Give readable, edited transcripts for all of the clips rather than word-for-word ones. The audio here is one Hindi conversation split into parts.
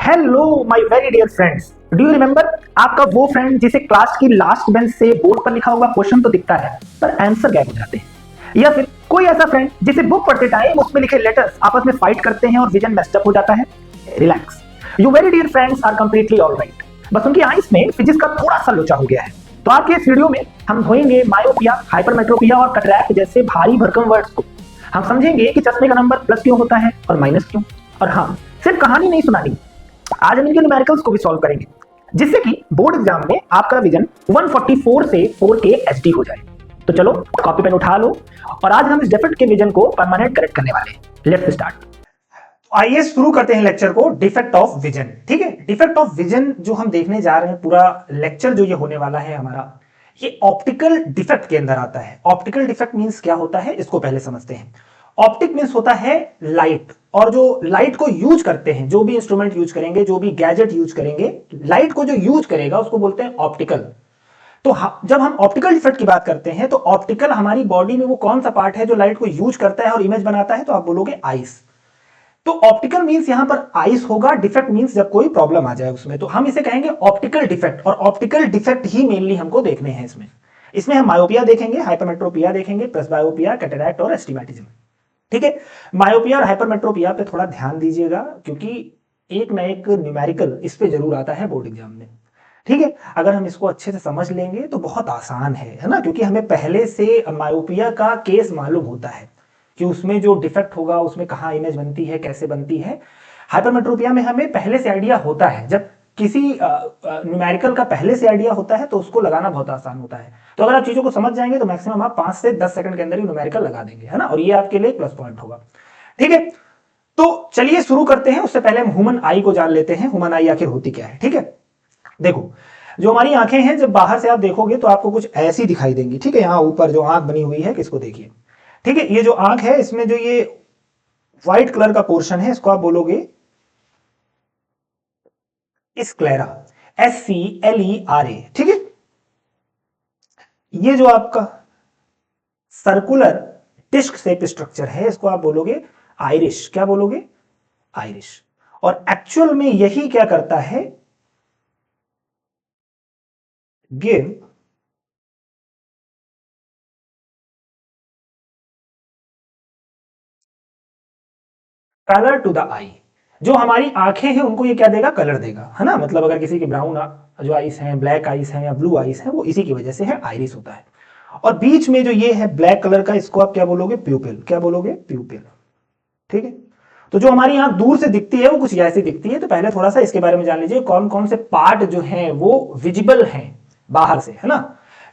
Hello my very dear friends, do you remember आपका वो फ्रेंड जिसे क्लास की लास्ट बेंच से बोर्ड पर लिखा हुआ क्वेश्चन तो दिखता है पर आंसर गायब हो जाते हैं। या फिर कोई ऐसा फ्रेंड जिसे बुक पढ़ते टाइम उसमें लिखे लेटर्स आपस में फाइट करते हैं और विजन मेस्ड अप हो जाता है। Relax, you very dear friends are completely alright. बस उनकी आईज में फिजिक्स का थोड़ा सा लोचा हो गया है। तो आज के इस वीडियो में हम धोएंगे मायोपिया, हाइपरमेट्रोपिया और कैटरैक्ट जैसे भारी भरकम वर्ड्स को। हम समझेंगे कि चश्मे का नंबर प्लस क्यों होता है और माइनस क्यों। और हाँ, सिर्फ कहानी नहीं सुनानी, आज हम इनके न्यूमेरिकल्स को भी सॉल्व करेंगे जिससे कि बोर्ड एग्जाम में आपका विजन 144 से 4K HD हो जाए। तो चलो कॉपी पेन उठा लो और आज हम इस डिफेक्ट के विजन को परमानेंट करेक्ट करने वाले हैं। Let's start. आइए शुरू करते हैं लेक्चर को डिफेक्ट ऑफ विजन। ठीक है, डिफेक्ट ऑफ विजन जो हम देखने जा रहे हैं, पूरा लेक्चर जो ये होने वाला है हमारा, ये ऑप्टिकल डिफेक्ट के अंदर आता है। ऑप्टिकल डिफेक्ट मींस क्या होता है इसको पहले समझते हैं। ऑप्टिक मींस होता है लाइट, और जो लाइट को यूज करते हैं, जो भी इंस्ट्रूमेंट यूज करेंगे, जो भी गैजेट यूज करेंगे, लाइट को जो यूज करेगा उसको बोलते हैं ऑप्टिकल। तो जब हम ऑप्टिकल डिफेक्ट की बात करते हैं तो ऑप्टिकल हमारी बॉडी में वो कौन सा पार्ट है जो लाइट को यूज करता है और इमेज बनाता है, तो आप बोलोगे आईस। तो ऑप्टिकल मींस यहां पर आईस होगा, डिफेक्ट मींस जब कोई प्रॉब्लम आ जाए उसमें, तो हम इसे कहेंगे ऑप्टिकल डिफेक्ट। और ऑप्टिकल डिफेक्ट ही मेनली हमको देखने हैं इसमें। इसमें हम मायोपिया देखेंगे, हाइपरमेट्रोपिया देखेंगे, प्रेसबायोपिया, कैटरैक्ट और एस्टिग्मेटिज्म। ठीक है, मायोपिया और हाइपरमेट्रोपिया पे थोड़ा ध्यान दीजिएगा क्योंकि एक ना एक न्यूमेरिकल इस पे जरूर आता है बोर्ड एग्जाम में। ठीक है, अगर हम इसको अच्छे से समझ लेंगे तो बहुत आसान है ना, क्योंकि हमें पहले से मायोपिया का केस मालूम होता है कि उसमें जो डिफेक्ट होगा उसमें कहाँ इमेज बनती है, कैसे बनती है। हाइपरमेट्रोपिया में हमें पहले से आइडिया होता है। जब किसी न्यूमेरिकल का पहले से आइडिया होता है तो उसको लगाना बहुत आसान होता है। तो अगर आप चीजों को समझ जाएंगे तो मैक्सिमम आप 5 से 10 सेकंड के अंदर ही न्यूमेरिकल लगा देंगे, है ना, और ये आपके लिए प्लस पॉइंट होगा। ठीक है, तो चलिए शुरू करते हैं। उससे पहले हम ह्यूमन आई को जान लेते हैं, ह्यूमन आई आखिर होती क्या है। ठीक है, देखो जो हमारी आंखें हैं, जब बाहर से आप देखोगे तो आपको कुछ ऐसी दिखाई देंगी। ठीक है, यहां ऊपर जो आंख बनी हुई है, किसको देखिए। ठीक है, ये जो आंख है इसमें जो ये व्हाइट कलर का पोर्शन है इसको आप बोलोगे स्क्लेरा, SCLERA। ठीक है, ये जो आपका सर्कुलर डिस्क शेप स्ट्रक्चर है इसको आप बोलोगे आइरिश। क्या बोलोगे? आइरिश। और एक्चुअल में यही क्या करता है, गिव कलर टू द आई। जो हमारी आंखें हैं उनको ये क्या देगा? कलर देगा, है ना। मतलब अगर किसी की ब्राउन जो आइस हैं, ब्लैक आइस हैं या ब्लू आइस हैं, वो इसी की वजह से है, आइरिस होता है। और बीच में जो ये है ब्लैक कलर का, इसको आप क्या बोलोगे? प्यूपिल। क्या बोलोगे? प्यूपिल। ठीक है, तो जो हमारी आंख दूर से दिखती है वो कुछ ऐसी दिखती है। तो पहले थोड़ा सा इसके बारे में जान लीजिए, कौन कौन से पार्ट जो हैं वो विजिबल हैं बाहर से, है ना।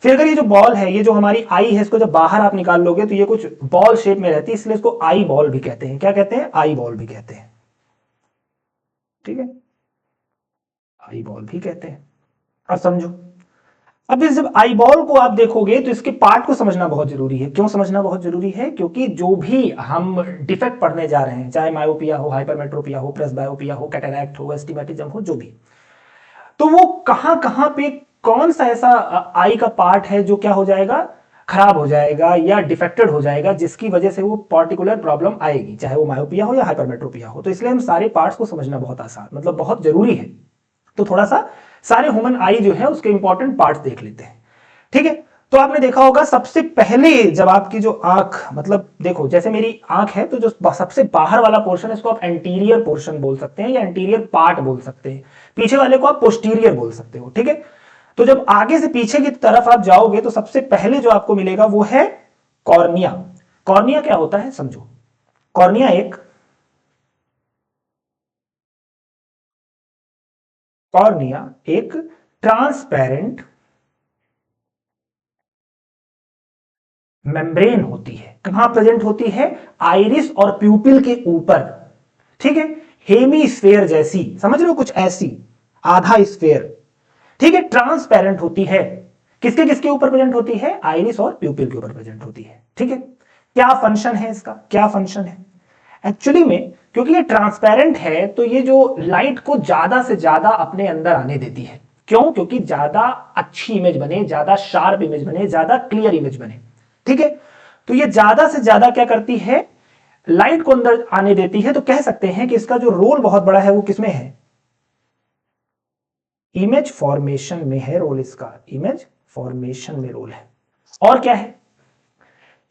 फिर अगर ये जो बॉल है, ये जो हमारी आई है, इसको जब बाहर आप निकाल लोगे तो ये कुछ बॉल शेप में रहती है, इसलिए इसको आई बॉल भी कहते हैं। क्या कहते हैं? आई बॉल भी कहते हैं। ठीक है, आई बॉल भी कहते हैं। अब समझो, अब इस जब आई बॉल को आप देखोगे तो इसके पार्ट को समझना बहुत जरूरी है। क्यों समझना बहुत जरूरी है? क्योंकि जो भी हम डिफेक्ट पढ़ने जा रहे हैं, चाहे मायोपिया हो, हाइपरमेट्रोपिया हो, प्रेसबायोपिया हो, कैटरैक्ट हो, एस्टिग्मेटिज्म हो, जो भी, तो वो कहां कहां पे कौन सा ऐसा आई का पार्ट है जो क्या हो जाएगा? खराब हो जाएगा या डिफेक्टेड हो जाएगा, जिसकी वजह से वो पर्टिकुलर प्रॉब्लम आएगी, चाहे वो मायोपिया हो या हाइपरमेट्रोपिया हो। तो इसलिए हम सारे पार्ट्स को समझना बहुत आसान, मतलब बहुत जरूरी है। तो थोड़ा सा सारे ह्यूमन आई जो है उसके इंपॉर्टेंट पार्ट्स देख लेते हैं। ठीक है, तो आपने देखा होगा सबसे पहले जब आपकी जो आंख, मतलब देखो जैसे मेरी आंख है, तो जो सबसे बाहर वाला पोर्शन है इसको आप एंटीरियर पोर्शन बोल सकते हैं या एंटीरियर पार्ट बोल सकते हैं, पीछे वाले को आप पोस्टीरियर बोल सकते हो। ठीक है, तो जब आगे से पीछे की तरफ आप जाओगे तो सबसे पहले जो आपको मिलेगा वो है कॉर्निया। कॉर्निया क्या होता है समझो। कॉर्निया एक ट्रांसपेरेंट मेम्ब्रेन होती है। कहां प्रेजेंट होती है? आइरिस और प्यूपिल के ऊपर। ठीक है, हेमीस्फेयर जैसी, समझ रहे हो, कुछ ऐसी, आधा स्फेयर। ठीक है, ट्रांसपेरेंट होती है। किसके किसके ऊपर प्रेजेंट होती है? आइरिस और प्यूपिल के ऊपर प्रेजेंट होती है। ठीक है, क्या फंक्शन है इसका? क्या फंक्शन है एक्चुअली में? क्योंकि ये ट्रांसपेरेंट है तो ये जो लाइट को ज्यादा से ज्यादा अपने अंदर आने देती है। क्यों? क्योंकि ज्यादा अच्छी इमेज बने, ज्यादा शार्प इमेज बने, ज्यादा क्लियर इमेज बने। ठीक है, तो ये ज्यादा से ज्यादा क्या करती है? लाइट को अंदर आने देती है। तो कह सकते हैं कि इसका जो रोल बहुत बड़ा है वो किसमें है? इमेज फॉर्मेशन में है रोल इसका, इमेज फॉर्मेशन में रोल है। और क्या है,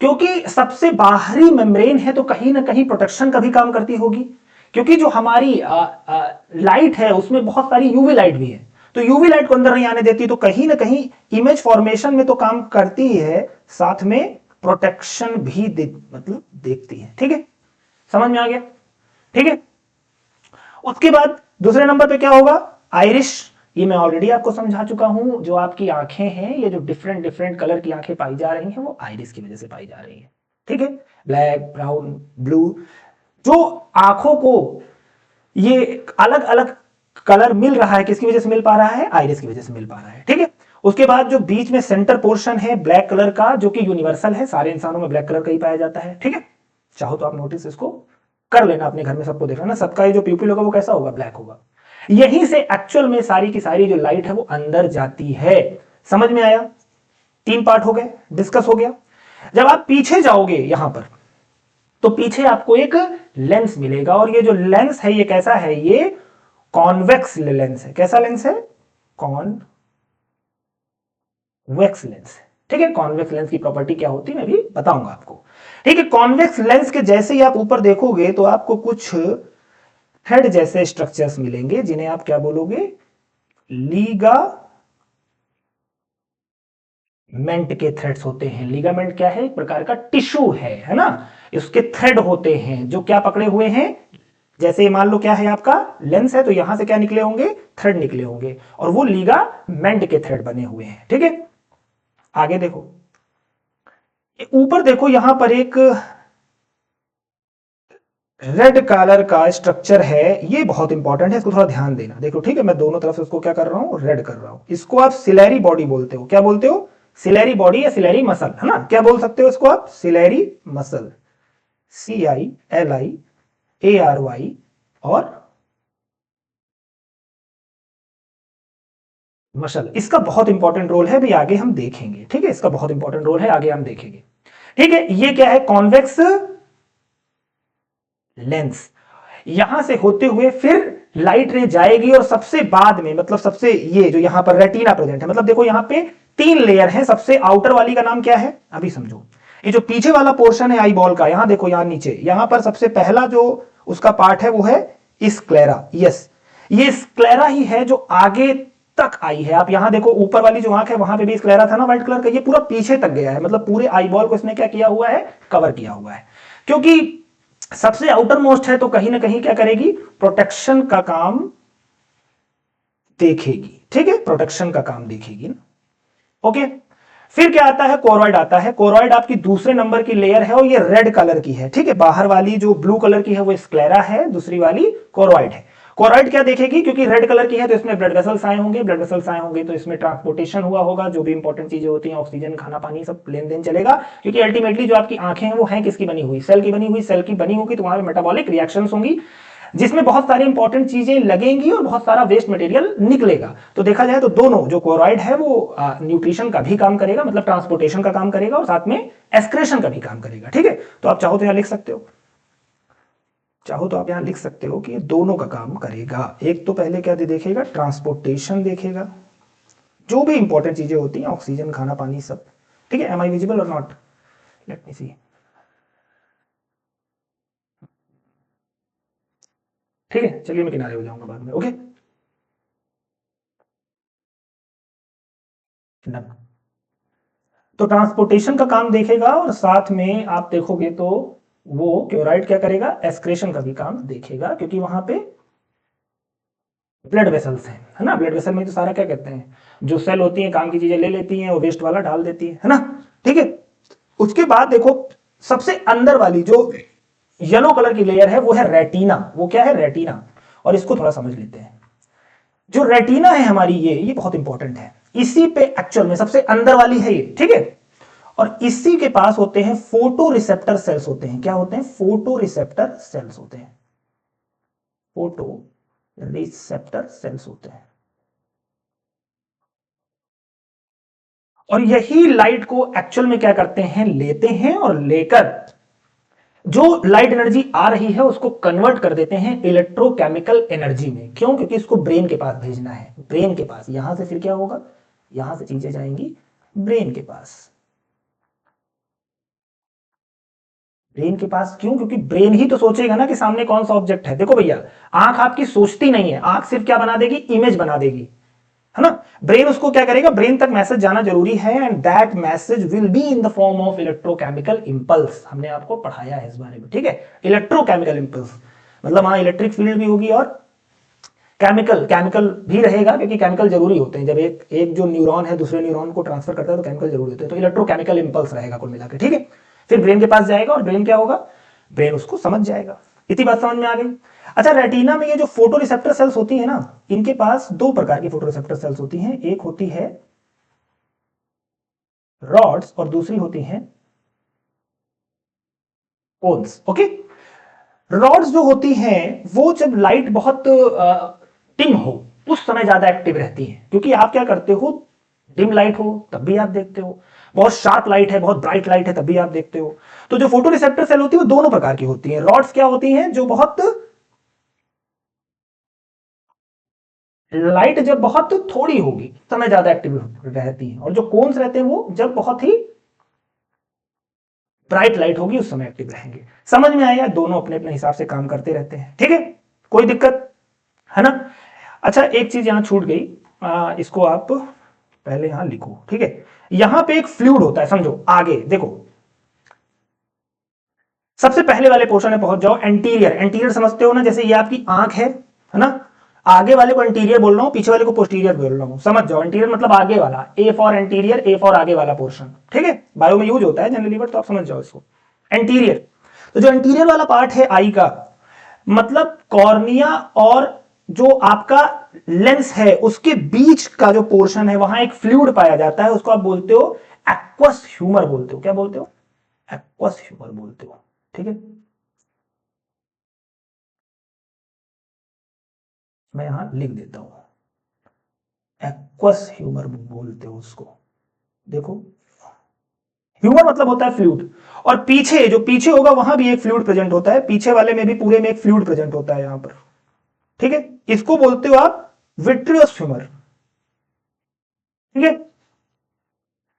क्योंकि सबसे बाहरी मेम्ब्रेन है तो कहीं ना कहीं प्रोटेक्शन का भी काम करती होगी, क्योंकि जो हमारी लाइट है उसमें बहुत सारी यूवी लाइट भी है, तो यूवी लाइट को अंदर नहीं आने देती, तो कहीं ना कहीं इमेज फॉर्मेशन में तो काम करती है, साथ में प्रोटेक्शन भी मतलब देखती है। ठीक है, समझ में आ गया? ठीक है, उसके बाद दूसरे नंबर पे क्या होगा, आइरिश। ये मैं ऑलरेडी आपको समझा चुका हूं, जो आपकी आंखें हैं, ये जो डिफरेंट डिफरेंट कलर की आंखें पाई जा रही हैं वो आइरिस की वजह से पाई जा रही हैं। ठीक है, ब्लैक, ब्राउन, ब्लू, जो आंखों को ये अलग अलग कलर मिल रहा है, किसकी वजह से मिल पा रहा है, आइरिस की वजह से मिल पा रहा है। ठीक है, उसके बाद जो बीच में सेंटर पोर्शन है ब्लैक कलर का, जो कि यूनिवर्सल है, सारे इंसानों में ब्लैक कलर का ही पाया जाता है। ठीक है, चाहो तो आप नोटिस इसको कर लेना, अपने घर में सबको देखना ना, सबका ये जो प्यूपिल होगा वो कैसा होगा, ब्लैक होगा। यहीं से एक्चुअल में सारी की सारी जो लाइट है वो अंदर जाती है। समझ में आया? 3 पार्ट हो गए, डिस्कस हो गया। जब आप पीछे जाओगे यहां पर, तो पीछे आपको एक लेंस मिलेगा, और ये जो लेंस है ये कैसा है, ये कॉन्वेक्स लेंस है। कैसा लेंस है? Convex lens. ठीक है, कॉन्वेक्स लेंस की प्रॉपर्टी क्या होती है मैं भी बताऊंगा आपको। ठीक है, कॉन्वेक्स लेंस के जैसे ही आप ऊपर देखोगे तो आपको कुछ थ्रेड जैसे स्ट्रक्चर्स मिलेंगे, जिन्हें आप क्या बोलोगे, लीगामेंट के थ्रेड्स होते हैं। लीगामेंट क्या है, एक प्रकार का टिश्यू है ना, इसके थ्रेड होते हैं जो क्या पकड़े हुए हैं, जैसे मान लो क्या है आपका लेंस है, तो यहां से क्या निकले होंगे, थ्रेड निकले होंगे, और वो लीगामेंट के थ्रेड बने हुए हैं। ठीक है, आगे देखो, ऊपर देखो, यहां पर एक रेड कलर का स्ट्रक्चर है, ये बहुत इंपॉर्टेंट है, इसको थोड़ा ध्यान देना। देखो, ठीक है, मैं दोनों तरफ से उसको क्या कर रहा हूं, रेड कर रहा हूं। इसको आप सिलेरी बॉडी बोलते हो। क्या बोलते हो? सिलेरी बॉडी या सिलेरी मसल, है ना? क्या बोल सकते हो इसको आप, सिलेरी मसल, CILIARY, और मसल। इसका बहुत इंपॉर्टेंट रोल है, भी आगे हम देखेंगे। ठीक है, इसका बहुत इंपॉर्टेंट रोल है, आगे हम देखेंगे। ठीक है, ये क्या है, कॉन्वेक्स लेंस। यहां से होते हुए फिर लाइट रे जाएगी, और सबसे बाद में, मतलब सबसे, ये जो यहां पर रेटिना प्रेजेंट है, मतलब देखो यहां पे 3 लेयर है। सबसे आउटर वाली का नाम क्या है, अभी समझो। ये जो पीछे वाला पोर्शन है आई बॉल का, यहां देखो, यहां नीचे, यहां पर सबसे पहला जो उसका पार्ट है वो है स्क्लेरा। यस, ये स्क्लेरा ही है जो आगे तक आई है। आप यहां देखो, ऊपर वाली जो आंख है वहां पे भी स्क्लेरा था ना, व्हाइट कलर का, ये पूरा पीछे तक गया है, मतलब पूरे आई बॉल को इसने क्या किया हुआ है, कवर किया हुआ है। क्योंकि सबसे आउटर मोस्ट है, तो कहीं ना कहीं क्या करेगी, प्रोटेक्शन का काम देखेगी। ठीक है, प्रोटेक्शन का काम देखेगी ना। ओके, फिर क्या आता है, कोरॉइड आता है। कोरॉइड आपकी दूसरे नंबर की लेयर है, और ये रेड कलर की है। ठीक है, बाहर वाली जो ब्लू कलर की है वो स्क्लेरा है, दूसरी वाली कोरॉइड है। कोरॉइड क्या देखेगी, क्योंकि रेड कलर की है तो इसमें ब्लड वेसल्स आए होंगे, ब्लड वेसल्स आए होंगे तो इसमें ट्रांसपोर्टेशन हुआ होगा, जो भी इंपॉर्टेंट चीजें होती हैं, ऑक्सीजन, खाना पानी, सब लेन देन चलेगा। क्योंकि अल्टीमेटली जो आपकी आंखें हैं वो हैं किसकी बनी हुई, सेल की बनी हुई। सेल की बनी होगी तो वहां पे मेटाबॉलिक रिएक्शंस होंगी, जिसमें बहुत सारी इंपॉर्टेंट चीजें लगेंगी और बहुत सारा वेस्ट मटेरियल निकलेगा। तो देखा जाए तो दोनों, जो क्लोराइड है वो न्यूट्रिशन का भी काम करेगा, मतलब ट्रांसपोर्टेशन का काम करेगा, और साथ में एक्सक्रेशन का भी काम करेगा। ठीक है, तो आप चाहो तो यहां लिख सकते हो, चाहो तो आप यहां लिख सकते हो कि दोनों का काम करेगा। एक तो पहले क्या देखेगा, ट्रांसपोर्टेशन देखेगा, जो भी इंपॉर्टेंट चीजें होती हैं, ऑक्सीजन, खाना पानी, सब। ठीक है, एम आई विजिबल और नॉट, लेट मी सी। ठीक है, चलिए मैं किनारे हो जाऊंगा बाद में। Okay, done. तो ट्रांसपोर्टेशन का काम देखेगा, और साथ में आप देखोगे तो वो क्लोराइड क्या करेगा, एक्सक्रेशन का भी काम देखेगा, क्योंकि वहां पे ब्लड वेसल्स हैं, है ना। ब्लड वेसल में तो सारा क्या कहते हैं, जो सेल होती हैं काम की चीजें ले लेती हैं, वो वेस्ट वाला डाल देती है ना। ठीक है, उसके बाद देखो, सबसे अंदर वाली जो येलो कलर की लेयर है वो है रेटिना। वो क्या है, रेटिना। और इसको थोड़ा समझ लेते हैं। जो रेटिना है हमारी, ये बहुत इंपॉर्टेंट है। इसी पे एक्चुअल में सबसे अंदर वाली है ये। ठीक है, और इसी के पास होते हैं फोटो रिसेप्टर सेल्स होते हैं। क्या होते हैं, फोटो रिसेप्टर सेल्स होते हैं। फोटो रिसेप्टर सेल्स होते हैं, और यही लाइट को एक्चुअल में क्या करते हैं, लेते हैं, और लेकर जो लाइट एनर्जी आ रही है उसको कन्वर्ट कर देते हैं इलेक्ट्रोकेमिकल एनर्जी में। क्यों? क्योंकि इसको ब्रेन के पास भेजना है, ब्रेन के पास। यहां से फिर क्या होगा, यहां से चीजें जाएंगी ब्रेन के पास। ब्रेन के पास क्यों? क्योंकि ब्रेन ही तो सोचेगा ना कि सामने कौन सा ऑब्जेक्ट है। देखो भैया, आंख आपकी सोचती नहीं है, आंख सिर्फ क्या बना देगी, इमेज बना देगी, है ना। ब्रेन उसको क्या करेगा, ब्रेन तक मैसेज जाना जरूरी है, and that message will be in the form of electrochemical impulse. हमने आपको पढ़ाया है इस बारे में, ठीक है। इलेक्ट्रोकेमिकल इंपल्स मतलब हाँ, इलेक्ट्रिक फील्ड भी होगी और केमिकल केमिकल भी रहेगा, क्योंकि केमिकल जरूरी होते हैं। जब एक एक जो न्यूरॉन है दूसरे न्यूरॉन को ट्रांसफर करता है तो केमिकल जरूरी होते हैं। तो इलेक्ट्रोकेमिकल इंपल्स रहेगा कुल मिलाकर, ठीक है। फिर ब्रेन के पास जाएगा और ब्रेन क्या होगा, ब्रेन उसको समझ जाएगा। इतनी बात समझ में आ गई। अच्छा, रेटिना में ये जो फोटो रिसेप्टर सेल्स होती है ना, इनके पास दो प्रकार की फोटो रिसेप्टर सेल्स होती हैं। एक होती है रॉड्स और दूसरी होती है कोन्स। ओके, रॉड्स जो होती हैं वो जब लाइट बहुत डिम हो उस समय ज्यादा एक्टिव रहती हैं, क्योंकि आप क्या करते हो, डिम लाइट हो तब भी आप देखते हो, बहुत शार्प लाइट है, बहुत ब्राइट लाइट है तब भी आप देखते हो। तो जो फोटो रिसेप्टर सेल होती है वो दोनों प्रकार की होती हैं। रॉड्स क्या होती हैं, जो बहुत लाइट जब बहुत थोड़ी होगी समय ज्यादा एक्टिव रहती है, और जो कोन्स रहते हैं वो जब बहुत ही ब्राइट लाइट होगी उस समय एक्टिव रहेंगे। समझ में आया? दोनों अपने अपने हिसाब से काम करते रहते हैं, ठीक है, कोई दिक्कत है ना। अच्छा, एक चीज यहां छूट गई, इसको आप पहले यहां लिखो, ठीक है। यहां पे एक फ्लूइड होता है, समझो। आगे देखो, सबसे पहले वाले पोर्शन में पहुंच जाओ। एंटीरियर, एंटीरियर समझते हो ना, जैसे ये आपकी आंख है ना। आगे वाले को एंटीरियर बोल रहा हूं, पीछे वाले को पोस्टीरियर बोल रहा हूं, समझ जाओ। एंटीरियर मतलब आगे वाला, A for anterior, A for आगे वाला पोर्शन, ठीक है। बायो में यूज होता है जनरली, बट तो आप समझ जाओ इसको। एंटीरियर, तो जो एंटीरियर वाला पार्ट है आई का, मतलब कॉर्निया और जो आपका लेंस है उसके बीच का जो पोर्शन है, वहां एक फ्लूइड पाया जाता है, उसको आप बोलते हो एक्वस ह्यूमर बोलते हो। क्या बोलते हो? एक्वस ह्यूमर बोलते हो, ठीक है। मैं यहां लिख देता हूं, एक्वस ह्यूमर बोलते हो उसको। देखो, ह्यूमर मतलब होता है फ्लूइड, और पीछे जो पीछे होगा वहां भी एक फ्लूइड प्रेजेंट होता है, पीछे वाले में भी पूरे में एक फ्लूइड प्रेजेंट होता है यहां पर, ठीक है। इसको बोलते हो आप विट्रियस ह्यूमर, ठीक है।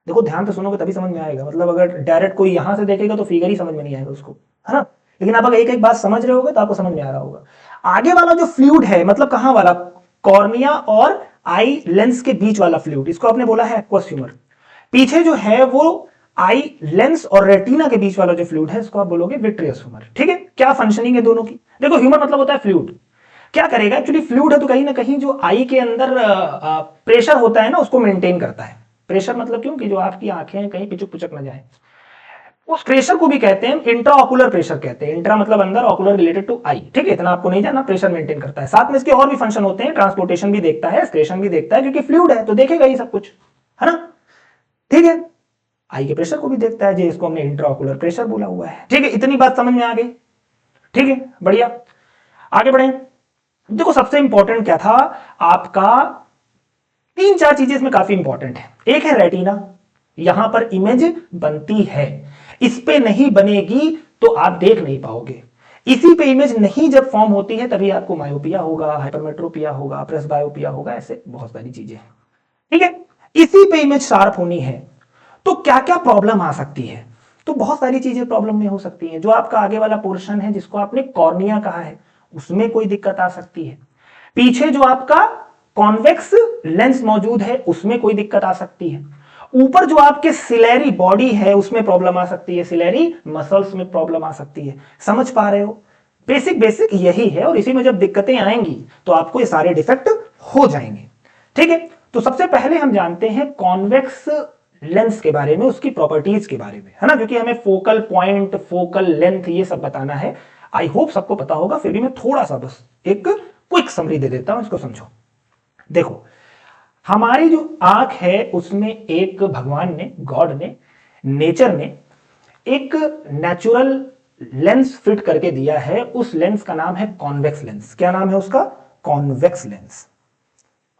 देखो, ध्यान से सुनोगे तभी समझ में आएगा, मतलब अगर डायरेक्ट कोई यहां से देखेगा तो फिगर ही समझ में नहीं आएगा उसको, है ना। लेकिन आप अगर एक एक बात समझ रहे होगे तो आपको समझ में आ रहा होगा। आगे वाला जो फ्लूइड है, मतलब कहां वाला, कॉर्निया और आई लेंस के बीच वाला फ्लूइड, इसको आपने बोला है एक्वस ह्यूमर। पीछे जो है वो आई लेंस और रेटिना के बीच वाला जो फ्लूइड है, इसको आप बोलोगे विट्रियस ह्यूमर, ठीक है। क्या फंक्शनिंग है दोनों की? देखो, ह्यूमर मतलब होता है फ्लूइड। क्या करेगा, एक्चुअली फ्लूइड है तो कहीं ना कहीं जो आई के अंदर प्रेशर होता है ना, उसको मेंटेन करता है। प्रेशर मतलब क्यों, कि जो आपकी आंखें हैं कहीं पिचुक पुचक ना जाए, उस प्रेशर को भी कहते हैं इंट्रा ऑकुलर प्रेशर कहते हैं। इंट्रा मतलब अंदर, ऑकुलर रिलेटेड टू आई, ठीक है। इतना आपको नहीं जाना, प्रेशर मेंटेन करता है। साथ में इसके और भी फंक्शन होते हैं, ट्रांसपोर्टेशन भी देखता है, एक्सक्रेशन भी देखता है, क्योंकि फ्लूइड है तो देखेगा ही सब कुछ, है ना, ठीक है। आई के प्रेशर को भी देखता है, जो इसको हमने इंट्रा ऑकुलर प्रेशर बोला हुआ है, ठीक है। इतनी बात समझ में आ गई, ठीक है, बढ़िया। आगे बढ़े। देखो, सबसे इंपॉर्टेंट क्या था आपका, तीन चार चीजें इसमें काफी इंपॉर्टेंट है। एक है रेटिना, यहां पर इमेज बनती है, इस पे नहीं बनेगी तो आप देख नहीं पाओगे। इसी पे इमेज नहीं जब फॉर्म होती है तभी आपको मायोपिया होगा, हाइपरमेट्रोपिया होगा, प्रेसबायोपिया होगा, ऐसे बहुत सारी चीजें हैं, ठीक है। इसी पे इमेज शार्प होनी है तो क्या क्या प्रॉब्लम आ सकती है, तो बहुत सारी चीजें प्रॉब्लम में हो सकती हैं। जो आपका आगे वाला पोर्शन है जिसको आपने कॉर्निया कहा है, उसमें कोई दिक्कत आ सकती है। पीछे जो आपका कॉन्वेक्स लेंस मौजूद है उसमें कोई दिक्कत आ सकती है। ऊपर जो आपके सिलेरी बॉडी है उसमें प्रॉब्लम आ सकती है, सिलेरी मसल्स में प्रॉब्लम आ सकती है। समझ पा रहे हो? बेसिक बेसिक यही है, और इसी में जब दिक्कतें आएंगी तो आपको ये सारे डिफेक्ट हो जाएंगे, ठीक है। तो सबसे पहले हम जानते हैं कॉन्वेक्स लेंस के बारे में, उसकी प्रॉपर्टीज के बारे में, है ना, क्योंकि हमें फोकल पॉइंट, फोकल लेंथ, ये सब बताना है। आई होप सबको पता होगा, फिर भी मैं थोड़ा सा बस एक क्विक समरी दे देता हूं, इसको समझो। देखो, हमारी जो आंख है उसमें एक भगवान ने, गॉड ने, नेचर ने एक नेचुरल लेंस फिट करके दिया है। उस लेंस का नाम है कॉन्वेक्स लेंस। क्या नाम है उसका? Convex lens,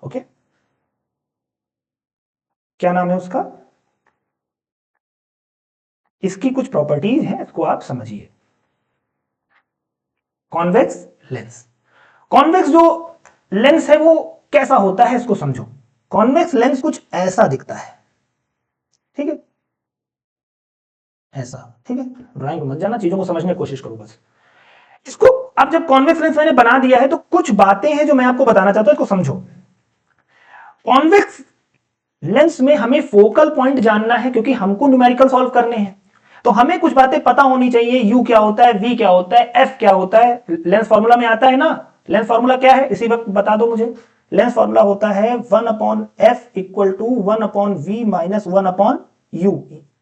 okay. क्या नाम है उसका? इसकी कुछ प्रॉपर्टीज हैं, इसको आप समझिए। Convex lens. कॉन्वेक्स जो लेंस है वो कैसा होता है इसको समझो। कॉन्वेक्स लेंस कुछ ऐसा दिखता है, ठीक है, ऐसा, ठीक है। ड्राइंग मत जाना, चीजों को समझने की कोशिश करो बस। इसको अब जब कॉन्वेक्स लेंस मैंने बना दिया है तो कुछ बातें हैं जो मैं आपको बताना चाहता हूं, इसको समझो। कॉन्वेक्स लेंस में हमें फोकल पॉइंट जानना है क्योंकि हमको न्यूमेरिकल सॉल्व करने हैं, तो हमें कुछ बातें पता होनी चाहिए। यू क्या होता है, वी क्या होता है, एफ क्या होता है, लेंस फॉर्मूला में आता है ना। लेंस फॉर्मूला क्या है इसी वक्त बता दो मुझे। लेंस फॉर्मूला होता है 1/f equal to 1/v minus 1/u।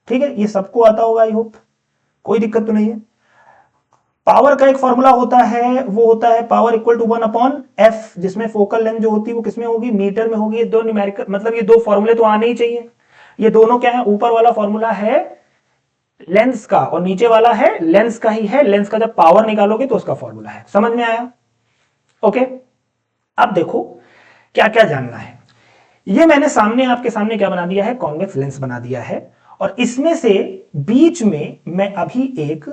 ठीक है, ये सबको आता होगा, आई होप कोई दिक्कत तो नहीं है। पावर का एक फॉर्मूला होता है, वो होता है पावर इक्वल टू 1/f, जिसमें फोकल लेंथ जो होती है वो किसमें होगी, मीटर में होगी। ये दो न्यूमेरिकल मतलब ये दो फॉर्मूले तो आने ही चाहिए। ये दोनों क्या है, ऊपर वाला फॉर्मूला है लेंस का और नीचे वाला है लेंस का ही है। लेंस का जब पावर निकालोगे तो उसका फॉर्मूला है। समझ में आया? ओके, अब देखो क्या क्या जानना है। ये मैंने सामने आपके सामने क्या बना दिया है, कॉन्वेक्स लेंस बना दिया है। और इसमें से बीच में मैं अभी एक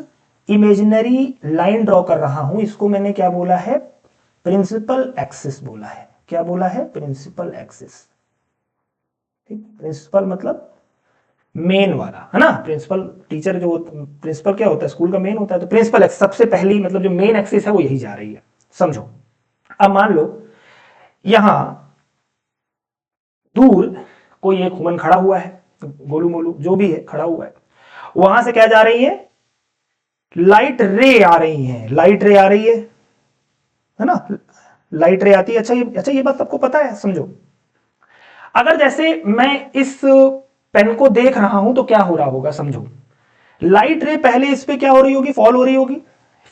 इमेजिनरी लाइन ड्रॉ कर रहा हूं। इसको मैंने क्या बोला है, प्रिंसिपल एक्सिस बोला है। क्या बोला है, प्रिंसिपल एक्सिस। ठीक, प्रिंसिपल मतलब मेन वाला, है ना। प्रिंसिपल टीचर जो प्रिंसिपल क्या होता है, स्कूल का मेन होता है, तो प्रिंसिपल एक्सिस सबसे पहली मतलब जो मेन एक्सिस है वो यही जा रही है। समझो, अब मान लो यहां दूर कोई एक ह्यूमन खड़ा हुआ है, गोलू मोलू जो भी है खड़ा हुआ है, वहां से क्या जा रही है, लाइट रे आ रही है। लाइट रे आ रही है ना, लाइट रे आती है। अच्छा ये बात सबको पता है, समझो। अगर जैसे मैं इस पेन को देख रहा हूं तो क्या हो रहा होगा, समझो। लाइट रे पहले इस पे क्या हो रही होगी, फॉल हो रही होगी,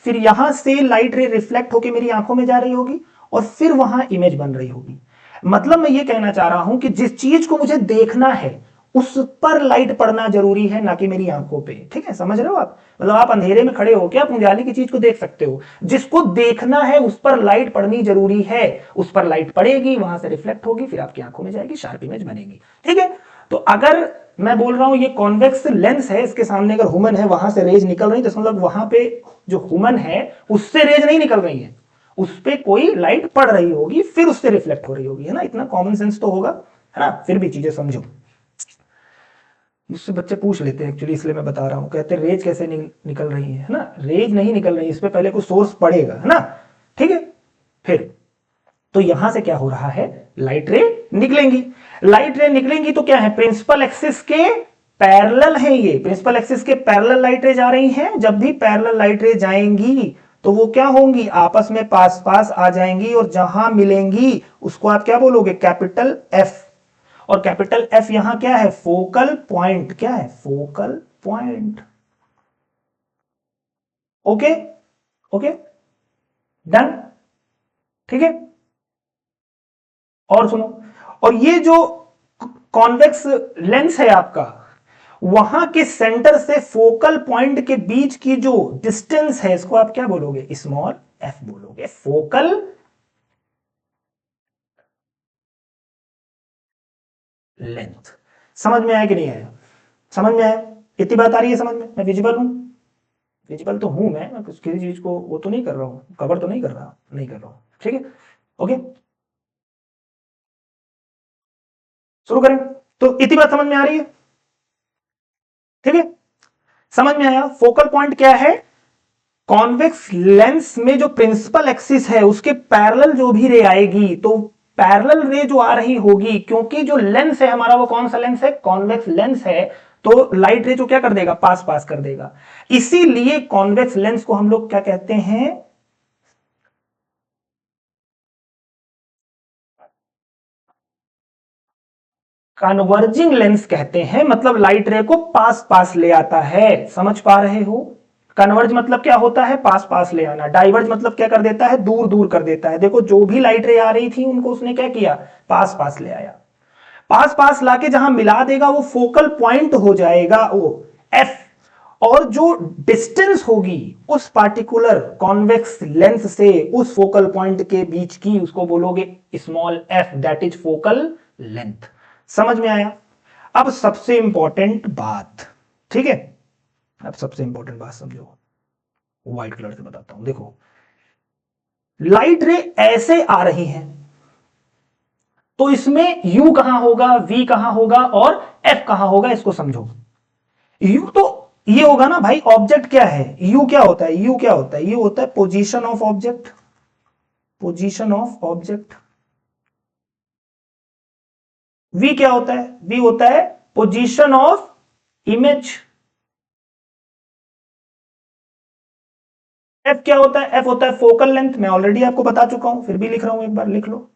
फिर यहां से लाइट रे रिफ्लेक्ट होकर मेरी आंखों में जा रही होगी और फिर वहां इमेज बन रही होगी। मतलब मैं ये कहना चाह रहा हूं कि जिस चीज को मुझे देखना है उस पर लाइट पड़ना जरूरी है, ना कि मेरी आंखों पे। ठीक है, समझ रहे हो आप? मतलब आप अंधेरे में खड़े हो क्या, आप उजाले की चीज को देख सकते हो, जिसको देखना है उस पर लाइट पड़नी जरूरी है। उस पर लाइट पड़ेगी, वहां से रिफ्लेक्ट होगी, फिर आपकी आंखों में जाएगी, शार्प इमेज बनेगी। ठीक है, तो अगर मैं बोल रहा हूं ये कॉन्वेक्स लेंस है, इसके सामने अगर ह्यूमन है, वहां से रेज निकल रही, तो मतलब वहां पे जो ह्यूमन है उससे रेज नहीं निकल रही है, उस पे कोई लाइट पड़ रही होगी, फिर उससे रिफ्लेक्ट हो रही होगी, है ना। इतना कॉमन सेंस तो होगा, है ना। फिर भी चीजें समझो। मुझसे बच्चे पूछ लेते हैं एक्चुअली, इसलिए मैं बता रहा हूं। कहते हैं रेज कैसे निकल रही है ना। रेज नहीं निकल रही, इस पे पहले कोई सोर्स पड़ेगा, है ना। ठीक है, फिर तो यहां से क्या हो रहा है, लाइट रे निकलेंगी। लाइट रे निकलेंगी तो क्या है, प्रिंसिपल एक्सिस के पैरेलल है। ये प्रिंसिपल एक्सिस के पैरेलल लाइट रे जा रही हैं। जब भी पैरेलल लाइट रे जाएंगी तो वो क्या होंगी, आपस में पास पास आ जाएंगी, और जहां मिलेंगी उसको आप क्या बोलोगे, कैपिटल एफ। और कैपिटल एफ यहां क्या है, फोकल पॉइंट। क्या है, focal point. Okay, okay, done. ठीक है, और सुनो, और ये जो कॉन्वेक्स लेंस है आपका, वहां के सेंटर से फोकल पॉइंट के बीच की जो डिस्टेंस है, इसको आप क्या बोलोगे, स्मॉल एफ बोलोगे। Focal length. समझ में आया कि नहीं आया? समझ में आया? इतनी बात आ रही है समझ में? मैं विजिबल हूं, विजिबल तो हूं मैं किसी चीज को वो तो नहीं कर रहा हूं, कवर तो नहीं कर रहा, नहीं कर रहा हूं। ठीक है, ओके, शुरू करें। तो इतनी बात समझ में आ रही है? ठीक है, समझ में आया। फोकल पॉइंट क्या है, कॉन्वेक्स लेंस में जो प्रिंसिपल एक्सिस है उसके पैरेलल जो भी रे आएगी, तो पैरेलल रे जो आ रही होगी, क्योंकि जो लेंस है हमारा वो कौन सा लेंस है, कॉन्वेक्स लेंस है, तो लाइट रे जो क्या कर देगा, पास पास कर देगा। इसीलिए कॉन्वेक्स लेंस को हम लोग क्या कहते हैं, कन्वर्जिंग लेंस कहते हैं। मतलब लाइट रे को पास पास ले आता है। समझ पा रहे हो? कन्वर्ज मतलब क्या होता है, पास पास ले आना। डाइवर्ज मतलब क्या कर देता है, दूर दूर कर देता है। देखो जो भी लाइट रे आ रही थी उनको उसने क्या किया, पास पास ले आया। पास पास लाके जहां मिला देगा वो फोकल पॉइंट हो जाएगा, वो एफ। और जो डिस्टेंस होगी उस पार्टिकुलर कॉन्वेक्स लेंस से उस फोकल पॉइंट के बीच की, उसको बोलोगे small F, that is focal length. समझ में आया? अब सबसे इंपॉर्टेंट बात, ठीक है, अब सबसे इंपॉर्टेंट बात समझो। व्हाइट कलर से बताता हूं, देखो लाइट रे ऐसे आ रही हैं, तो इसमें u कहां होगा, v कहां होगा और f कहां होगा, इसको समझो। u तो ये होगा ना भाई, ऑब्जेक्ट क्या है, u क्या होता है, u क्या होता है, u होता है position of object, position of object. v क्या होता है, v होता है पोजीशन ऑफ इमेज। f क्या होता है, f होता है फोकल लेंथ। मैं ऑलरेडी आपको बता चुका हूं, फिर भी लिख रहा हूं, एक बार लिख लो,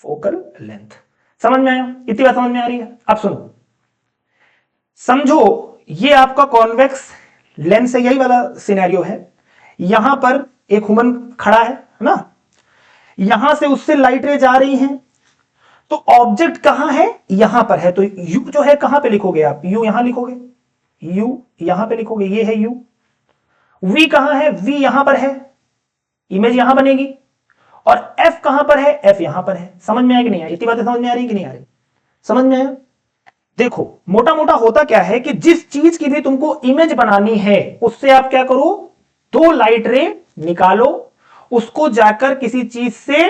फोकल लेंथ। समझ में आया, इतनी बात समझ में आ रही है। अब सुनो, समझो ये आपका कॉन्वेक्स लेंस है, यही वाला सिनेरियो है। यहां पर एक ह्यूमन खड़ा है ना, यहां से उससे लाइट रे जा रही हैं, तो ऑब्जेक्ट कहां है, यहां पर है। तो यू जो है कहां पे लिखोगे आप, यू यहां लिखोगे, यू यहां पे लिखोगे, ये है यू। वी कहां है, वी यहां पर है, इमेज यहां बनेगी। और एफ कहां पर है, एफ यहां पर है। समझ में आया कि नहीं आया, इतनी बातें समझ में आ रही कि नहीं आ रही, समझ में आया। देखो मोटा मोटा होता क्या है कि जिस चीज की भी तुमको इमेज बनानी है, उससे आप क्या करो, दो लाइट रे निकालो, उसको जाकर किसी चीज से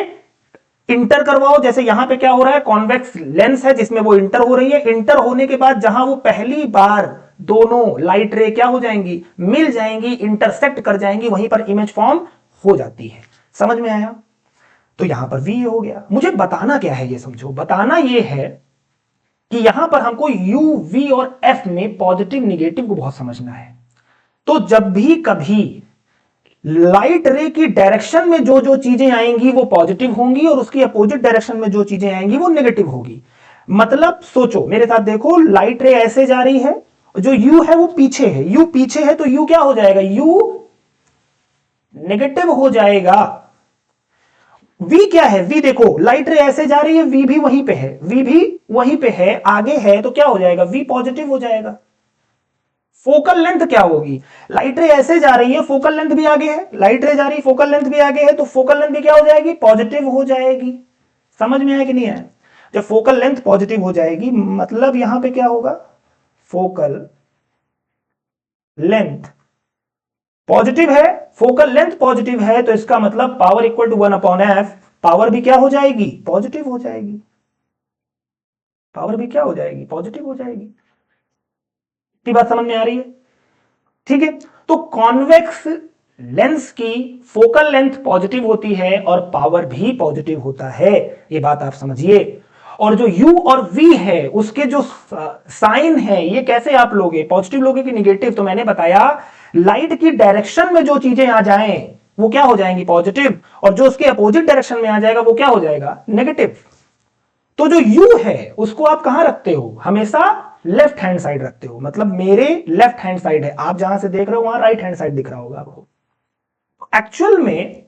इंटर करवाओ। जैसे यहां पे क्या हो रहा है, कॉन्वेक्स लेंस है जिसमें वो इंटर हो रही है। इंटर होने के बाद जहां वो पहली बार दोनों लाइट रे क्या हो जाएंगी, मिल जाएंगी, इंटरसेक्ट कर जाएंगी, वहीं पर इमेज फॉर्म हो जाती है। समझ में आया। तो यहां पर वी हो गया। मुझे बताना क्या है, ये समझो, बताना ये है कि यहां पर हमको यू, वी और एफ में पॉजिटिव निगेटिव को बहुत समझना है। तो जब भी कभी लाइट रे की डायरेक्शन में जो जो चीजें आएंगी वो पॉजिटिव होंगी, और उसकी अपोजिट डायरेक्शन में जो चीजें आएंगी वो नेगेटिव होगी। मतलब सोचो मेरे साथ, देखो लाइट रे ऐसे जा रही है, जो यू है वो पीछे है, यू पीछे है, तो यू क्या हो जाएगा, यू नेगेटिव हो जाएगा। वी क्या है, वी देखो लाइट रे ऐसे जा रही है, वी भी वहीं पे है, वी भी वहीं पे है, आगे है, तो क्या हो जाएगा, वी पॉजिटिव हो जाएगा। फोकल लेंथ क्या होगी, लाइट रे ऐसे जा रही है, फोकल लेंथ भी आगे है, लाइट रे जा रही है, फोकल लेंथ भी आगे है, तो फोकल लेंथ भी क्या हो जाएगी, पॉजिटिव हो जाएगी। समझ में आया कि नहीं आया। जब फोकल लेंथ पॉजिटिव हो जाएगी, मतलब यहां पे क्या होगा, फोकल लेंथ पॉजिटिव है, फोकल लेंथ पॉजिटिव है, तो इसका मतलब power equal to 1/f, power भी क्या हो जाएगी, पॉजिटिव हो जाएगी, पावर भी क्या हो जाएगी, पॉजिटिव हो जाएगी। इतनी बात समझ में आ रही है, ठीक है। तो कॉन्वेक्स लेंस की फोकल लेंथ पॉजिटिव होती है और पावर भी पॉजिटिव होता है, ये बात आप समझिए। और जो u और v है उसके जो साइन है, ये कैसे आप लोगे, पॉजिटिव लोगे कि निगेटिव। तो मैंने बताया लाइट की डायरेक्शन में जो चीजें आ जाएं वो क्या हो जाएंगी, पॉजिटिव, और जो उसके अपोजिट डायरेक्शन में आ जाएगा वो क्या हो जाएगा, नेगेटिव। तो जो u है उसको आप कहां रखते हो, हमेशा लेफ्ट हैंड साइड रखते हो। मतलब मेरे लेफ्ट हैंड साइड है, आप जहां से देख रहे हो वहां राइट हैंड साइड दिख रहा होगा आपको। एक्चुअल में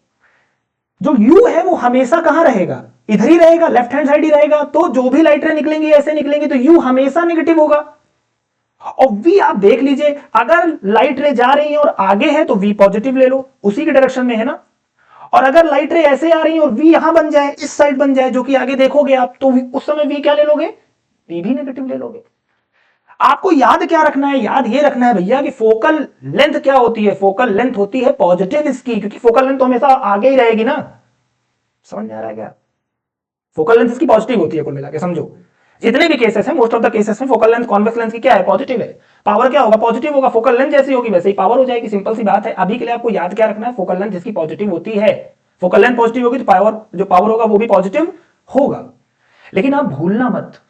जो u है वो हमेशा कहां रहेगा, इधर ही रहेगा, लेफ्ट हैंड साइड ही रहेगा। तो जो भी लाइट रे निकलेंगी ऐसे निकलेंगी, तो u हमेशा नेगेटिव होगा। और v आप देख लीजिए, अगर लाइट रे जा रही है और आगे है तो v पॉजिटिव ले लो, उसी के डायरेक्शन में है ना। और अगर लाइट रे ऐसे आ रही है और v यहां बन जाए, इस साइड बन जाए, जो कि आगे देखोगे आप, तो उस समय v क्या ले लोगे, v भी नेगेटिव ले लोगे। आपको याद क्या रखना है, याद ये रखना है भैया कि फोकल लेंथ क्या होती है, फोकल लेंथ होती है पॉजिटिव इसकी, क्योंकि फोकल लेंथ तो हमेशा आगे ही रहेगी ना। समझ में आ रहा है क्या, फोकल लेंथ इसकी पॉजिटिव होती है कुल मिला के, समझो। जितने भी केसेस हैं, मोस्ट ऑफ द केसेस में फोकल लेंथ कॉन्वेक्स लेंथ की क्या है, पॉजिटिव है। पावर क्या होगा, पॉजिटिव होगा, फोकल लेंथ जैसी होगी वैसे ही पावर हो जाएगी, सिंपल सी बात है। अभी के लिए आपको याद क्या रखना है, फोकल लेंथ जिसकी पॉजिटिव होती है, फोकल लेंथ पॉजिटिव होगी तो पावर, जो पावर होगा वो भी पॉजिटिव होगा। लेकिन आप भूलना मत,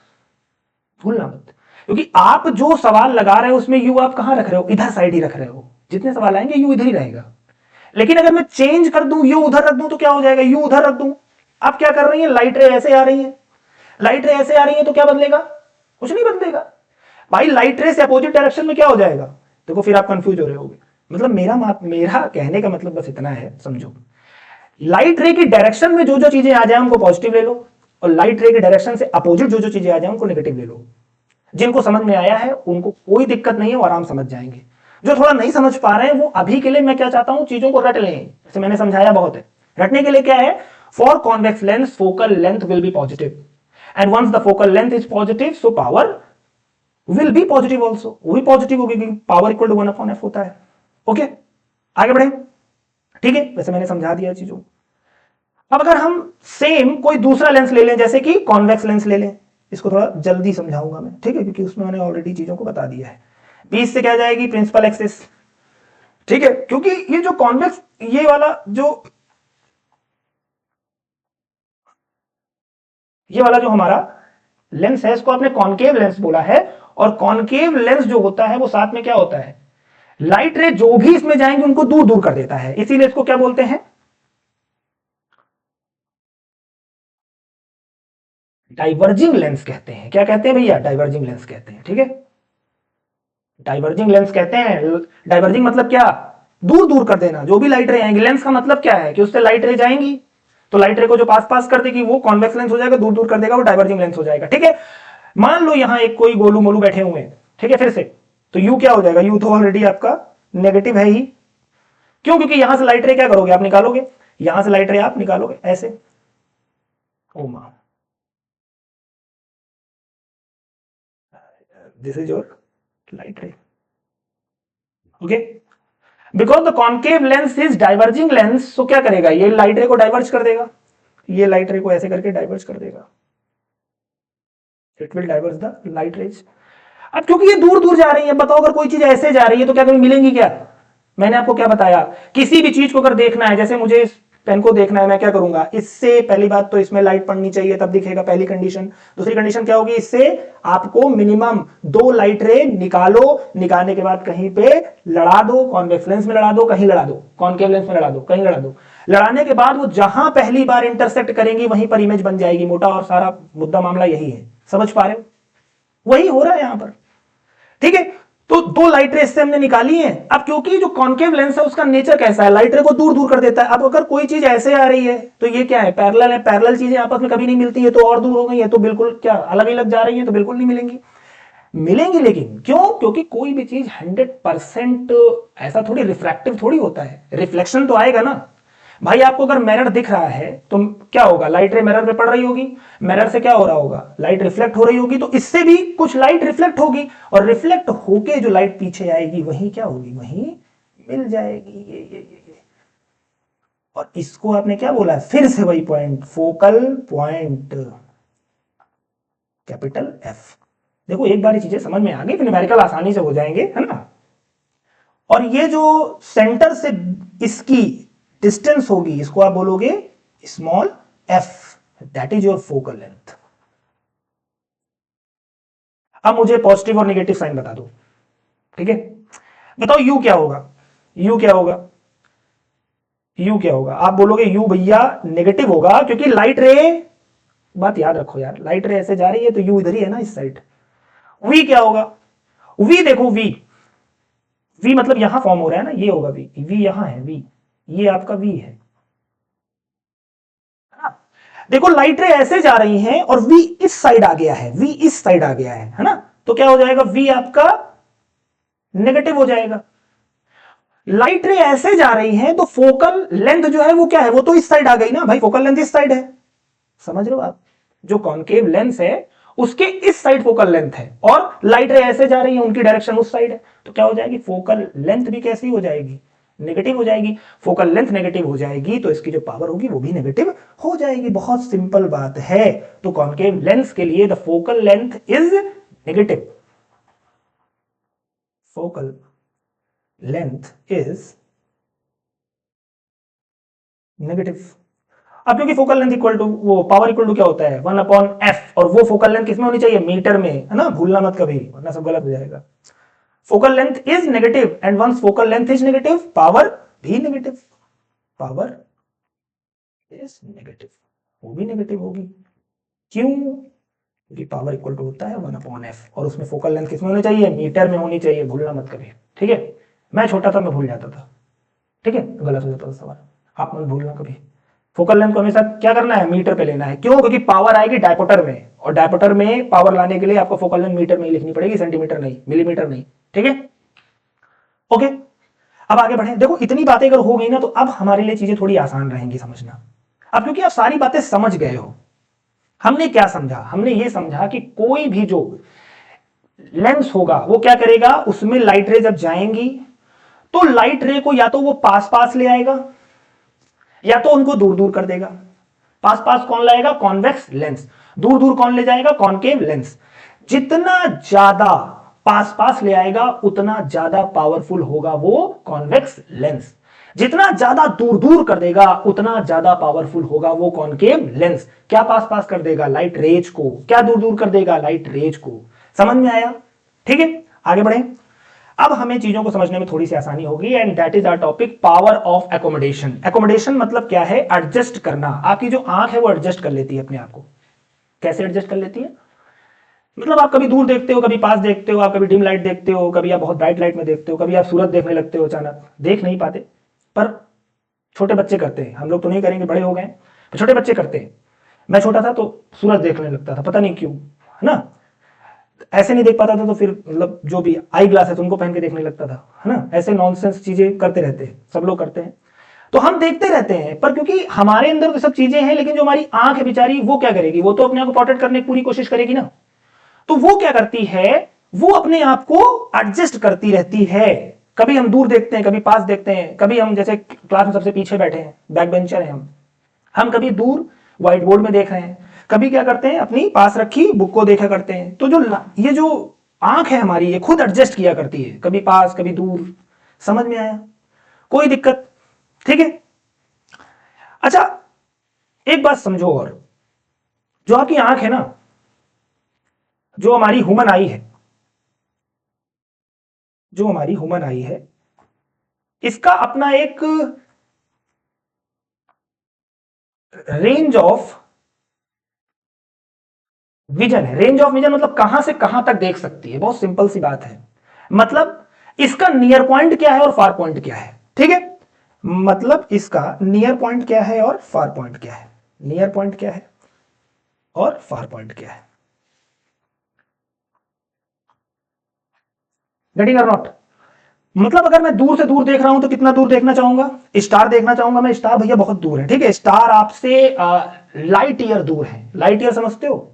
भूलना मत, क्योंकि आप जो सवाल लगा रहे हो उसमें यू आप कहां रख रहे हो, इधर साइड ही रख रहे हो। जितने सवाल आएंगे यू इधर ही रहेगा। लेकिन अगर मैं चेंज कर दूं, यू उधर रख दूं, तो क्या हो जाएगा, यू उधर रख दूं। आप क्या कर रही है, लाइट रे ऐसे आ रही है, लाइट रे ऐसे आ रही है, तो क्या बदलेगा, कुछ नहीं बदलेगा भाई। लाइट रे से अपोजिट डायरेक्शन में क्या हो जाएगा, देखो फिर आप कंफ्यूज हो रहे होगे। मतलब मेरा कहने का मतलब बस इतना है, समझो। लाइट रे की डायरेक्शन में जो जो चीजें आ जाए उनको पॉजिटिव ले लो, और लाइट रे की डायरेक्शन से अपोजिट जो जो चीजें आ जाए उनको नेगेटिव ले लो। जिनको समझ में आया है उनको कोई दिक्कत नहीं है, वो आराम समझ जाएंगे। जो थोड़ा नहीं समझ पा रहे हैं वो अभी के लिए मैं क्या चाहता हूं, चीजों को रट लें। जैसे मैंने समझाया बहुत है, रटने के लिए क्या है, for convex lens focal length will be positive, and once the focal length is positive so power will be positive also, वो भी पॉजिटिव होगी, पावर इक्वल टू 1/f होता है। ओके, आगे बढ़े। ठीक है, वैसे मैंने समझा दिया चीजों। अब अगर हम सेम कोई दूसरा लेंस ले लें, जैसे कि कॉन्वेक्स लेंस ले लें, इसको थोड़ा जल्दी समझाऊंगा मैं, ठीक है, क्योंकि उसमें मैंने ऑलरेडी चीजों को बता दिया है। 20 से क्या जाएगी, प्रिंसिपल एक्सिस, ठीक है, क्योंकि ये जो कॉन्वेक्स ये वाला जो हमारा लेंस है, इसको आपने कॉनकेव लेंस बोला है, और कॉनकेव लेंस जो होता है वो साथ में क्या होता है, लाइट रे जो भी इसमें जाएंगे उनको दूर दूर कर देता है, इसीलिए इसको क्या बोलते हैं, डाइवर्जिंग लेंस कहते हैं। क्या कहते हैं भैया, डाइवर्जिंग लेंस कहते हैं, ठीक है, डाइवर्जिंग लेंस कहते हैं। डाइवर्जिंग मतलब क्या, दूर दूर कर देना, जो भी लाइट रे आएंगी, लेंस का मतलब क्या है कि उससे लाइट रे जाएंगी, तो लाइट रे को जो पास पास कर देगी वो कॉन्वेक्स लेंस हो जाएगा, दूर दूर कर देगा वो डाइवर्जिंग लेंस हो जाएगा, ठीक है। मान लो यहां एक कोई गोलू मोलू बैठे हुए हैं, ठीक है, फिर से, तो यू क्या हो जाएगा, यू तो ऑलरेडी आपका नेगेटिव है ही, क्यों, क्योंकि यहां से लाइट रे क्या करोगे आप, निकालोगे, यहां से लाइट रे आप निकालोगे ऐसे, ओ मां, this is your light ray, okay. Because the concave lens is diverging lens, so क्या करेगा, ये लाइट रे को डाइवर्ज कर देगा, ये लाइट रे को ऐसे करके डाइवर्ज कर देगा, it will diverge the light rays. अब क्योंकि ये दूर दूर जा रही है, बताओ अगर कोई चीज ऐसे जा रही है तो क्या कभी मिलेंगी क्या, मैंने आपको क्या बताया, किसी भी चीज को अगर देखना है, जैसे मुझे इस पेन को देखना है, मैं क्या करूंगा, इससे पहली बात तो इसमें लाइट पड़नी चाहिए तब दिखेगा, पहली कंडीशन। दूसरी कंडीशन क्या होगी, इससे आपको मिनिमम 2 लाइट रे निकालो, निकालने के बाद कहीं पे लड़ा दो, कॉन्वेक्स लेंस में लड़ा दो, कहीं लड़ा दो, कॉनकेव लेंस में लड़ा दो, कहीं लड़ा दो, लड़ाने के बाद वो जहां पहली बार इंटरसेक्ट करेंगी वहीं पर इमेज बन जाएगी, मोटा और सारा मुद्दा मामला यही है, समझ पा रहे हो, वही हो रहा है यहां पर, ठीक है। तो 2 लाइट रे इससे हमने निकाली हैं। अब क्योंकि जो कॉन्केव लेंस है उसका नेचर कैसा है, लाइट रे को दूर दूर कर देता है। अब अगर कोई चीज ऐसे आ रही है तो ये क्या है, पैरेलल है, पैरेलल चीजें आपस में कभी नहीं मिलती है, तो और दूर हो गई है, तो बिल्कुल क्या अलग अलग जा रही है, तो बिल्कुल नहीं मिलेंगी, मिलेंगी, लेकिन क्यों, क्योंकि कोई भी चीज 100% ऐसा थोड़ी रिफ्रैक्टिव थोड़ी होता है, रिफ्लेक्शन तो आएगा ना भाई। आपको अगर मिरर दिख रहा है तो क्या होगा, लाइट रे मिरर पे पड़ रही होगी, मिरर से क्या हो रहा होगा, लाइट रिफ्लेक्ट हो रही होगी, तो इससे भी कुछ लाइट रिफ्लेक्ट होगी, और रिफ्लेक्ट होके जो लाइट पीछे आएगी वही क्या होगी, वही मिल जाएगी, ये। और इसको आपने क्या बोला, फिर से वही point, focal point, capital F. देखो एक बार चीजें समझ में आ गई, फिर न्यूमेरिकल आसानी से हो जाएंगे, है ना। और ये जो सेंटर से इसकी डिस्टेंस होगी, इसको आप बोलोगे small F, that is your focal length. अब मुझे पॉजिटिव और नेगेटिव साइन बता दो, ठीक है, बताओ यू क्या होगा, यू क्या होगा, यू क्या होगा, आप बोलोगे यू भैया नेगेटिव होगा, क्योंकि लाइट रे, बात याद रखो यार, लाइट रे ऐसे जा रही है तो यू इधर ही है ना, इस साइड। वी क्या होगा, वी देखो, वी वी मतलब यहां फॉर्म हो रहा है ना, ये होगा वी, वी यहां है, वी ये आपका वी है। देखो लाइट रे ऐसे जा रही हैं और वी इस साइड आ गया है, वी इस साइड आ गया है ना, तो क्या हो जाएगा, वी आपका नेगेटिव हो जाएगा। लाइट रे ऐसे जा रही है तो फोकल लेंथ जो है वो क्या है, वो तो इस साइड आ गई ना भाई, फोकल लेंथ इस साइड है, समझ रहे हो आप, जो कॉनकेव लेंस है उसके इस साइड फोकल लेंथ है, और लाइट रे ऐसे जा रही है, उनकी डायरेक्शन उस साइड है, तो क्या हो जाएगी, फोकल लेंथ भी कैसी हो जाएगी, नेगेटिव हो जाएगी। फोकल लेंथ नेगेटिव हो जाएगी तो इसकी जो पावर होगी वो भी नेगेटिव हो जाएगी, बहुत सिंपल बात है। तो कॉनकेव लेंस के लिए the focal length is negative, focal length is negative. अब क्योंकि फोकल लेंथ इक्वल टू वो पावर इक्वल टू क्या होता है, 1/f, और वो फोकल लेंथ किसमें होनी चाहिए, मीटर में, है ना, भूलना मत कभी वरना सब गलत हो जाएगा। Focal length is negative, and once focal length is negative, power भी नेगेटिव, पावर इज नेगेटिव, वो भी नेगेटिव होगी, क्यों, क्योंकि पावर इक्वल टू होता है 1/f, और उसमें फोकल लेंथ किसमें होनी चाहिए, मीटर में होनी चाहिए, भूलना मत कभी, ठीक है। मैं छोटा था, मैं भूल जाता था, ठीक है, गलत हो जाता था सवाल, आप मत भूलना कभी। फोकल लेंथ को हमेशा क्या करना है, मीटर पे लेना है, क्यों, क्योंकि पावर आएगी डायपोटर में, और डायपोटर में पावर लाने के लिए आपको फोकल लेंथ मीटर में ही लिखनी पड़ेगी, सेंटीमीटर नहीं, मिलीमीटर नहीं, ठीक है, ओके। अब आगे बढ़े, देखो इतनी बातें अगर हो गई ना तो अब हमारे लिए चीजें थोड़ी आसान रहेंगी समझना। अब क्योंकि आप सारी बातें समझ गए हो, हमने क्या समझा, हमने ये समझा कि कोई भी जो लेंस होगा वो क्या करेगा, उसमें लाइट रे जब जाएंगी तो लाइट रे को या तो वो पास पास ले आएगा, या तो उनको दूर दूर कर देगा, पास पास कौन लाएगा, कॉन्वेक्स लेंस, दूर दूर कौन ले जाएगा, कॉनकेव लेंस। जितना ज्यादा पास पास ले आएगा उतना ज्यादा पावरफुल होगा वो कॉन्वेक्स लेंस, जितना ज्यादा दूर दूर कर देगा उतना ज्यादा पावरफुल होगा वो कॉनकेव लेंस। क्या पास पास कर देगा, लाइट रेज को, क्या दूर दूर कर देगा, लाइट रेज को। समझ में आया? ठीक है, आगे बढ़े। अब हमें चीजों को समझने में थोड़ी सी आसानी होगी, and that is our topic, power of accommodation. Accommodation मतलब क्या है, एडजस्ट करना। आपकी जो आंख है वो एडजस्ट कर लेती है अपने आप को। कैसे एडजस्ट कर लेती है, मतलब आप कभी दूर देखते हो, कभी पास देखते हो, आप कभी डिम लाइट देखते हो, कभी आप बहुत ब्राइट लाइट में देखते हो, कभी आप सूरज देखने लगते हो, अचानक देख नहीं पाते, पर छोटे बच्चे करते हैं। हम लोग तो नहीं करेंगे, बड़े हो गए, पर छोटे बच्चे करते हैं। मैं छोटा था तो सूरज देखने लगता था, पता नहीं क्यों, है ना। ऐसे नहीं देख पाता था तो फिर मतलब जो भी आई ग्लासेस उनको पहन के देखने लगता था, है ना। ऐसे नॉनसेंस चीजें करते रहते हैं, सब लोग करते हैं, तो हम देखते रहते हैं। पर क्योंकि हमारे अंदर तो सब चीजें हैं, लेकिन जो हमारी आंख है बेचारी, वो क्या करेगी, वो तो अपने आप को प्रोटेक्ट करने की पूरी कोशिश करेगी ना। तो वो क्या करती है, वो अपने आप को एडजस्ट करती रहती है। कभी हम दूर देखते हैं, कभी पास देखते हैं, कभी हम जैसे क्लास में सबसे पीछे बैठे हैं, बैक बेंचर हैं हम कभी दूर व्हाइट बोर्ड में देख रहे हैं, कभी क्या करते हैं, अपनी पास रखी बुक को देखा करते हैं। तो जो ये जो आंख है हमारी, ये खुद एडजस्ट किया करती है, कभी पास कभी दूर। समझ में आया? कोई दिक्कत? ठीक है। अच्छा, एक बात समझो, और जो आपकी आंख है ना, जो हमारी ह्यूमन आई है, जो हमारी ह्यूमन आई है, इसका अपना एक रेंज ऑफ विजन है। रेंज ऑफ विजन मतलब कहां से कहां तक देख सकती है। बहुत सिंपल सी बात है, मतलब इसका नियर पॉइंट क्या है और फार पॉइंट क्या है। ठीक है, मतलब इसका नियर पॉइंट क्या है और फार पॉइंट क्या है, नियर पॉइंट क्या है और फार पॉइंट क्या है। गेटिंग और नॉट? मतलब अगर मैं दूर से दूर देख रहा हूं तो कितना दूर देखना चाहूंगा, स्टार देखना चाहूंगा मैं, स्टार भैया बहुत दूर है। ठीक है, स्टार आपसे लाइट ईयर दूर है। लाइट ईयर समझते हो?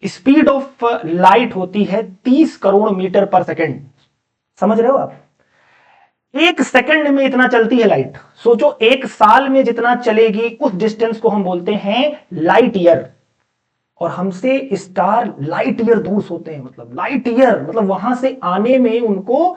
स्पीड ऑफ लाइट होती है 30 करोड़ मीटर पर सेकेंड। समझ रहे हो आप? एक सेकंड में इतना चलती है लाइट। सोचो, एक साल में जितना चलेगी उस डिस्टेंस को हम बोलते हैं लाइट ईयर। और हमसे स्टार लाइट ईयर दूर सोते हैं, मतलब लाइट ईयर, मतलब वहां से आने में उनको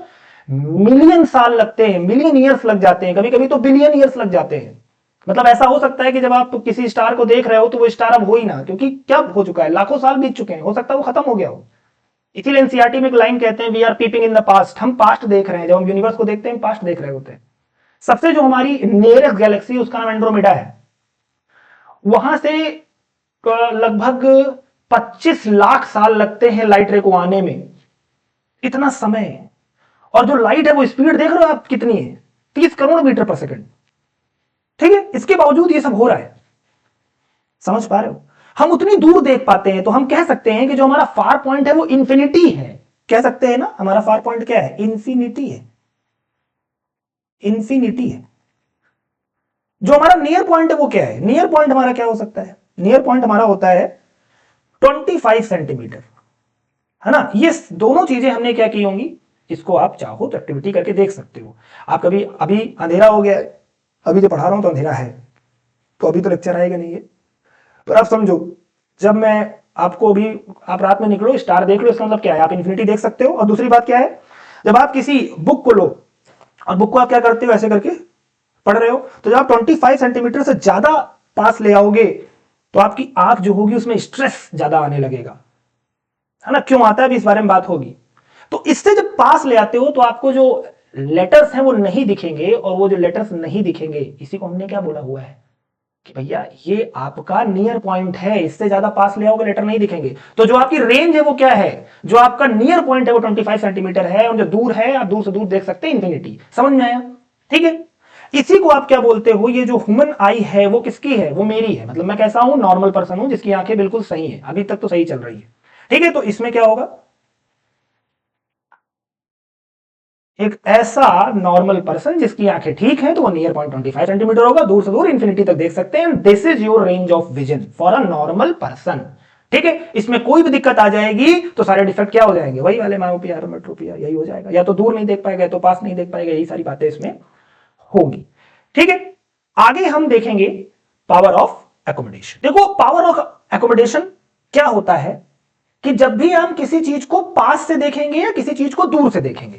मिलियन साल लगते हैं, मिलियन ईयर्स लग जाते हैं, कभी कभी तो बिलियन ईयर्स लग जाते हैं। मतलब ऐसा हो सकता है कि जब आप किसी स्टार को देख रहे हो तो वो स्टार अब हो ही ना, क्योंकि क्या हो चुका है, लाखों साल बीत चुके हैं, हो सकता है वो खत्म हो गया हो। इसीलिए एनसीईआरटी में एक लाइन कहते हैं, we are peeping in the past. हम पास्ट देख रहे हैं, जब हम यूनिवर्स को देखते हैं पास्ट देख रहे होते हैं। सबसे जो हमारी नियरेस्ट गैलेक्सी उसका नाम एंड्रोमेडा है, वहां से लगभग 25 लाख साल लगते हैं लाइट रे को आने में, इतना समय। और जो लाइट है वो स्पीड देख रहे हो आप कितनी है, 30 करोड़ मीटर पर सेकंड। ठीक है, इसके बावजूद ये सब हो रहा है। समझ पा रहे हो? हम उतनी दूर देख पाते हैं, तो हम कह सकते हैं कि जो हमारा फार पॉइंट है वो इंफिनिटी है। कह सकते हैं ना, हमारा फार पॉइंट क्या है, इंफिनिटी है, इंफिनिटी है। जो हमारा नियर पॉइंट है वो क्या है, नियर पॉइंट हमारा क्या हो सकता है, नियर पॉइंट हमारा होता है 25 सेंटीमीटर, है ना। ये दोनों चीजें हमने क्या की होंगी, इसको आप चाहो तो एक्टिविटी करके देख सकते हो। आप कभी, अभी अंधेरा हो गया है, अभी जो पढ़ा रहा हूं तो अंधेरा है, तो अभी तो लेक्चर आएगा नहीं है, पर आप समझो, जब मैं आपको अभी, आप रात में निकलो स्टार देख लो, इसका मतलब क्या है, आप इन्फिनिटी देख सकते हो। और दूसरी बात क्या है, जब आप किसी बुक को लो और बुक को आप क्या करते हो, ऐसे करके पढ़ रहे हो, तो जब आप 25 सेंटीमीटर से ज्यादा पास ले आओगे तो आपकी आंख जो होगी उसमें स्ट्रेस ज्यादा आने लगेगा, है ना। क्यों आता है अभी इस बारे में बात होगी। तो इससे जब पास ले आते हो तो आपको जो लेटर्स हैं वो नहीं दिखेंगे, और वो जो लेटर्स नहीं दिखेंगे, इसी को हमने क्या बोला हुआ है कि भैया ये आपका नियर पॉइंट है, इससे ज्यादा पास ले आओगे लेटर नहीं दिखेंगे। तो जो आपकी रेंज है वो क्या है, जो आपका नियर पॉइंट है वो 25 सेंटीमीटर है, और जो दूर है आप दूर से दूर देख सकते हैं इंफिनिटी। समझ में आया? ठीक है, इसी को आप क्या बोलते हो, ये जो ह्यूमन आई है वो किसकी है, वो मेरी है। मतलब मैं कैसा हूं, नॉर्मल पर्सन हूं जिसकी आंखें बिल्कुल सही है, अभी तक तो सही चल रही है। ठीक है, तो इसमें क्या होगा, एक ऐसा नॉर्मल पर्सन जिसकी आंखें ठीक है, तो वो नियर पॉइंट 25 सेंटीमीटर होगा, दूर से दूर इंफिनिटी तक देख सकते हैं। This is your range of vision for a normal person. ठीक है, इसमें कोई भी दिक्कत आ जाएगी तो सारे डिफेक्ट क्या हो जाएंगे, वही वाले मायोपिया, मेट्रोपिया, यही हो जाएगा। या तो दूर नहीं देख पाएगा, या तो पास नहीं देख पाएगा, यही सारी बातें इसमें होगी। ठीक है, आगे हम देखेंगे पावर ऑफ एकोमोडेशन। देखो पावर ऑफ एकोमोडेशन क्या होता है कि जब भी हम किसी चीज को पास से देखेंगे या किसी चीज को दूर से देखेंगे,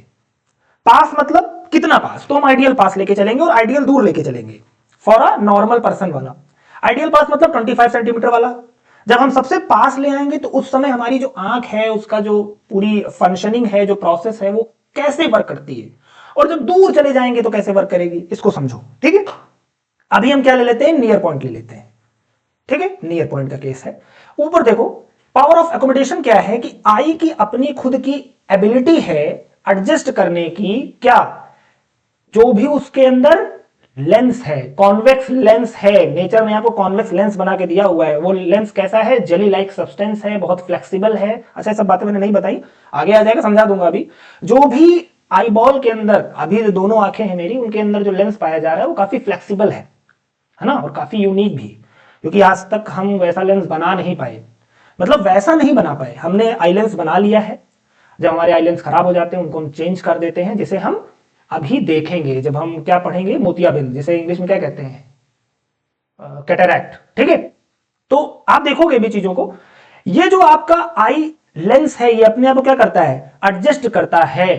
पास मतलब कितना पास, तो हम आइडियल पास लेके चलेंगे और आइडियल दूर लेके चलेंगे फॉर अ नॉर्मल पर्सन वाला। आइडियल पास मतलब 25 सेंटीमीटर वाला। जब हम सबसे पास ले आएंगे तो उस समय हमारी जो आंख है उसका जो पूरी फंक्शनिंग है, जो प्रोसेस है, वो कैसे वर्क करती है, और जब दूर चले जाएंगे तो कैसे वर्क करेगी, इसको समझो। ठीक है, अभी हम क्या ले लेते हैं, नियर पॉइंट ले लेते हैं। ठीक है, नियर पॉइंट का केस है। ऊपर देखो पावर ऑफ एकोमोडेशन क्या है कि आई की अपनी खुद की एबिलिटी है एडजस्ट करने की, क्या, जो भी उसके अंदर लेंस है, कॉन्वेक्स लेंस है, नेचर ने आपको कॉन्वेक्स लेंस बना के दिया हुआ है। वो लेंस कैसा है, जेली लाइक सब्सटेंस है, बहुत फ्लेक्सिबल है। अच्छा, सब बातें मैंने नहीं बताई, आगे आ जाएगा, समझा दूंगा। अभी जो भी आई बॉल के अंदर, अभी जो दोनों आंखें हैं मेरी, उनके अंदर जो लेंस पाया जा रहा है वो काफी फ्लेक्सिबल है ना, और काफी यूनिक भी, क्योंकि आज तक हम वैसा लेंस बना नहीं पाए, मतलब वैसा नहीं बना पाए। हमने आई लेंस बना लिया है, जब हमारे आई लेंस खराब हो जाते हैं उनको हम चेंज कर देते हैं, जिसे हम अभी देखेंगे जब हम क्या पढ़ेंगे, मोतियाबिंद, जिसे इंग्लिश में क्या कहते हैं, कैटरैक्ट। ठीक है, तो आप देखोगे भी चीजों को, ये जो आपका आई लेंस है ये अपने आप को क्या करता है, एडजस्ट करता है।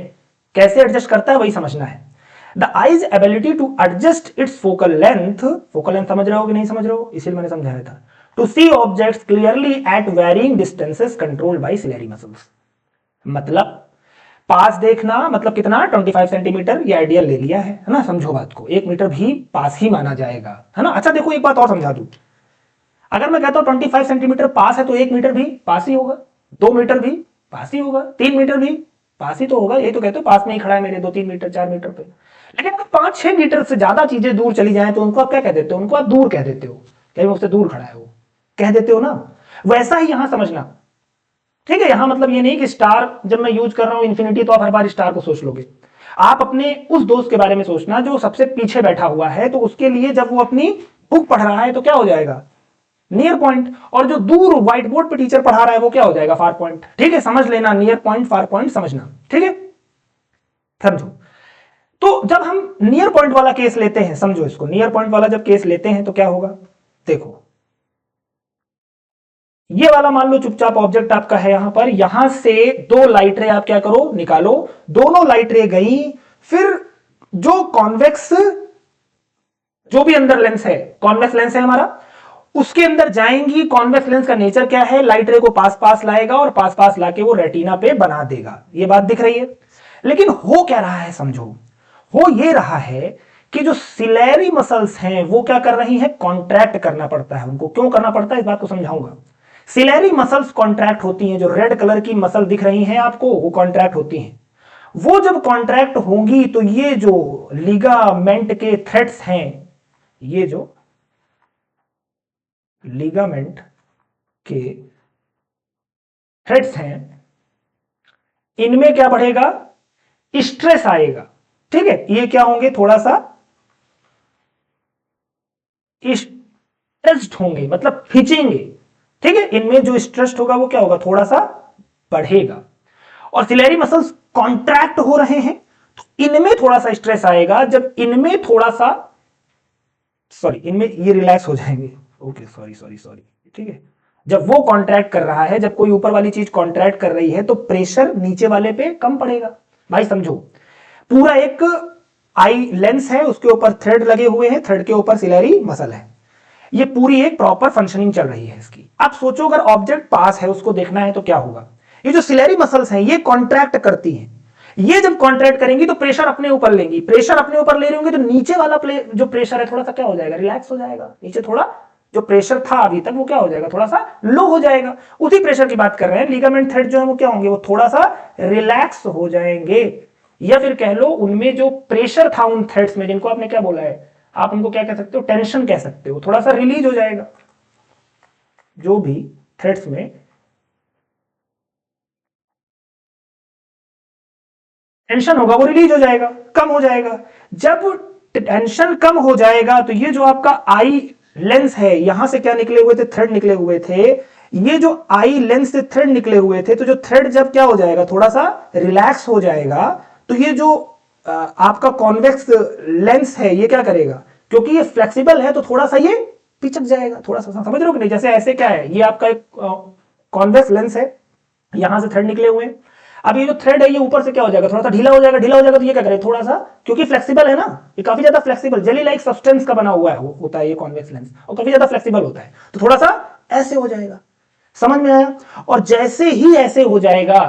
कैसे एडजस्ट करता है वही समझना है। The eyes ability to adjust its focal length, focal length समझ रहे हो कि नहीं समझ रहे हो, इसीलिए मैंने समझाया था, to see objects clearly at varying distances controlled by ciliary muscles. मतलब पास देखना मतलब कितना, 25 सेंटीमीटर, ये आइडियल ले लिया है ना, समझो बात को, 1 मीटर भी पास ही माना जाएगा, है ना। अच्छा देखो एक बात और समझा दूं, अगर मैं कहता हूं 25 सेंटीमीटर पास है तो 1 मीटर भी पास ही होगा, 2 मीटर भी पास ही होगा, 3 मीटर भी पास ही तो होगा। ये तो कहते हो पास में ही खड़ा है मेरे, 2-3 मीटर 4 मीटर पे। लेकिन अगर 5-6 मीटर से ज्यादा चीजें दूर चली जाए तो उनको आप क्या कह देते हो, उनको आप दूर कह देते हो, कहीं मुझसे दूर खड़ा है वो, कह देते हो ना। वैसा ही यहां समझना। ठीक है, यहां मतलब ये नहीं कि स्टार जब मैं यूज कर रहा हूं इन्फिनिटी तो आप हर बार स्टार को सोच लोगे। आप अपने उस दोस्त के बारे में सोचना जो सबसे पीछे बैठा हुआ है, तो उसके लिए जब वो अपनी बुक पढ़ रहा है तो क्या हो जाएगा, नियर पॉइंट, और जो दूर व्हाइट बोर्ड पे टीचर पढ़ा रहा है वो क्या हो जाएगा, फार पॉइंट। ठीक है, समझ लेना, नियर पॉइंट फार पॉइंट समझना। ठीक है, समझो। तो जब हम नियर पॉइंट वाला केस लेते हैं, समझो इसको, नियर पॉइंट वाला जब केस लेते हैं तो क्या होगा, देखो ये वाला मान लो चुपचाप ऑब्जेक्ट आपका है, यहां पर, यहां से 2 लाइट रे आप क्या करो, निकालो। दोनों लाइट रे गई, फिर जो कॉन्वेक्स, जो भी अंदर लेंस है, कॉन्वेक्स लेंस है हमारा, उसके अंदर जाएंगी। कॉन्वेक्स लेंस का नेचर क्या है, लाइट रे को पास पास लाएगा और पास पास लाके वो रेटिना पे बना देगा। ये बात दिख रही है। लेकिन हो क्या रहा है समझो, हो ये रहा है कि जो सिलेरी मसल्स हैं वो क्या कर रही हैं, कॉन्ट्रैक्ट करना पड़ता है उनको। क्यों करना पड़ता है इस बात को समझाऊंगा। सिलेरी मसल्स कॉन्ट्रैक्ट होती हैं, जो रेड कलर की मसल दिख रही हैं आपको, वो कॉन्ट्रैक्ट होती हैं। वो जब कॉन्ट्रैक्ट होंगी तो ये जो लिगामेंट के थ्रेड्स हैं, ये जो लिगामेंट के थ्रेड्स हैं, इनमें क्या बढ़ेगा, स्ट्रेस आएगा। ठीक है, ये क्या होंगे, थोड़ा सा स्ट्रेस्ड होंगे, मतलब खींचेंगे। ठीक है, इनमें जो स्ट्रेस होगा वो क्या होगा, थोड़ा सा बढ़ेगा। और सिलेरी मसल्स कॉन्ट्रैक्ट हो रहे हैं तो इनमें थोड़ा सा स्ट्रेस आएगा। जब इनमें थोड़ा सा, सॉरी, इनमें ये रिलैक्स हो जाएंगे। Okay, sorry sorry sorry. ठीक है, जब वो कॉन्ट्रैक्ट कर रहा है, जब कोई ऊपर वाली चीज कॉन्ट्रैक्ट कर रही है तो प्रेशर नीचे वाले पे कम पड़ेगा। भाई समझो, पूरा एक आई लेंस है, उसके ऊपर थ्रेड लगे हुए हैं, थ्रेड के ऊपर सिलेरी मसल है, ये पूरी एक प्रॉपर फंक्शनिंग चल रही है इसकी। आप सोचो अगर ऑब्जेक्ट पास है, उसको देखना है तो क्या होगा, ये जो सिलेरी मसल्स हैं ये कॉन्ट्रैक्ट करती हैं। ये जब कॉन्ट्रैक्ट करेंगी तो प्रेशर अपने ऊपर लेंगी, प्रेशर अपने ऊपर ले रहे होंगे तो नीचे वाला जो प्रेशर है थोड़ा सा क्या हो जाएगा, रिलैक्स हो जाएगा। नीचे थोड़ा जो प्रेशर था अभी तक वो क्या हो जाएगा, थोड़ा सा लो हो जाएगा। उसी प्रेशर की बात कर रहे हैं। लिगामेंट थ्रेड जो है वो क्या होंगे, वो थोड़ा सा रिलैक्स हो जाएंगे, या फिर कह लो उनमें जो प्रेशर था उन थ्रेड्स में, जिनको आपने क्या बोला है, आप उनको क्या कह सकते हो, टेंशन कह सकते हो, थोड़ा सा रिलीज हो जाएगा। जो भी थ्रेड्स में टेंशन होगा वो रिलीज हो जाएगा, कम हो जाएगा। जब टेंशन कम हो जाएगा तो ये जो आपका आई लेंस है, यहां से क्या निकले हुए थे, थ्रेड निकले हुए थे, ये जो आई लेंस से थ्रेड निकले हुए थे, तो जो थ्रेड जब क्या हो जाएगा, थोड़ा सा रिलैक्स हो जाएगा, तो ये जो आपका कॉन्वेक्स लेंस है ये क्या करेगा, क्योंकि ये फ्लेक्सिबल है तो थोड़ा सा ये पिचक जाएगा, थोड़ा सा, समझ रहे हो कि नहीं? जैसे ऐसे क्या है, ये आपका एक कॉन्वेक्स लेंस है, यहां से थ्रेड निकले हुए हैं। अब ये जो थ्रेड है ये ऊपर से क्या हो जाएगा, थोड़ा सा ढीला हो जाएगा, ढीला हो जाएगा तो ये क्या करे, थोड़ा सा, क्योंकि फ्लेक्सिबल है ना, ये काफी ज्यादा फ्लेक्सिबल जेली लाइक सब्सटेंस का बना हुआ है, होता है ये कॉन्वेक्स लेंस, और काफी ज्यादा फ्लेक्सिबल होता है, तो थोड़ा सा ऐसे हो जाएगा। समझ में आया? और जैसे ही ऐसे हो जाएगा,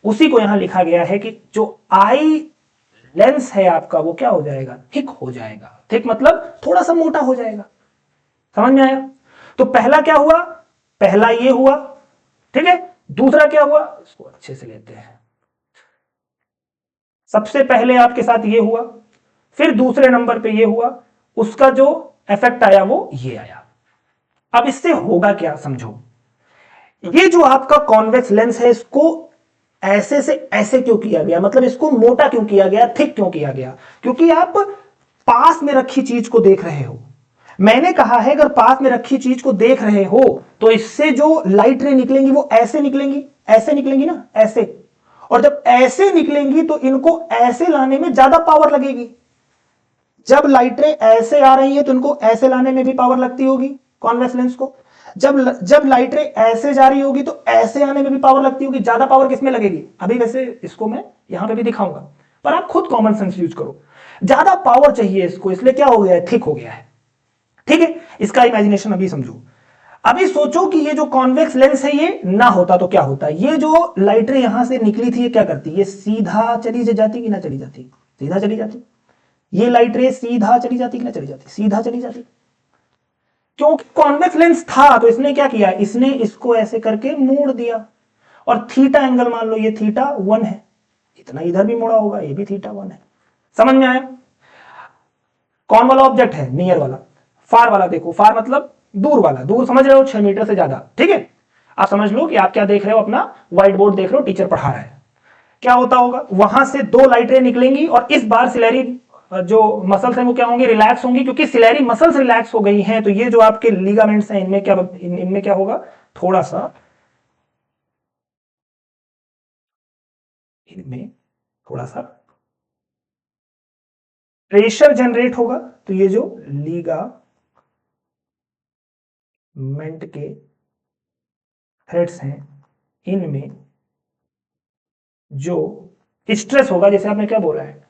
उसी को यहां लिखा गया है कि जो आई लेंस है आपका वो क्या हो जाएगा, थिक हो जाएगा। थिक मतलब थोड़ा सा मोटा हो जाएगा। समझ में आया? तो पहला क्या हुआ, पहला ये हुआ, ठीक है। दूसरा क्या हुआ, इसको अच्छे से लेते हैं। सबसे पहले आपके साथ ये हुआ, फिर दूसरे नंबर पे ये हुआ, उसका जो इफेक्ट आया वो ये आया। अब इससे होगा क्या, समझो। ये जो आपका कॉन्वेक्स लेंस है, इसको ऐसे से ऐसे क्यों किया गया, मतलब इसको मोटा क्यों किया गया, थिक क्यों किया गया? क्योंकि आप पास में रखी चीज को देख रहे हो। मैंने कहा है अगर पास में रखी चीज को देख रहे हो तो इससे जो लाइट रे निकलेंगी वो ऐसे निकलेंगी, ऐसे निकलेंगी ना, ऐसे। और जब ऐसे निकलेंगी तो इनको ऐसे लाने में ज्यादा पावर लगेगी। जब लाइट रे ऐसे आ रही है तो इनको ऐसे लाने में भी पावर लगती होगी कॉन्वेक्स लेंस को। जब लाइट रे ऐसे जा रही होगी तो ऐसे आने में भी पावर लगती होगी। ज्यादा पावर किसमें लगेगी, अभी वैसे इसको मैं यहां पे भी दिखाऊंगा, पर आप खुद कॉमन सेंस यूज करो। ज्यादा पावर चाहिए इसको, इसलिए क्या हो गया है, थिक हो गया है। ठीक है, इसका इमेजिनेशन अभी समझो। अभी सोचो कि ये जो कॉन्वेक्स लेंस है ये ना होता तो क्या होता। ये जो लाइट रे यहां से निकली थी ये क्या करती, ये सीधा चली जाती कि ना चली जाती, सीधा चली जाती। ये लाइट रे सीधा चली जाती कि ना चली जाती, सीधा चली जाती। क्योंकि कॉन्वेक्स लेंस था तो इसने क्या किया, इसने इसको ऐसे करके मोड़ दिया। और थीटा एंगल मान लो ये थीटा 1 है, इतना इधर भी मोड़ा होगा, ये भी थीटा 1 है। समझ में आया? कौन वाला ऑब्जेक्ट है, नियर वाला। फार वाला देखो, फार मतलब दूर वाला, दूर समझ रहे हो, 6 मीटर से ज्यादा। ठीक है, आप समझ लो कि आप क्या देख रहे हो, अपना व्हाइट बोर्ड देख रहे हो, टीचर पढ़ा रहा है। क्या होता होगा, वहां से 2 लाइट रे निकलेंगी और इस बार सिलेरी जो मसल्स हैं वो क्या होंगी, रिलैक्स होंगी। क्योंकि सिलेरी मसल्स रिलैक्स हो गई हैं तो ये जो आपके लिगामेंट्स हैं इनमें क्या होगा, थोड़ा सा इनमें थोड़ा सा प्रेशर जनरेट होगा। तो ये जो लीगामेंट के थ्रेड्स हैं इनमें जो स्ट्रेस होगा, जैसे आपने क्या बोला है,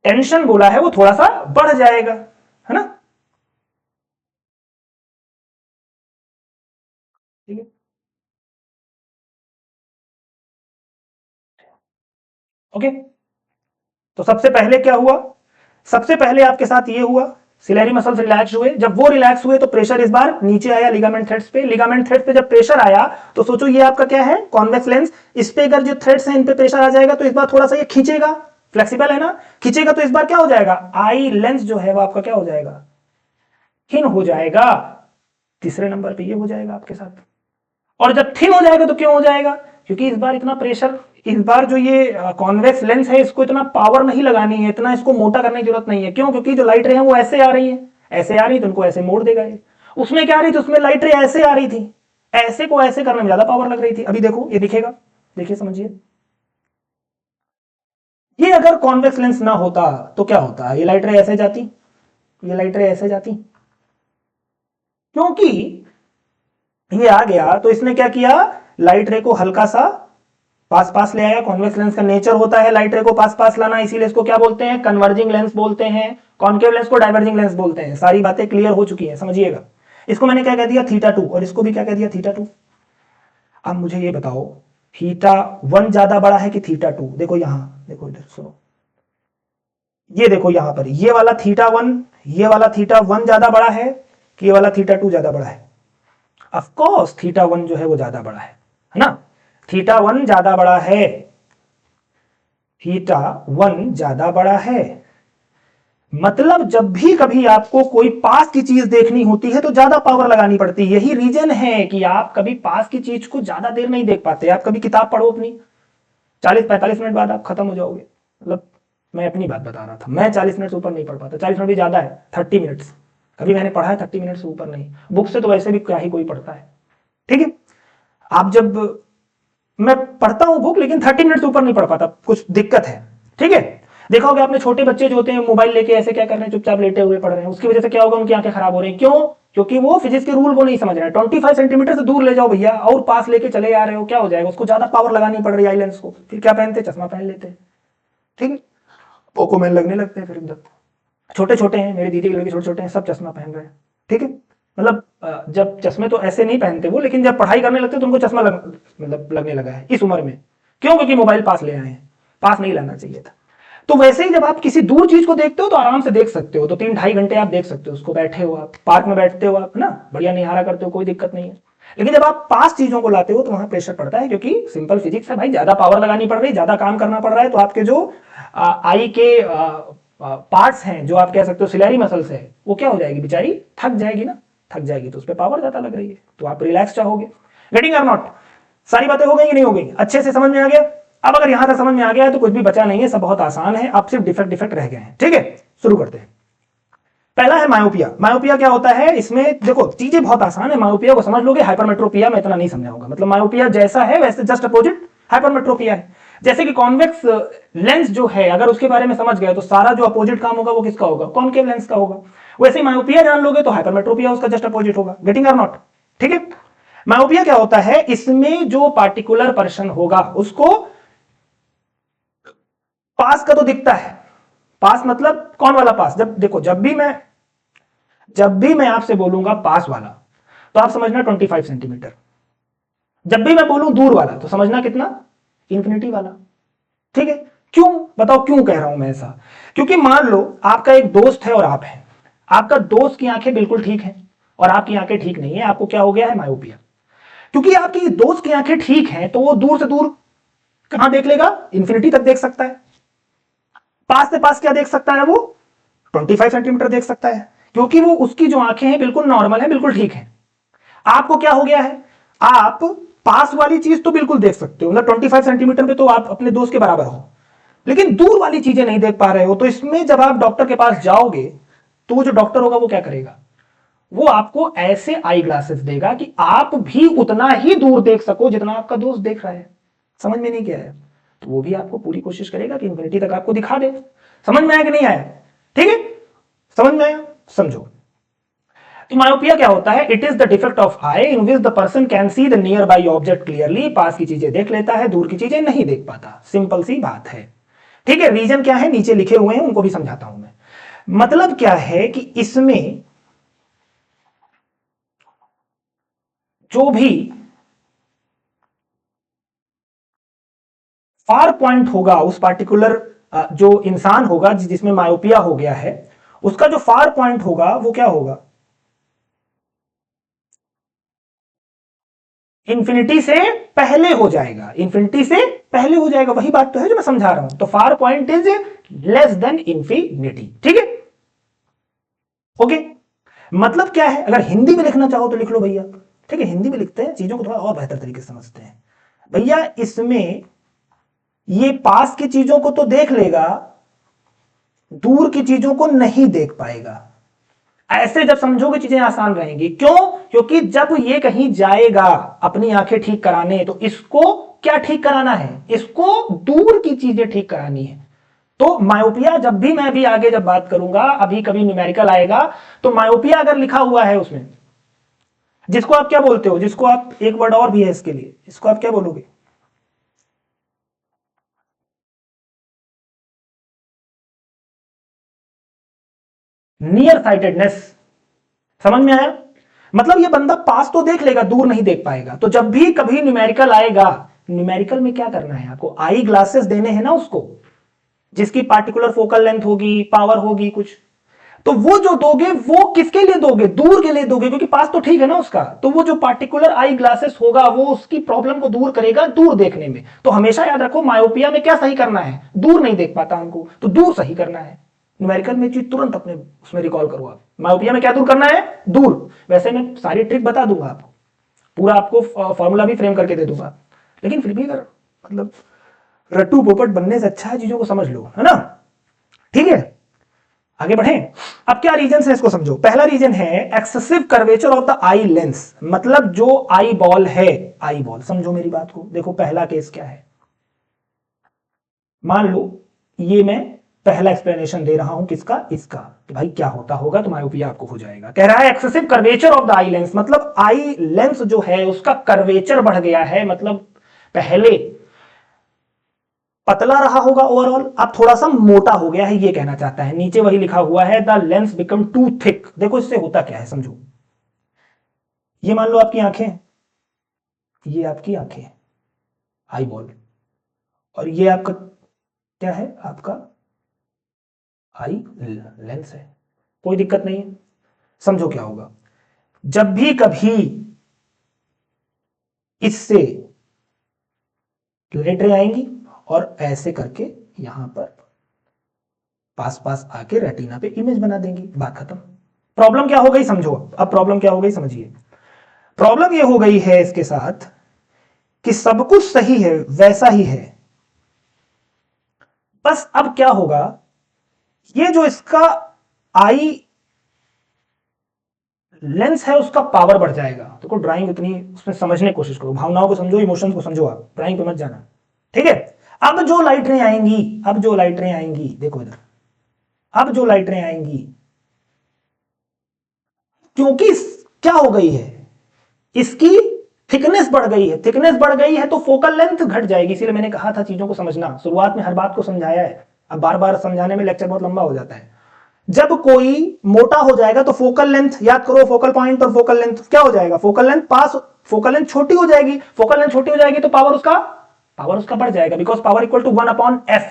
टेंशन बोला है, वो थोड़ा सा बढ़ जाएगा, है ना। ठीक है, ओके। तो सबसे पहले क्या हुआ, सबसे पहले आपके साथ ये हुआ, सिलेरी मसल्स रिलैक्स हुए। जब वो रिलैक्स हुए तो प्रेशर इस बार नीचे आया लिगामेंट थ्रेड्स पे। लिगामेंट थ्रेड्स पे जब प्रेशर आया तो सोचो ये आपका क्या है, कॉन्वेक्स लेंस। इस पे अगर जो थ्रेड्स हैं इन पे प्रेशर आ जाएगा तो इस बार थोड़ा सा ये खींचेगा, फ्लेक्सिबल है ना, खींचेगा तो इस बार क्या हो जाएगा, आई लेंस जो है वो आपका क्या हो जाएगा, थिन हो जाएगा। तीसरे नंबर पे ये हो जाएगा आपके साथ। और जब थिन हो जाएगा तो क्यों हो जाएगा, क्योंकि इस बार इतना प्रेशर, इस बार जो ये कॉन्वेक्स लेंस है इसको इतना पावर नहीं लगानी है, इतना इसको मोटा करने की जरूरत नहीं है। क्यों, क्योंकि जो लाइट रे है वो ऐसे आ रही है, ऐसे आ रही तो उनको ऐसे मोड़ देगा ये। उसमें क्या आ रही थी, उसमें लाइट रे ऐसे आ रही थी, ऐसे को ऐसे करने में ज्यादा पावर लग रही थी। अभी देखो ये दिखेगा, देखिए समझिए। ये अगर कॉन्वेक्स लेंस ना होता तो क्या होता, ये लाइट रे ऐसे जाती, ये लाइट रे ऐसे जाती। क्योंकि ये आ गया तो इसने क्या किया, लाइट रे को हल्का सा पास पास ले आया। कॉन्वेक्स लेंस का नेचर होता है लाइट रे को पास पास लाना, इसीलिए इसको क्या बोलते हैं, कन्वर्जिंग लेंस बोलते हैं। कॉन्केव लेंस को डाइवर्जिंग लेंस बोलते हैं। सारी बातें क्लियर हो चुकी हैं, समझिएगा। इसको मैंने क्या कह दिया, थीटा 2, और इसको भी क्या कह दिया, थीटा 2। अब मुझे ये बताओ, थीटा 1 ज्यादा बड़ा है कि थीटा 2? देखो यहां, देखो इधर सुनो, ये देखो यहां पर ये वाला थीटा 1, ये वाला थीटा 1 ज्यादा बड़ा है कि ये वाला थीटा 2 ज्यादा बड़ा है? ऑफ कोर्स थीटा 1 जो है वो ज्यादा बड़ा है ना। थीटा 1 ज्यादा बड़ा है, थीटा 1 ज्यादा बड़ा है। मतलब जब भी कभी आपको कोई पास की चीज देखनी होती है तो ज्यादा पावर लगानी पड़ती है। यही रीजन है कि आप कभी पास की चीज को ज्यादा देर नहीं देख पाते। आप कभी किताब पढ़ो अपनी, 40-45 मिनट बाद आप खत्म हो जाओगे। मतलब मैं अपनी बात बता रहा था, मैं 40 मिनट से ऊपर नहीं पढ़ पाता। 40 मिनट भी ज्यादा है, 30 मिनट्स कभी मैंने पढ़ा है, 30 मिनट से ऊपर नहीं। बुक से तो वैसे भी क्या ही कोई पढ़ता है। ठीक है, आप जब, मैं पढ़ता हूं बुक लेकिन 30 मिनट से ऊपर नहीं पढ़ पाता, कुछ दिक्कत है। ठीक है, देखा होगा आपने, छोटे बच्चे जो होते हैं मोबाइल लेके ऐसे क्या कर रहे हैं, चुपचाप लेटे हुए पढ़ रहे हैं, उसकी वजह से क्या होगा, उनकी आंखें खराब हो रही हैं। क्यों? क्योंकि वो फिजिक्स के रूल को नहीं समझ रहे हैं। 25 सेंटीमीटर से दूर ले जाओ भैया और पास लेके चले आ रहे हो, क्या हो जाएगा, उसको ज्यादा पावर लगानी पड़ रही है आई लेंस को, फिर क्या पहनते, चश्मा पहन लेते हैं। ठीक है, पोको मैन लगने लगते हैं फिर एकदम। छोटे छोटे हैं, मेरी दीदी के लड़के छोटे छोटे हैं, सब चश्मा पहन रहे हैं। ठीक है, मतलब जब चश्मे तो ऐसे नहीं पहनते वो, लेकिन जब पढ़ाई करने लगते तो उनको चश्मा मतलब लगने लगा है इस उम्र में। क्यों? क्योंकि मोबाइल पास ले आए हैं, पास नहीं लाना चाहिए था। तो वैसे ही जब आप किसी दूर चीज को देखते हो तो आराम से देख सकते हो, तो 3-2.5 घंटे आप देख सकते हो उसको, बैठे हो आप पार्क में, बैठते हो आप ना, बढ़िया निहारा करते हो, कोई दिक्कत नहीं है। लेकिन जब आप पास चीजों को लाते हो तो वहां प्रेशर पड़ता है, क्योंकि सिंपल फिजिक्स है भाई, ज्यादा पावर लगानी पड़ रही है, ज्यादा काम करना पड़ रहा है, तो आपके जो आई के पार्ट्स हैं, जो आप कह सकते हो सिलेरी मसल्स है, वो क्या हो जाएगी, बेचारी थक जाएगी ना, थक जाएगी तो उस पर पावर ज्यादा लग रही है, तो आप रिलैक्स चाहोगे। गेटिंग और नॉट? सारी बातें हो गई कि नहीं हो गई? अच्छे से समझ में आ गया? अब अगर यहां तक समझ में आ गया है तो कुछ भी बचा नहीं है, सब बहुत आसान है, अब सिर्फ डिफेक्ट डिफेक्ट रह गए हैं। ठीक है, शुरू करते हैं। पहला है मायोपिया। मायोपिया क्या होता है? इसमें देखो चीजें बहुत आसान है, मायोपिया को समझ लोगे। हाइपरमेट्रोपिया मैं इतना नहीं समझाऊंगा, मतलब मायोपिया जैसा है वैसे जस्ट अपोजिट हाइपरमेट्रोपिया है। जैसे कि कॉन्वेक्स लेंस जो है, अगर उसके बारे में समझ गए तो सारा जो अपोजिट काम होगा वो किसका होगा, कॉन्केव लेंस का होगा। वैसे मायोपिया जान लोगे तो हाइपरमेट्रोपिया उसका जस्ट अपोजिट होगा। गेटिंग और नॉट? ठीक है, मायोपिया क्या होता है, इसमें जो पार्टिकुलर पर्सन होगा उसको पास का तो दिखता है। पास मतलब कौन वाला पास? जब देखो, जब भी मैं आपसे बोलूंगा पास वाला तो आप समझना 25 सेंटीमीटर। जब भी मैं बोलूं दूर वाला तो समझना कितना, इंफिनिटी वाला। ठीक है, क्यों बताओ, क्यों कह रहा हूं मैं ऐसा? क्योंकि मान लो आपका एक दोस्त है और आप हैं, आपका दोस्त की आंखें बिल्कुल ठीक है और आपकी आंखें ठीक नहीं है, आपको क्या हो गया है, मायोपिया। क्योंकि आपकी दोस्त की आंखें ठीक हैं तो वो दूर से दूर कहां देख लेगा, इंफिनिटी तक देख सकता है। पास से पास क्या देख सकता है वो, 25 सेंटीमीटर देख सकता है, क्योंकि वो उसकी जो आंखें हैं बिल्कुल नॉर्मल है, बिल्कुल ठीक है। आपको क्या हो गया है, आप पास वाली चीज तो बिल्कुल देख सकते हो, मतलब 25 सेंटीमीटर पे तो आप अपने दोस्त के बराबर हो, लेकिन दूर वाली चीजें नहीं देख पा रहे हो। तो इसमें जब आप डॉक्टर के पास जाओगे तो वो जो डॉक्टर होगा वो क्या करेगा, वो आपको ऐसे आई ग्लासेस देगा कि आप भी उतना ही दूर देख सको जितना आपका दोस्त देख रहा है। समझ में नहीं क्या है? तो वो भी आपको पूरी कोशिश करेगा कि इंफिनिटी तक आपको दिखा दे। समझ में आया कि नहीं आया? ठीक है, समझ में आया, समझो। तो मायोपिया क्या होता है, it is the defect of eye in which the person can see the nearby object clearly. पास की चीजें देख लेता है, दूर की चीजें नहीं देख पाता, सिंपल सी बात है। ठीक है, रीजन क्या है नीचे लिखे हुए हैं, उनको भी समझाता हूं मैं। मतलब क्या है कि इसमें जो भी फार पॉइंट होगा, उस पार्टिकुलर जो इंसान होगा जिसमें मायोपिया हो गया है, उसका जो फार पॉइंट होगा वो क्या होगा, इंफिनिटी से पहले हो जाएगा, इंफिनिटी से पहले हो जाएगा। वही बात तो है जो मैं समझा रहा हूं। तो far point is less than infinity. ठीक है, ओके। मतलब क्या है, अगर हिंदी में लिखना चाहो तो लिख लो भैया। ठीक है, हिंदी में लिखते हैं, चीजों को थोड़ा और बेहतर तरीके से समझते हैं। भैया इसमें ये पास की चीजों को तो देख लेगा, दूर की चीजों को नहीं देख पाएगा। ऐसे जब समझोगे चीजें आसान रहेंगी। क्यों? क्योंकि जब ये कहीं जाएगा अपनी आंखें ठीक कराने तो इसको क्या ठीक कराना है, इसको दूर की चीजें ठीक करानी है। तो मायोपिया जब भी मैं भी आगे जब बात करूंगा, अभी कभी न्यूमेरिकल आएगा तो मायोपिया अगर लिखा हुआ है उसमें, जिसको आप क्या बोलते हो, जिसको आप, एक वर्ड और भी है इसके लिए, इसको आप क्या बोलोगे, नियर साइटेडनेस। समझ में आया? मतलब ये बंदा पास तो देख लेगा, दूर नहीं देख पाएगा। तो जब भी कभी न्यूमेरिकल आएगा, न्यूमेरिकल में क्या करना है आपको, आई ग्लासेस देने हैं ना उसको, जिसकी पार्टिकुलर फोकल लेंथ होगी, पावर होगी कुछ, तो वो जो दोगे वो किसके लिए दोगे, दूर के लिए दोगे, क्योंकि पास तो ठीक है ना उसका। तो वो जो पार्टिकुलर आई ग्लासेस होगा वो उसकी प्रॉब्लम को दूर करेगा, दूर देखने में। तो हमेशा याद रखो मायोपिया में क्या सही करना है, दूर नहीं देख पाता हमको तो दूर सही करना है। न्यूमेरिकल में चीज तुरंत अपने उसमें रिकॉल करो आप, मायोपिया में क्या दूर करना है, दूर। वैसे मैं सारी ट्रिक बता दूंगा आपको, पूरा आपको फॉर्मूला भी फ्रेम करके दे दूंगा, लेकिन फिर भी अगर मतलब रट्टू पोपट बनने से अच्छा है चीजों को समझ लो, है ना। ठीक है, आगे बढ़ें। अब क्या रीजन है इसको समझो। पहला रीजन है excessive curvature of the eye lens, मतलब जो आई बॉल है, आई बॉल समझो मेरी बात को। देखो पहला केस क्या है, मान लो ये मैं पहला एक्सप्लेनेशन दे रहा हूं किसका, इसका, कि भाई क्या होता होगा तो मायोपिया आपको हो जाएगा। कह रहा है excessive curvature of the eye lens, मतलब आई लेंस जो है उसका कर्वेचर बढ़ गया है, मतलब पहले पतला रहा होगा ओवरऑल, अब थोड़ा सा मोटा हो गया है, ये कहना चाहता है। नीचे वही लिखा हुआ है the lens become too thick. देखो इससे होता क्या है समझो। ये मान लो आपकी आंखें, ये आपकी आंखें आई बॉल, और ये आपका क्या है, आपका आई लेंस है, कोई दिक्कत नहीं है। समझो क्या होगा, जब भी कभी इससे लाइट रे आएंगी और ऐसे करके यहां पर पास पास आके रेटिना पे इमेज बना देंगी, बात खत्म। प्रॉब्लम क्या हो गई समझो, अब प्रॉब्लम क्या हो गई समझिए। प्रॉब्लम ये हो गई है इसके साथ कि सब कुछ सही है, वैसा ही है, बस अब क्या होगा, ये जो इसका आई लेंस है उसका पावर बढ़ जाएगा। देखो ड्राइंग इतनी उसमें समझने की कोशिश करो, भावनाओं को समझो, इमोशंस को समझो, आप ड्राइंग पे मत जाना, ठीक है। अब जो लाइट रे आएंगी, अब जो लाइट रे आएंगी, देखो इधर, अब जो लाइट रे आएंगी, क्योंकि क्या हो गई है, इसकी थिकनेस बढ़ गई है, थिकनेस बढ़ गई है तो फोकल लेंथ घट जाएगी। इसीलिए मैंने कहा था चीजों को समझना, शुरुआत में हर बात को समझाया है, अब बार बार समझाने में लेक्चर बहुत लंबा हो जाता है। जब कोई मोटा हो जाएगा तो फोकल लेंथ, याद करो फोकल पॉइंट और फोकल लेंथ क्या हो जाएगा, फोकल लेंथ पास, फोकल लेंथ छोटी हो जाएगी, फोकल लेंथ छोटी हो जाएगी तो पावर उसका बढ़ जाएगा, because power equal to 1/f,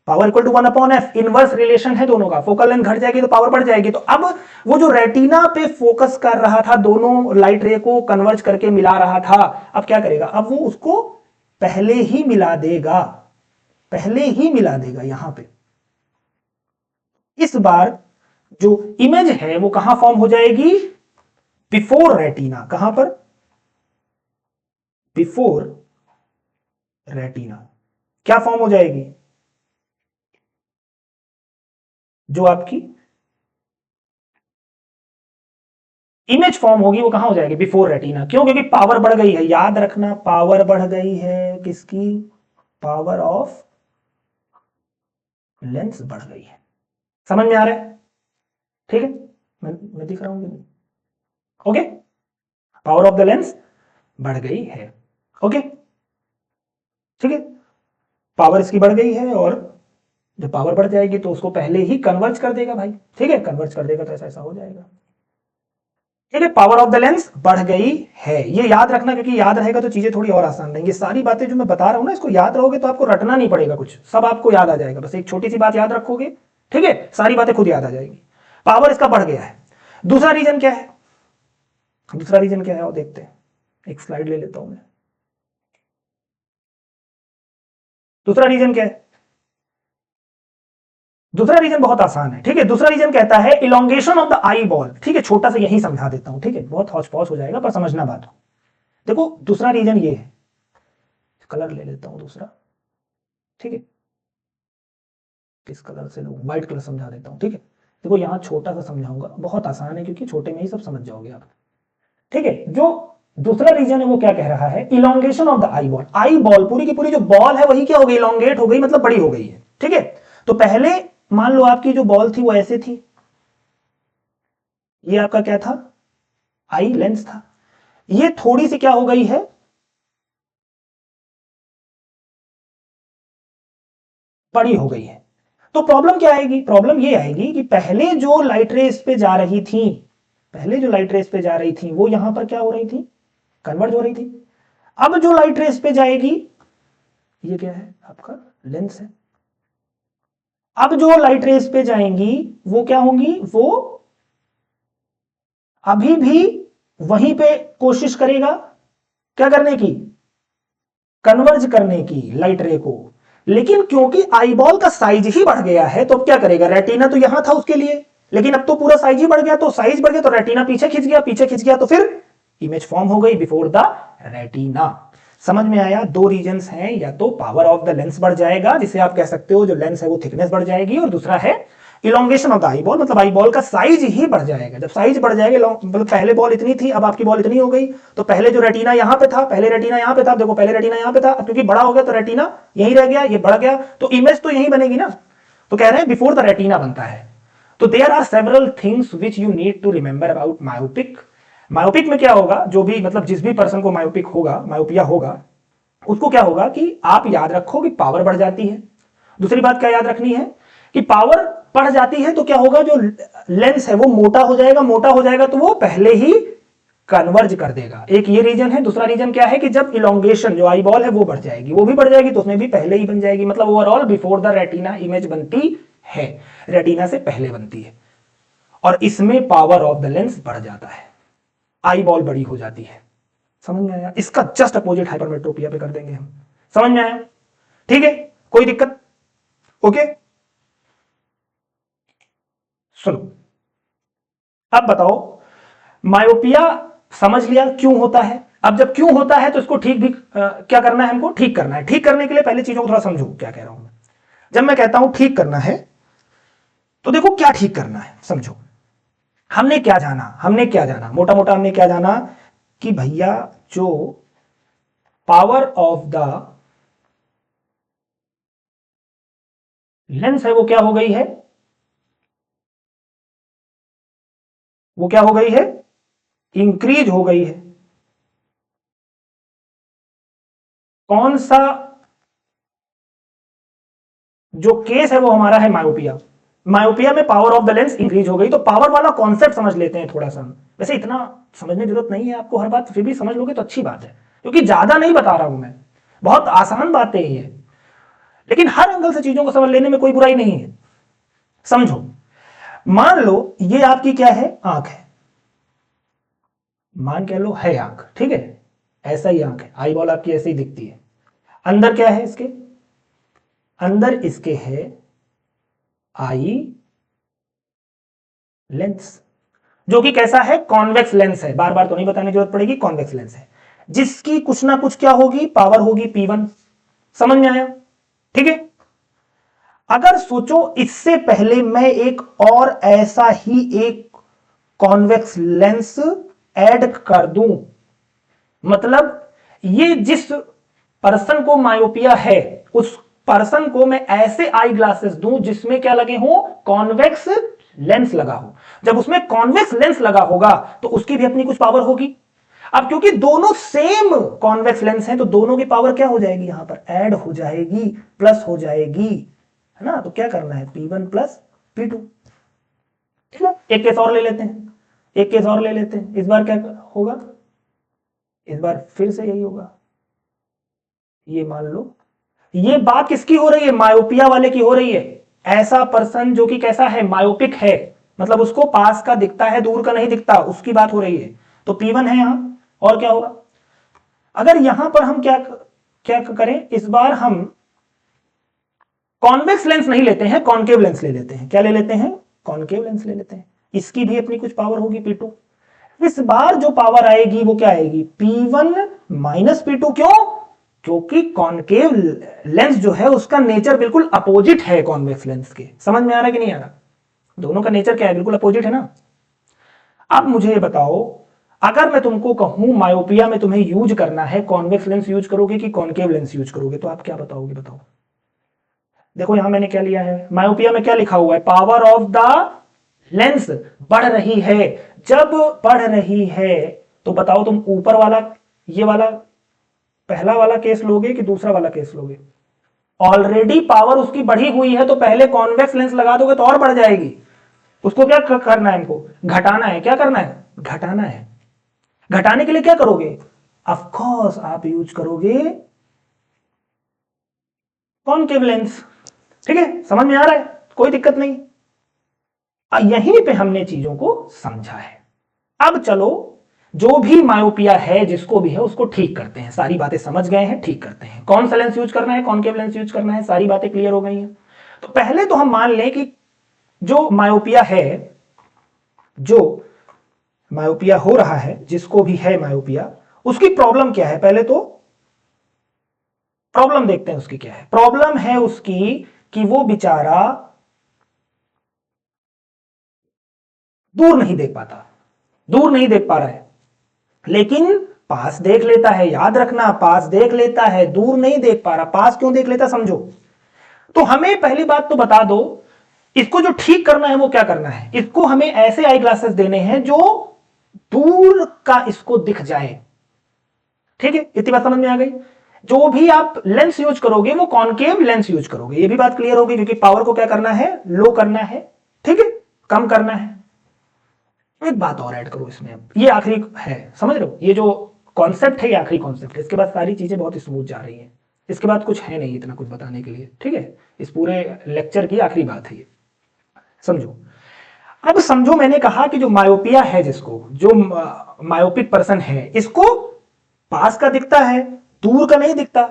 power equal to 1/f, inverse relation है दोनों का। फोकल लेंथ घट जाएगी तो पावर बढ़ जाएगी। तो अब वो जो रेटिना पे फोकस कर रहा था, दोनों लाइट रे को कन्वर्ज करके मिला रहा था, अब क्या करेगा, अब वो उसको पहले ही मिला देगा, पहले ही मिला देगा यहां पे। इस बार जो इमेज है वो कहां फॉर्म हो जाएगी, बिफोर रेटिना, कहां पर, बिफोर रेटिना। क्या फॉर्म हो जाएगी, जो आपकी इमेज फॉर्म होगी वो कहां हो जाएगी, बिफोर रेटिना। क्यों, क्योंकि पावर बढ़ गई है, याद रखना पावर बढ़ गई है, किसकी, पावर ऑफ लेंस बढ़ गई है। समझ में आ रहा है, ठीक है, मैं दिख रहा हूं, okay, power of the lens बढ़ गई है, ओके, ठीक है, पावर इसकी बढ़ गई है, और जब पावर बढ़ जाएगी तो उसको पहले ही कन्वर्ज कर देगा भाई, ठीक है, कन्वर्ज कर देगा तो ऐसा ऐसा हो जाएगा, ठीक है। पावर ऑफ द लेंस बढ़ गई है, ये याद रखना, क्योंकि याद रहेगा तो चीजें थोड़ी और आसान रहेंगी। सारी बातें जो मैं बता रहा हूं ना, इसको याद रहोगे तो आपको रटना नहीं पड़ेगा कुछ, सब आपको याद आ जाएगा, बस एक छोटी सी बात याद रखोगे, ठीक है, सारी बातें खुद याद आ जाएगी। पावर इसका बढ़ गया है। दूसरा रीजन क्या है, दूसरा रीजन क्या है वो देखते हैं, एक स्लाइड ले लेता हूं मैं। दूसरा रीजन क्या है, दूसरा रीजन बहुत आसान है, ठीक है। दूसरा रीजन कहता है elongation of the eye ball, ठीक है, छोटा सा यही समझा देता हूं, ठीक है, बहुत हौच पौच हो जाएगा पर समझना बात हो। देखो दूसरा रीजन ये है, कलर ले लेता हूं दूसरा, ठीक है, किस कलर से लूं, व्हाइट कलर समझा देता हूं, ठीक है। देखो यहां छोटा सा समझाऊंगा, बहुत आसान है क्योंकि छोटे में ही सब समझ जाओगे आप, ठीक है। जो दूसरा रीजन है वो क्या कह रहा है, elongation of the eye ball. Eye ball पूरी की पूरी जो बॉल है वही क्या हो गई, इलोंगेट हो गई, मतलब बड़ी हो गई है, ठीक है। तो पहले मान लो आपकी जो बॉल थी वो ऐसे थी, ये आपका क्या था, आई लेंस था, ये थोड़ी सी क्या हो गई है, बड़ी हो गई है। तो प्रॉब्लम क्या आएगी, प्रॉब्लम ये आएगी कि पहले जो लाइट रे इस पे जा रही थी, पहले जो लाइट रे इस पे जा रही थी वो यहां पर क्या हो रही थी, कन्वर्ज हो रही थी। अब जो लाइट रे इस पे जाएगी, ये क्या है आपका लेंस है, अब जो लाइट रेस पे जाएंगी वो क्या होंगी, वो अभी भी वहीं पे कोशिश करेगा क्या करने की, कन्वर्ज करने की लाइट रे को। लेकिन क्योंकि आईबॉल का साइज ही बढ़ गया है तो अब क्या करेगा, रेटिना तो यहां था उसके लिए, लेकिन अब तो पूरा साइज ही बढ़ गया, तो साइज बढ़ गया तो रेटिना पीछे खिंच गया, पीछे खिंच गया तो फिर इमेज फॉर्म हो गई बिफोर द रेटिना। समझ में आया, दो रीजंस हैं, या तो पावर ऑफ द लेंस बढ़ जाएगा, जिसे आप कह सकते हो जो लेंस है वो थिकनेस बढ़ जाएगी, और दूसरा है elongation of the eye ball, मतलब आई बॉल का साइज ही बढ़ जाएगा। जब साइज बढ़ जाएगा, मतलब पहले बॉल इतनी थी अब आपकी बॉल इतनी हो गई, तो पहले जो रेटिना यहां पे था, पहले रेटिना यहां पे था, देखो पहले रेटिना यहां पे था, अब क्योंकि बड़ा हो गया तो रेटिना यहीं रह गया, ये बढ़ गया, तो इमेज तो यहीं बनेगी ना। तो कह रहे हैं बिफोर द रेटिना बनता है। तो there are several things which you need to remember about myopic. Myopic में क्या होगा, जो भी मतलब जिस भी पर्सन को मायोपिक होगा, मायोपिया होगा, उसको क्या होगा कि आप याद रखो कि पावर बढ़ जाती है। दूसरी बात क्या याद रखनी है कि पावर बढ़ जाती है तो क्या होगा, जो लेंस है वो मोटा हो जाएगा, मोटा हो जाएगा तो वो पहले ही कन्वर्ज कर देगा। एक ये रीजन है। दूसरा रीजन क्या है कि जब इलोंगेशन जो आई बॉल है वो बढ़ जाएगी, वो भी बढ़ जाएगी तो उसमें भी पहले ही बन जाएगी। मतलब overall before the retina image बनती है, रेटिना से पहले बनती है, और इसमें पावर ऑफ द लेंस बढ़ जाता है, आई बॉल बड़ी हो जाती है। समझ में आया? इसका जस्ट अपोजिट हाइपरमेट्रोपिया पे कर देंगे हम। समझ में आया? ठीक है, कोई दिक्कत? ओके, सुनो, अब बताओ मायोपिया समझ लिया क्यों होता है। अब जब क्यों होता है तो इसको ठीक भी क्या करना है, हमको ठीक करना है। ठीक करने के लिए पहले चीजों को थोड़ा समझो क्या कह रहा हूं मैं। जब मैं कहता हूं ठीक करना है तो देखो क्या ठीक करना है, समझो। हमने क्या जाना, मोटा मोटा हमने क्या जाना कि भैया जो पावर ऑफ द लेंस है वो क्या हो गई है, वो क्या हो गई है, इंक्रीज हो गई है। कौन सा जो केस है वो हमारा है मायोपिया। मायोपिया में power of the lens increase हो गई। तो पावर वाला कॉन्सेप्ट समझ लेते हैं थोड़ा सा। वैसे इतना समझने की जरूरत नहीं है आपको, हर बात फिर भी समझ लोगे तो अच्छी बात है, क्योंकि ज्यादा नहीं बता रहा हूं मैं, बहुत आसान बातें ही है, लेकिन हर एंगल से चीजों को समझ लेने में कोई बुराई नहीं है। समझो, मान लो ये आपकी क्या है, आंख है, मान कह लो है आंख, ठीक है, ऐसा ही आंख है, आई बॉल आपकी ऐसे ही दिखती है। अंदर क्या है इसके, अंदर इसके है आई लेंस, जो कि कैसा है, कॉन्वेक्स लेंस है। बार बार तो नहीं बताने की जरूरत पड़ेगी, कॉन्वेक्स लेंस है, जिसकी कुछ ना कुछ क्या होगी, पावर होगी P1। समझ में आया? ठीक है। अगर सोचो इससे पहले मैं एक और ऐसा ही एक कॉन्वेक्स लेंस ऐड कर दूं, मतलब ये जिस पर्सन को मायोपिया है उस पर्सन को मैं ऐसे आई ग्लासेस दूं जिसमें क्या लगे हो, कॉन्वेक्स लेंस लगा हो। जब उसमें कॉन्वेक्स लेंस लगा होगा तो उसकी भी अपनी कुछ पावर होगी। अब क्योंकि दोनों सेम कॉन्वेक्स लेंस हैं तो दोनों की पावर क्या हो जाएगी, यहां पर ऐड हो जाएगी, प्लस हो जाएगी, है ना। तो क्या करना है, P1 प्लस P2। ठीक है, एक केस और ले लेते हैं, एक केस और ले लेते हैं। इस बार क्या होगा, इस बार फिर से यही होगा। ये मान लो ये बात किसकी हो रही है, मायोपिया वाले की हो रही है। ऐसा पर्सन जो कि कैसा है, मायोपिक है, मतलब उसको पास का दिखता है, दूर का नहीं दिखता, उसकी बात हो रही है। तो P1 है यहां, और क्या होगा, अगर यहां पर हम क्या क्या करें, इस बार हम कॉन्वेक्स लेंस नहीं लेते हैं, कॉनकेव लेंस ले लेते हैं। क्या ले लेते हैं, कॉनकेव लेंस ले लेते हैं। इसकी भी अपनी कुछ पावर होगी P2। इस बार जो पावर आएगी वो क्या आएगी, P1 माइनस P2। क्यों, क्योंकि कॉनकेव लेंस जो है उसका नेचर बिल्कुल अपोजिट है कॉन्वेक्स लेंस के। समझ में आ रहा है कि नहीं आ रहा, दोनों का नेचर क्या है, बिल्कुल अपोजिट है ना। अब मुझे ये बताओ, अगर मैं तुमको कहूं मायोपिया में तुम्हें यूज करना है, कॉन्वेक्स लेंस यूज करोगे कि कॉनकेव लेंस यूज करोगे, तो आप क्या बताओगे, बताओ। देखो यहां मैंने क्या लिया है, मायोपिया में क्या लिखा हुआ है, पावर ऑफ द लेंस बढ़ रही है। जब बढ़ रही है तो बताओ तुम ऊपर वाला, ये वाला पहला वाला केस लोगे कि दूसरा वाला केस लोगे। ऑलरेडी पावर उसकी बढ़ी हुई है तो पहले कॉन्वेक्स लेंस लगा दोगे तो और बढ़ जाएगी। उसको क्या करना है, हमको घटाना है। क्या करना है, घटाना है। घटाने के लिए क्या करोगे, ऑफ कोर्स आप यूज करोगे कॉनकेव लेंस। ठीक है, समझ में आ रहा है, कोई दिक्कत नहीं। यहीं पे हमने चीजों को समझा है। अब चलो जो भी मायोपिया है, जिसको भी है, उसको ठीक करते हैं। सारी बातें समझ गए हैं, ठीक करते हैं। कौन सा लेंस यूज करना है, कॉनकेव लेंस यूज करना है, सारी बातें क्लियर हो गई हैं। तो पहले तो हम मान लें कि जो मायोपिया है, जो मायोपिया हो रहा है, जिसको भी है मायोपिया, उसकी प्रॉब्लम क्या है। पहले तो प्रॉब्लम देखते हैं उसकी क्या है। प्रॉब्लम है उसकी कि वो बेचारा दूर नहीं देख पाता, दूर नहीं देख पा रहा है, लेकिन पास देख लेता है। याद रखना, पास देख लेता है, दूर नहीं देख पा रहा। पास क्यों देख लेता, समझो। तो हमें पहली बात तो बता दो, इसको जो ठीक करना है वो क्या करना है, इसको हमें ऐसे आई ग्लासेस देने हैं जो दूर का इसको दिख जाए। ठीक है, इतनी बात समझ में आ गई। जो भी आप लेंस यूज करोगे वो कॉनकेव लेंस यूज करोगे, ये भी बात क्लियर होगी, क्योंकि पावर को क्या करना है, लो करना है, ठीक है, कम करना है। एक बात और ऐड करो इसमें, ये आखिरी है, समझ रहे हो, ये जो कॉन्सेप्ट है ये आखिरी कॉन्सेप्ट है, इसके बाद सारी चीजें बहुत स्मूथ जा रही हैं, इसके बाद कुछ है नहीं इतना कुछ बताने के लिए। ठीक है, इस पूरे लेक्चर की आखिरी बात है ये, समझो। अब समझो, मैंने कहा कि जो मायोपिया है, जिसको जो मायोपिक पर्सन है, इसको पास का दिखता है, दूर का नहीं दिखता।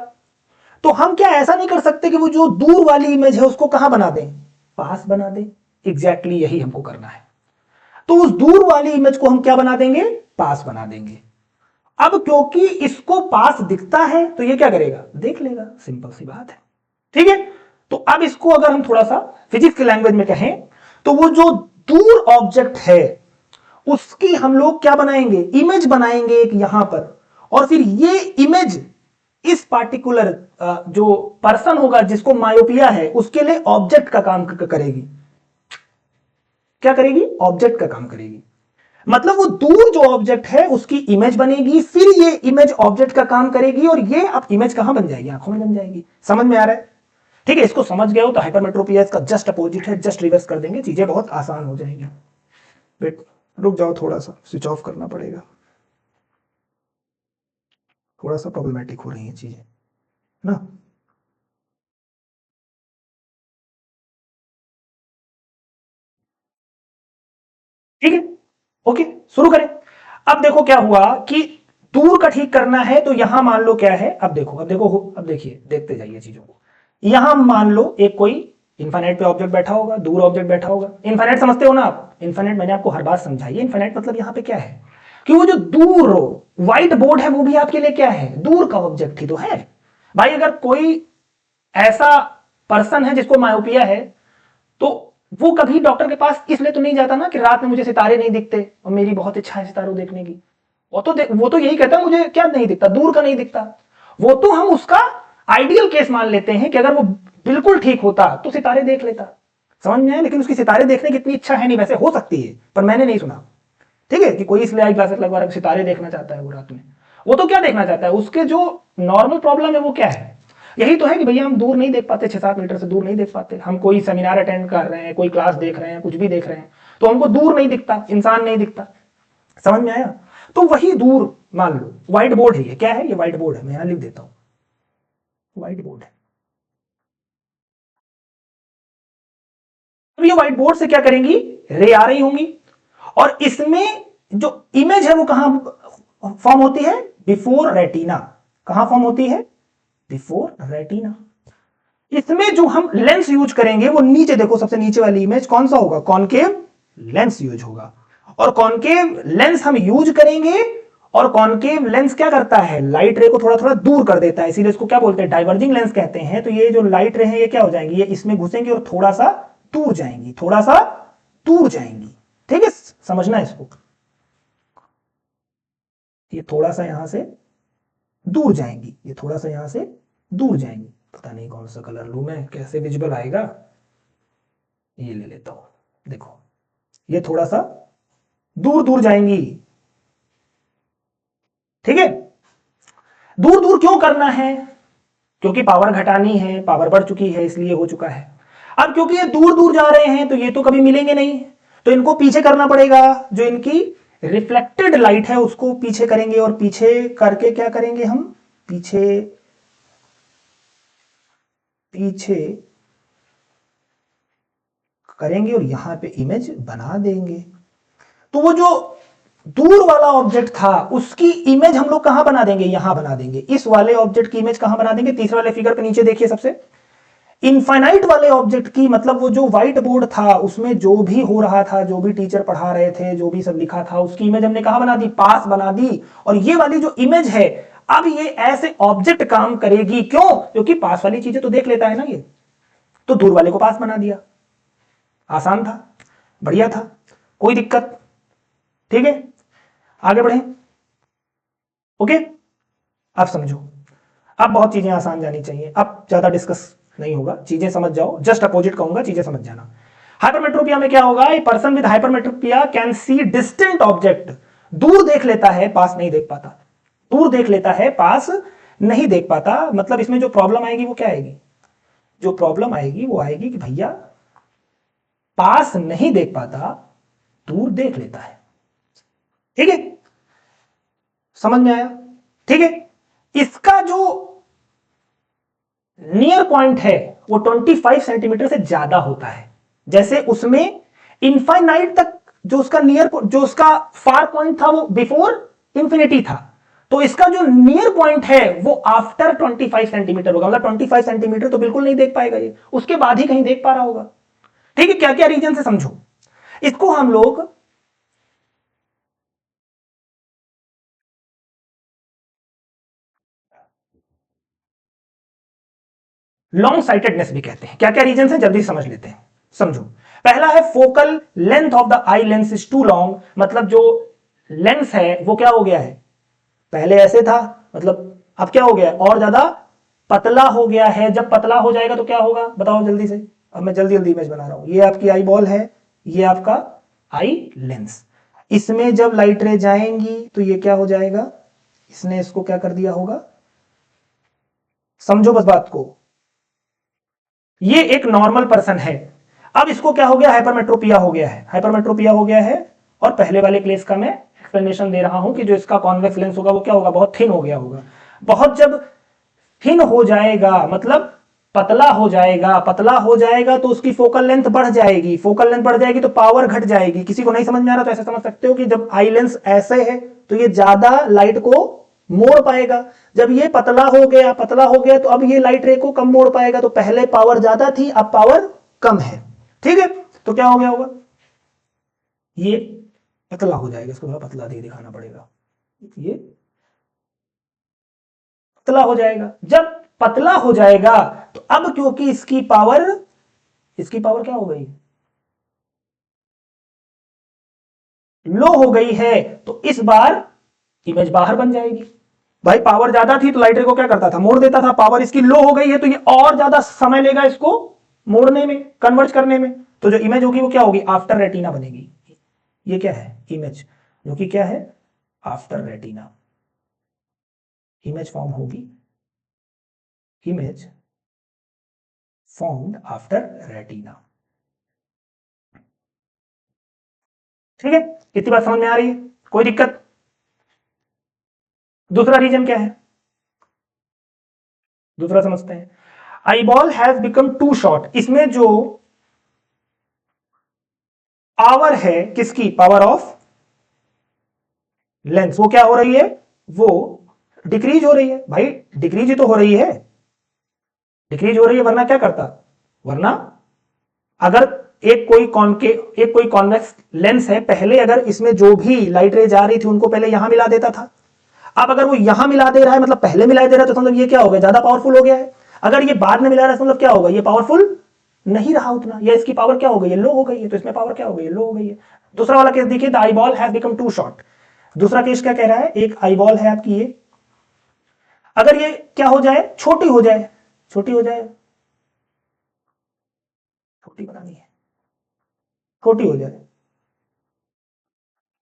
तो हम क्या ऐसा नहीं कर सकते कि वो जो दूर वाली इमेज है उसको कहां बना दें, पास बना दें। एग्जैक्टली यही हमको करना है। तो उस दूर वाली इमेज को हम क्या बना देंगे, पास बना देंगे। अब क्योंकि इसको पास दिखता है तो ये क्या करेगा, देख लेगा, सिंपल सी बात है। ठीक है, तो अब इसको अगर हम थोड़ा सा फिजिक्स की लैंग्वेज में कहें तो वो जो दूर ऑब्जेक्ट है उसकी हम लोग क्या बनाएंगे, इमेज बनाएंगे एक यहां पर, और फिर ये इमेज इस पार्टिकुलर जो पर्सन होगा जिसको मायोपिया है उसके लिए ऑब्जेक्ट का काम करेगी। क्या करेगी, ऑब्जेक्ट का काम करेगी। मतलब वो दूर जो ऑब्जेक्ट है उसकी इमेज बनेगी, फिर ये इमेज ऑब्जेक्ट का काम करेगी, और ये अब इमेज कहां बन जाएगी, आंखों में बन जाएगी। समझ में आ रहा है? ठीक है, इसको समझ गए हो तो हाइपरमेट्रोपिया इसका जस्ट अपोजिट है, जस्ट रिवर्स कर देंगे, चीजें बहुत आसान हो जाएंगी। वेट, रुक जाओ, थोड़ा सा स्विच ऑफ करना पड़ेगा, थोड़ा सा प्रॉब्लमेटिक हो रही है चीजें ना। ठीक है, ओके, शुरू करें। अब देखो क्या हुआ कि दूर का ठीक करना है तो यहां मान लो क्या है, अब देखो, अब देखिए, देखते जाइए चीजों को। यहां मान लो एक कोई इन्फाइनाइट पे ऑब्जेक्ट बैठा होगा, दूर ऑब्जेक्ट बैठा होगा। इन्फाइनाइट समझते हो ना आप, इन्फाइनाइट मैंने आपको हर बात समझाई है। इन्फाइनाइट मतलब यहां पे क्या है कि वो जो दूर व्हाइट बोर्ड है वो भी आपके लिए क्या है, दूर का ऑब्जेक्ट ही तो है भाई। अगर कोई ऐसा पर्सन है जिसको मायोपिया है तो वो कभी डॉक्टर के पास इसलिए तो नहीं जाता ना कि रात में मुझे सितारे नहीं दिखते और मेरी बहुत इच्छा है सितारों देखने की। वो तो यही कहता है मुझे क्या नहीं दिखता, दूर का नहीं दिखता। वो तो हम उसका आइडियल केस मान लेते हैं कि अगर वो बिल्कुल ठीक होता तो सितारे देख लेता। समझ में आया? लेकिन उसकी सितारे देखने की इतनी इच्छा है नहीं, वैसे हो सकती है पर मैंने नहीं सुना। ठीक है, कि कोई इसलिए आई ग्लासेस लगवा रहा सितारे देखना चाहता है वो रात में। वो तो क्या देखना चाहता है, उसके जो नॉर्मल प्रॉब्लम है वो क्या है, यही तो है कि भैया हम दूर नहीं देख पाते, 6-7 मीटर से दूर नहीं देख पाते। हम कोई सेमिनार अटेंड कर रहे हैं, कोई क्लास देख रहे हैं, कुछ भी देख रहे हैं, तो हमको दूर नहीं दिखता, इंसान नहीं दिखता। समझ में आया? तो वही दूर मान लो व्हाइट बोर्ड है, ये क्या है, ये व्हाइट बोर्ड है, मैं यहां लिख देता हूं, व्हाइट बोर्ड है। अब ये व्हाइट बोर्ड से क्या करेंगी, रे आ रही होंगी, और इसमें जो इमेज है वो कहां फॉर्म होती है, बिफोर रेटिना। कहां फॉर्म होती है, बिफोर रेटिना। इसमें जो हम लेंस यूज करेंगे वो नीचे देखो, सबसे नीचे वाली इमेज कौन सा होगा, कॉनकेव लेंस यूज होगा। और कॉनकेव लेंस हम यूज करेंगे, और कॉनकेव लेंस क्या करता है, लाइट रे को थोड़ा थोड़ा दूर कर देता है, इसीलिए इसको क्या बोलते हैं, डाइवर्जिंग लेंस कहते हैं। तो ये जो लाइट रे है ये क्या हो जाएंगी, ये इसमें घुसेंगी और थोड़ा सा दूर जाएंगी, थोड़ा सा दूर जाएंगी। ठीक है, समझना इसको, ये थोड़ा सा यहां से दूर जाएंगी, ये थोड़ा सा यहां से दूर जाएंगी। पता नहीं कौन सा कलर लूं मैं, कैसे विजिबल आएगा, ये ले लेता हूं। देखो ये थोड़ा सा दूर दूर जाएंगी। ठीक है, दूर दूर क्यों करना है, क्योंकि पावर घटानी है, पावर बढ़ चुकी है इसलिए हो चुका है। अब क्योंकि ये दूर दूर जा रहे हैं तो ये तो कभी मिलेंगे नहीं, तो इनको पीछे करना पड़ेगा। जो इनकी रिफ्लेक्टेड लाइट है उसको पीछे करेंगे, और पीछे करके क्या करेंगे हम, पीछे पीछे करेंगे और यहां पे इमेज बना देंगे। तो वो जो दूर वाला ऑब्जेक्ट था उसकी इमेज हम लोग कहां बना देंगे, यहां बना देंगे। इस वाले ऑब्जेक्ट की इमेज कहां बना देंगे, तीसरे वाले फिगर पे नीचे देखिए, सबसे इनफाइनाइट वाले ऑब्जेक्ट की, मतलब वो जो व्हाइट बोर्ड था उसमें जो भी हो रहा था, जो भी टीचर पढ़ा रहे थे, जो भी सब लिखा था, उसकी इमेज हमने कहां बना दी, पास बना दी। और ये वाली जो इमेज है अब ये ऐसे ऑब्जेक्ट काम करेगी, क्यों, क्योंकि पास वाली चीजें तो देख लेता है ना ये, तो दूर वाले को पास बना दिया। आसान था, बढ़िया था, कोई दिक्कत? ठीक है, आगे बढ़े। ओके, अब समझो, अब बहुत चीजें आसान जानी चाहिए, अब ज्यादा डिस्कस नहीं होगा, चीजें समझ जाओ, जस्ट अपोजिट कहूंगा, चीजें समझ जाना। हाइपरमेट्रोपिया में क्या होगा, a person with hypermetropia can see distant object, दूर देख लेता है, पास नहीं देख पाता, दूर देख लेता है, पास नहीं देख पाता। मतलब इसमें जो प्रॉब्लम आएगी वो क्या आएगी, जो प्रॉब्लम आएगी वो आएगी कि भैया पास नहीं देख पाता, दूर देख लेता है। ठीक है, समझ में आया? ठीक है, इसका जो नियर पॉइंट है वो 25 सेंटीमीटर से ज्यादा होता है। जैसे उसमें इनफाइनाइट तक जो उसका नियर, जो उसका फार पॉइंट था वो बिफोर इंफिनिटी था, तो इसका जो नियर पॉइंट है वो आफ्टर 25 सेंटीमीटर होगा। मतलब 25 सेंटीमीटर तो बिल्कुल नहीं देख पाएगा ये, उसके बाद ही कहीं देख पा रहा होगा। ठीक है, क्या क्या रीजन से समझो इसको। हम लोग लॉन्ग साइटेडनेस भी कहते हैं। क्या क्या रीजन है जल्दी समझ लेते हैं, समझो। पहला है focal length of the eye lens is too long, मतलब जो लेंस है वो क्या हो गया है, पहले ऐसे था, मतलब अब क्या हो गया, और ज्यादा पतला हो गया है। जब पतला हो जाएगा तो क्या होगा बताओ जल्दी से। अब मैं जल्दी जल्दी इमेज बना रहा हूं, ये आपकी आई बॉल है, ये आपका आई लेंस। इसमें जब लाइट रे जाएंगी तो ये क्या हो जाएगा, इसने इसको क्या कर दिया होगा, समझो बस बात को। ये एक नॉर्मल पर्सन है, अब इसको क्या हो गया, हाइपरमेट्रोपिया हो गया है, हाइपरमेट्रोपिया हो गया है। और पहले वाले केस का मैं एक्सप्लेनेशन दे रहा हूं कि जो इसका कॉन्वेक्स लेंस होगा वो क्या होगा, बहुत थिन हो गया होगा। बहुत जब थिन हो जाएगा मतलब पतला हो जाएगा, पतला हो जाएगा तो उसकी फोकल लेंथ बढ़ जाएगी, फोकल लेंथ बढ़ जाएगी तो पावर घट जाएगी। किसी को नहीं समझ में आ रहा तो ऐसे समझ सकते हो कि जब आई लेंस ऐसे है तो ये ज्यादा लाइट को मोड़ पाएगा, जब ये पतला हो गया, पतला हो गया तो अब ये लाइट रे को कम मोड़ पाएगा। तो पहले पावर ज्यादा थी, अब पावर कम है। ठीक है, तो क्या हो गया होगा, ये पतला हो जाएगा, इसको थोड़ा पतला दे दिखाना पड़ेगा, ये पतला हो जाएगा। जब पतला हो जाएगा तो अब क्योंकि इसकी पावर क्या हो गई, लो हो गई है, तो इस बार इमेज बाहर बन जाएगी। भाई पावर ज्यादा थी तो लाइट रे को क्या करता था, मोड़ देता था। पावर इसकी लो हो गई है तो ये और ज्यादा समय लेगा इसको मोड़ने में, कन्वर्ट करने में। तो जो इमेज होगी वो क्या होगी, आफ्टर रेटिना बनेगी। ये क्या है, इमेज, जो कि क्या है, आफ्टर रेटिना इमेज फॉर्म होगी, इमेज फॉर्म्ड आफ्टर रेटिना। ठीक है, इतनी बात समझ में आ रही है, कोई दिक्कत? दूसरा रीजन क्या है, दूसरा समझते हैं। Eye ball has become too short, इसमें जो पावर है किसकी, पावर ऑफ लेंस, वो क्या हो रही है, वो डिक्रीज हो रही है। भाई डिक्रीज ही तो हो रही है, डिक्रीज हो रही है, वरना क्या करता, वरना अगर एक कोई कॉन्वेक्स लेंस है, पहले अगर इसमें जो भी लाइट रे जा रही थी उनको पहले यहां मिला देता था, अब अगर वो यहां मिला दे रहा है मतलब पहले मिला दे रहा है तो मतलब ये क्या हो गया, ज्यादा पावरफुल हो गया है। अगर ये बाद में मिला रहा है तो मतलब क्या होगा, ये पावरफुल नहीं रहा उतना, या इसकी पावर क्या हो गई है, लो हो गई है। तो इसमें पावर क्या हो गई है, लो हो गई है। दूसरा वाला केस देखिए, the eye ball has become too short. दूसरा केस क्या कह रहा है, एक आई बॉल है आपकी, ये अगर ये क्या हो जाए, छोटी हो जाए, छोटी हो जाए, छोटी बनानी है, छोटी हो जाए।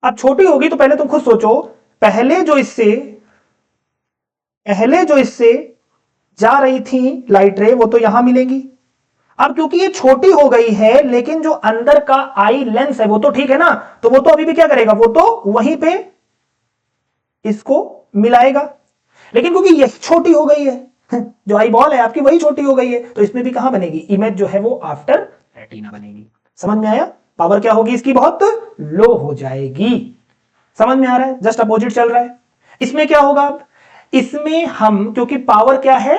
अब छोटी होगी तो पहले तुम खुद सोचो, पहले जो इससे जा रही थी लाइट रे वो तो यहां मिलेंगी। अब क्योंकि ये छोटी हो गई है लेकिन जो अंदर का आई लेंस है वो तो ठीक है ना, तो वो तो अभी भी क्या करेगा, वो तो वहीं पे इसको मिलाएगा। लेकिन क्योंकि ये छोटी हो गई है, जो आई बॉल है आपकी वही छोटी हो गई है, तो इसमें भी कहां बनेगी, इमेज जो है वो आफ्टर रेटिना बनेगी। समझ में आया, पावर क्या होगी इसकी, बहुत लो हो जाएगी। समझ में आ रहा है, जस्ट अपोजिट चल रहा है। इसमें क्या होगा, इसमें हम क्योंकि पावर क्या है,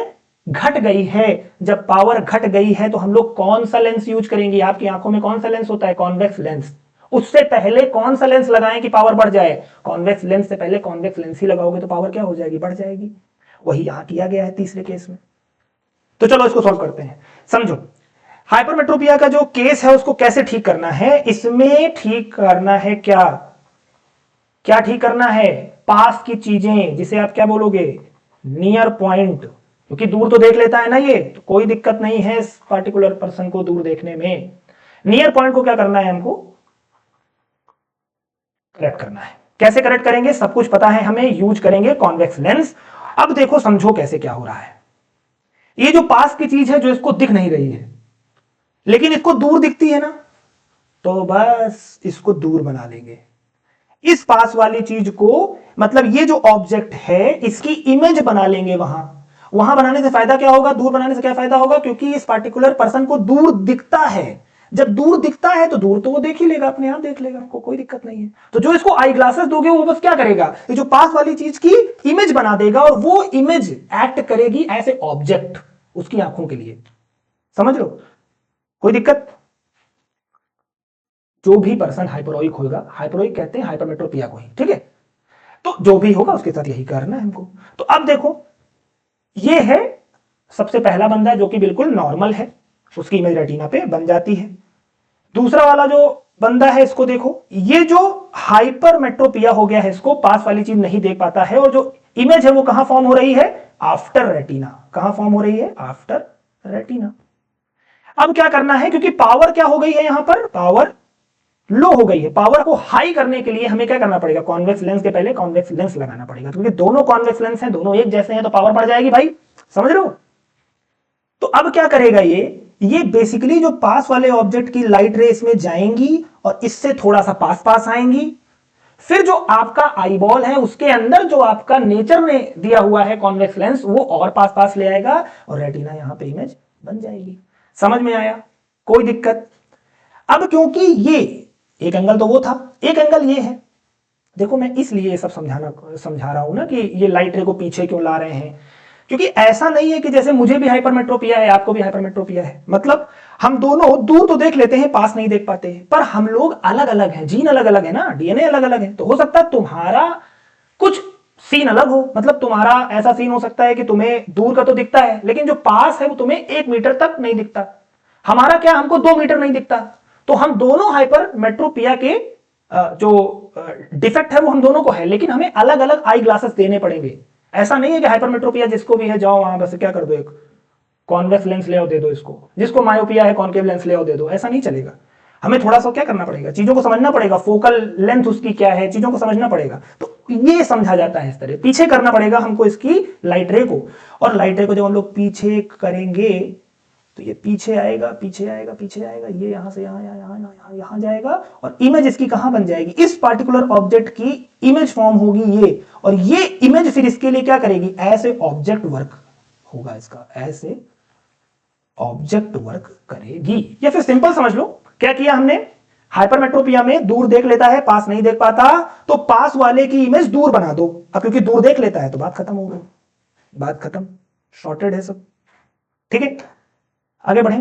घट गई है, जब पावर घट गई है तो हम लोग कौन सा लेंस यूज करेंगे, आपकी आंखों में कौन सा लेंस होता है, कॉन्वेक्स लेंस। उससे पहले कौन सा लेंस लगाएं कि पावर बढ़ जाए, कॉन्वेक्स लेंस से पहले कॉन्वेक्स लेंस ही लगाओगे तो पावर क्या हो जाएगी, बढ़ जाएगी। वही यहां किया गया है तीसरे केस में। तो चलो इसको सॉल्व करते हैं, समझो। हाइपरमेट्रोपिया का जो केस है उसको कैसे ठीक करना है, इसमें ठीक करना है क्या, क्या ठीक करना है, पास की चीजें, जिसे आप क्या बोलोगे, नियर पॉइंट, क्योंकि दूर तो देख लेता है ना ये, तो कोई दिक्कत नहीं है इस पार्टिकुलर पर्सन को दूर देखने में। नियर पॉइंट को क्या करना है, हमको करेक्ट करना है। कैसे करेक्ट करेंगे, सब कुछ पता है हमें, यूज करेंगे कॉन्वेक्स लेंस। अब देखो समझो कैसे क्या हो रहा है। ये जो पास की चीज है जो इसको दिख नहीं रही है लेकिन इसको दूर दिखती है ना, तो बस इसको दूर बना लेंगे। इस पास वाली चीज को, मतलब ये जो ऑब्जेक्ट है इसकी इमेज बना लेंगे वहां। वहां बनाने से फायदा क्या होगा, दूर बनाने से क्या फायदा होगा, क्योंकि इस पार्टिकुलर पर्सन को दूर दिखता है। जब दूर दिखता है तो दूर तो वो देख ही लेगा, अपने आप देख लेगा, कोई दिक्कत नहीं है। तो जो इसको आई ग्लासेस दोगे वो बस क्या करेगा, ये जो पास वाली चीज की इमेज बना देगा और वो इमेज एक्ट करेगी ऐसे ऑब्जेक्ट उसकी आंखों के लिए। समझ लो, कोई दिक्कत। जो भी पर्सन हाइपरोइक होगा, हाइपरोइक कहते हैं हाइपरमेट्रोपिया को ही, ठीक है। तो जो भी होगा उसके साथ यही करना है हमको। तो अब देखो ये है सबसे पहला बंदा जो कि बिल्कुल नॉर्मल है, उसकी इमेज रेटिना पे बन जाती है। दूसरा वाला जो बंदा है इसको देखो, ये जो हाइपरमेट्रोपिया हो गया है, इसको पास वाली चीज नहीं देख पाता है और जो इमेज है वो कहां फॉर्म हो रही है, आफ्टर रेटिना। कहां फॉर्म हो रही है, आफ्टर रेटिना। अब क्या करना है, क्योंकि पावर क्या हो गई है, यहां पर पावर लो हो गई है। पावर को हाई करने के लिए हमें क्या करना पड़ेगा, कॉन्वेक्स लेंस के पहले कॉन्वेक्स लेंस लगाना पड़ेगा, क्योंकि दोनों कॉन्वेक्स लेंस हैं, दोनों एक जैसे हैं, तो पावर बढ़ जाएगी भाई, समझ रहे हो। तो अब क्या करेगा ये बेसिकली जो पास वाले ऑब्जेक्ट की लाइट रे इसमें जाएंगी और इससे थोड़ा सा पास पास आएंगी। फिर जो आपका आईबॉल है उसके अंदर जो आपका नेचर ने दिया हुआ है कॉन्वेक्स लेंस, वो और पास पास ले आएगा और रेटिना यहां पे इमेज बन जाएगी। समझ में आया, कोई दिक्कत। अब क्योंकि ये एक एंगल तो वो था, एक एंगल ये है। देखो मैं इसलिए ये सब समझा रहा हूं ना कि ये लाइट रे को पीछे क्यों ला रहे हैं, क्योंकि ऐसा नहीं है कि जैसे मुझे भी हाइपरमेट्रोपिया है, आपको भी हाइपरमेट्रोपिया है, मतलब हम दोनों दूर तो देख लेते हैं, पास नहीं देख पाते हैं, पर हम लोग अलग अलग हैं, जीन अलग अलग है ना, डीएनए अलग अलग है। तो हो सकता है तुम्हारा कुछ सीन अलग हो, मतलब तुम्हारा ऐसा सीन हो सकता है कि तुम्हें दूर का तो दिखता है लेकिन जो पास है वो तुम्हें 1 मीटर तक नहीं दिखता। हमारा क्या, हमको 2 मीटर नहीं दिखता। तो हम दोनों हाइपरमेट्रोपिया के जो डिफेक्ट है वो हम दोनों को है, लेकिन हमें अलग अलग आई ग्लासेस देने पड़ेंगे। ऐसा नहीं है कि हाइपरमेट्रोपिया जिसको भी है जाओ वहां बस क्या कर दो, एक कॉन्वेक्स लेंस ले आओ दे दो इसको, जिसको मायोपिया है कॉन्केव लेंस ले आओ दे दो, ऐसा नहीं चलेगा। हमें थोड़ा सा क्या करना पड़ेगा, चीजों को समझना पड़ेगा, फोकल लेंथ उसकी क्या है, चीजों को समझना पड़ेगा। तो ये समझा जाता है इस तरह, पीछे करना पड़ेगा हमको इसकी लाइट रे को। और लाइट रे को जब हम लोग पीछे करेंगे तो ये पीछे आएगा, पीछे आएगा, पीछे आएगा, ये यहां से यहां यहां यहां यहां जाएगा और इमेज इसकी कहां बन जाएगी, इस पार्टिकुलर ऑब्जेक्ट की इमेज फॉर्म होगी ये। और ये इमेज फिर इसके लिए क्या करेगी, ऐसे ऑब्जेक्ट वर्क होगा इसका, ऐसे ऑब्जेक्ट वर्क करेगी। या फिर सिंपल समझ लो क्या किया हमने, हाइपरमेट्रोपिया में दूर देख लेता है, पास नहीं देख पाता, तो पास वाले की इमेज दूर बना दो। अब क्योंकि दूर देख लेता है तो बात खत्म हो गई, बात खत्म, शॉर्टेड है सब, ठीक है। आगे बढ़े।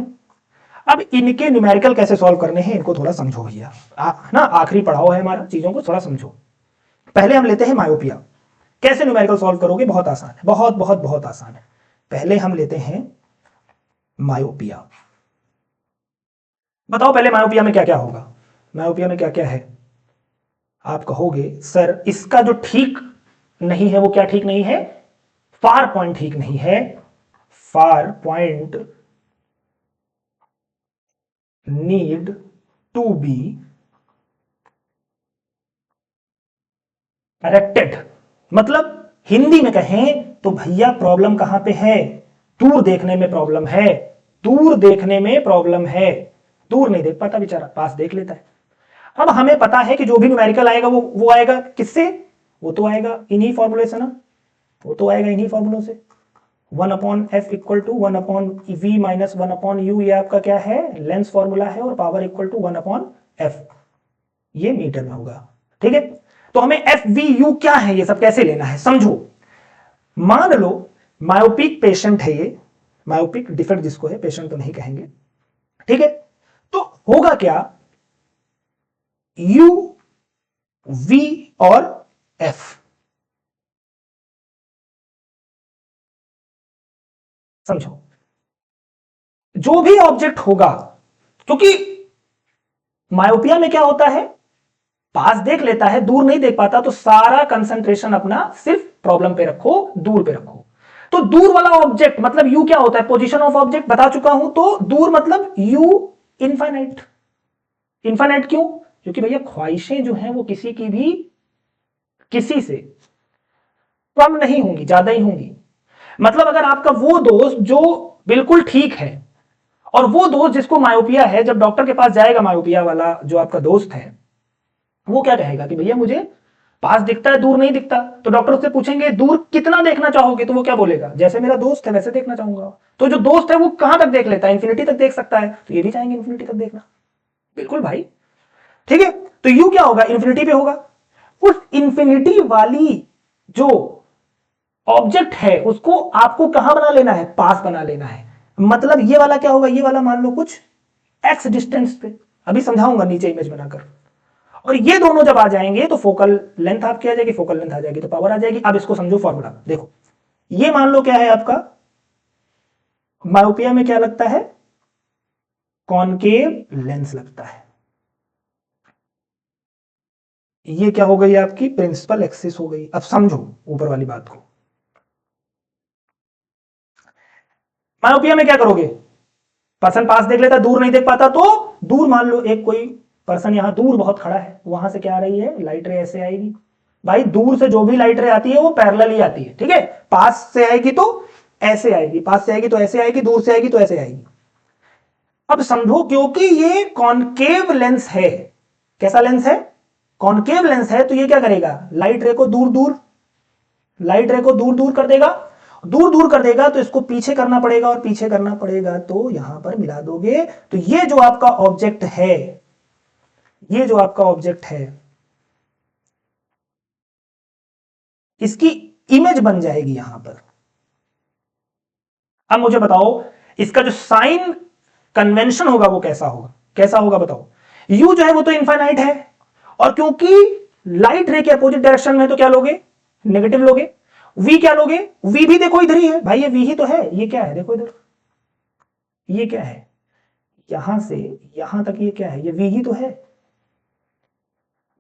अब इनके न्यूमेरिकल कैसे सॉल्व करने हैं इनको थोड़ा समझो भैया, ना आखिरी पढ़ाओ है हमारा, चीजों को थोड़ा समझो। पहले हम लेते हैं मायोपिया। कैसे न्यूमेरिकल सॉल्व करोगे, बहुत आसान है, बहुत बहुत बहुत आसान है। पहले हम लेते हैं मायोपिया। बताओ पहले मायोपिया में क्या क्या होगा, मायोपिया में क्या क्या है। आप कहोगे सर इसका जो ठीक नहीं है वो क्या ठीक नहीं है, फार पॉइंट ठीक नहीं है, far point need to be corrected. मतलब हिंदी में कहें तो भैया प्रॉब्लम कहां पे है, दूर देखने में प्रॉब्लम है, दूर देखने में प्रॉब्लम है। दूर नहीं देख पाता बेचारा, पास देख लेता है। अब हमें पता है कि जो भी न्यूमेरिकल आएगा वो आएगा किससे, वो तो आएगा इन्हीं फॉर्मूले से ना, वो तो आएगा इन्हीं फॉर्मूलों से। 1/f equal to 1/v minus 1/u, ये आपका क्या है, लेंस फॉर्मूला है, और पावर इक्वल टू 1/f, ये मीटर में होगा, ठीक है। तो हमें एफ वी यू क्या है, ये सब कैसे लेना है समझो। मान लो मायोपिक पेशेंट है ये, मायोपिक डिफेक्ट जिसको है, पेशेंट तो नहीं कहेंगे, ठीक है। तो होगा क्या, यू वी और एफ, समझो जो भी ऑब्जेक्ट होगा, क्योंकि मायोपिया में क्या होता है, पास देख लेता है, दूर नहीं देख पाता, तो सारा कंसंट्रेशन अपना सिर्फ प्रॉब्लम पे रखो, दूर पे रखो। तो दूर वाला ऑब्जेक्ट मतलब यू क्या होता है, पोजीशन ऑफ ऑब्जेक्ट बता चुका हूं, तो दूर मतलब यू इनफाइनाइट। इनफाइनाइट क्यों? क्योंकि भैया ख्वाहिशें जो हैं वो किसी की भी किसी से कम नहीं होंगी, ज्यादा ही होंगी। मतलब अगर आपका वो दोस्त जो बिल्कुल ठीक है और वो दोस्त जिसको मायोपिया है, जब डॉक्टर के पास जाएगा मायोपिया वाला जो आपका दोस्त है, वो क्या कहेगा कि भैया मुझे पास दिखता है, दूर नहीं दिखता। तो डॉक्टर उससे पूछेंगे दूर कितना देखना चाहोगे, तो वो क्या बोलेगा, जैसे मेरा दोस्त है वैसे देखना चाहूंगा। तो जो दोस्त है वो कहां तक देख लेता है, इंफिनिटी तक देख सकता है, तो ये भी चाहेंगे इंफिनिटी तक देखना। बिल्कुल भाई, ठीक है। तो यू क्या होगा, इंफिनिटी पे होगा। उस इंफिनिटी वाली जो ऑब्जेक्ट है उसको आपको कहां बना लेना है, पास बना लेना है। मतलब ये वाला क्या होगा, ये वाला मान लो कुछ एक्स डिस्टेंस पे, अभी समझाऊंगा नीचे इमेज बनाकर। और ये दोनों जब आ जाएंगे तो फोकल लेंथ आपकी आ जाएगी, फोकल लेंथ आ जाएगी तो पावर आ जाएगी। अब इसको समझो फॉर्मूला देखो, ये मान लो क्या है आपका, मायोपिया में क्या लगता है, कॉनकेव लेंस लगता है। ये क्या हो गई आपकी, प्रिंसिपल एक्सिस हो गई। अब समझो ऊपर वाली बात को, मायोपिया में क्या करोगे, पर्सन पास देख लेता, दूर नहीं देख पाता, तो दूर मान लो एक कोई पर्सन यहां दूर बहुत खड़ा है, वहां से क्या आ रही है, लाइट रे ऐसे आएगी। भाई दूर से जो भी लाइट रे आती है वो पैरेलल ही आती है, ठीक है। पास से आएगी तो ऐसे आएगी, पास से आएगी तो ऐसे आएगी, दूर से आएगी तो ऐसे आएगी। अब समझो क्योंकि ये कॉनकेव लेंस है, कैसा लेंस है, कॉनकेव लेंस है, तो ये क्या करेगा, लाइट रे को दूर दूर, लाइट रे को दूर दूर कर देगा। दूर दूर कर देगा तो इसको पीछे करना पड़ेगा, और पीछे करना पड़ेगा तो यहां पर मिला दोगे, तो ये जो आपका ऑब्जेक्ट है, ये जो आपका ऑब्जेक्ट है, इसकी इमेज बन जाएगी यहां पर। अब मुझे बताओ इसका जो साइन कन्वेंशन होगा वो कैसा होगा, कैसा होगा बताओ। यू जो है वो तो इनफाइनाइट है, और क्योंकि लाइट रे के अपोजिट डायरेक्शन में तो क्या लोगे, नेगेटिव लोगे। वी क्या लोगे, वी भी देखो इधर ही है भाई, ये वी ही तो है, ये क्या है देखो इधर, ये क्या है, यहां से यहां तक ये क्या है, ये वी ही तो है।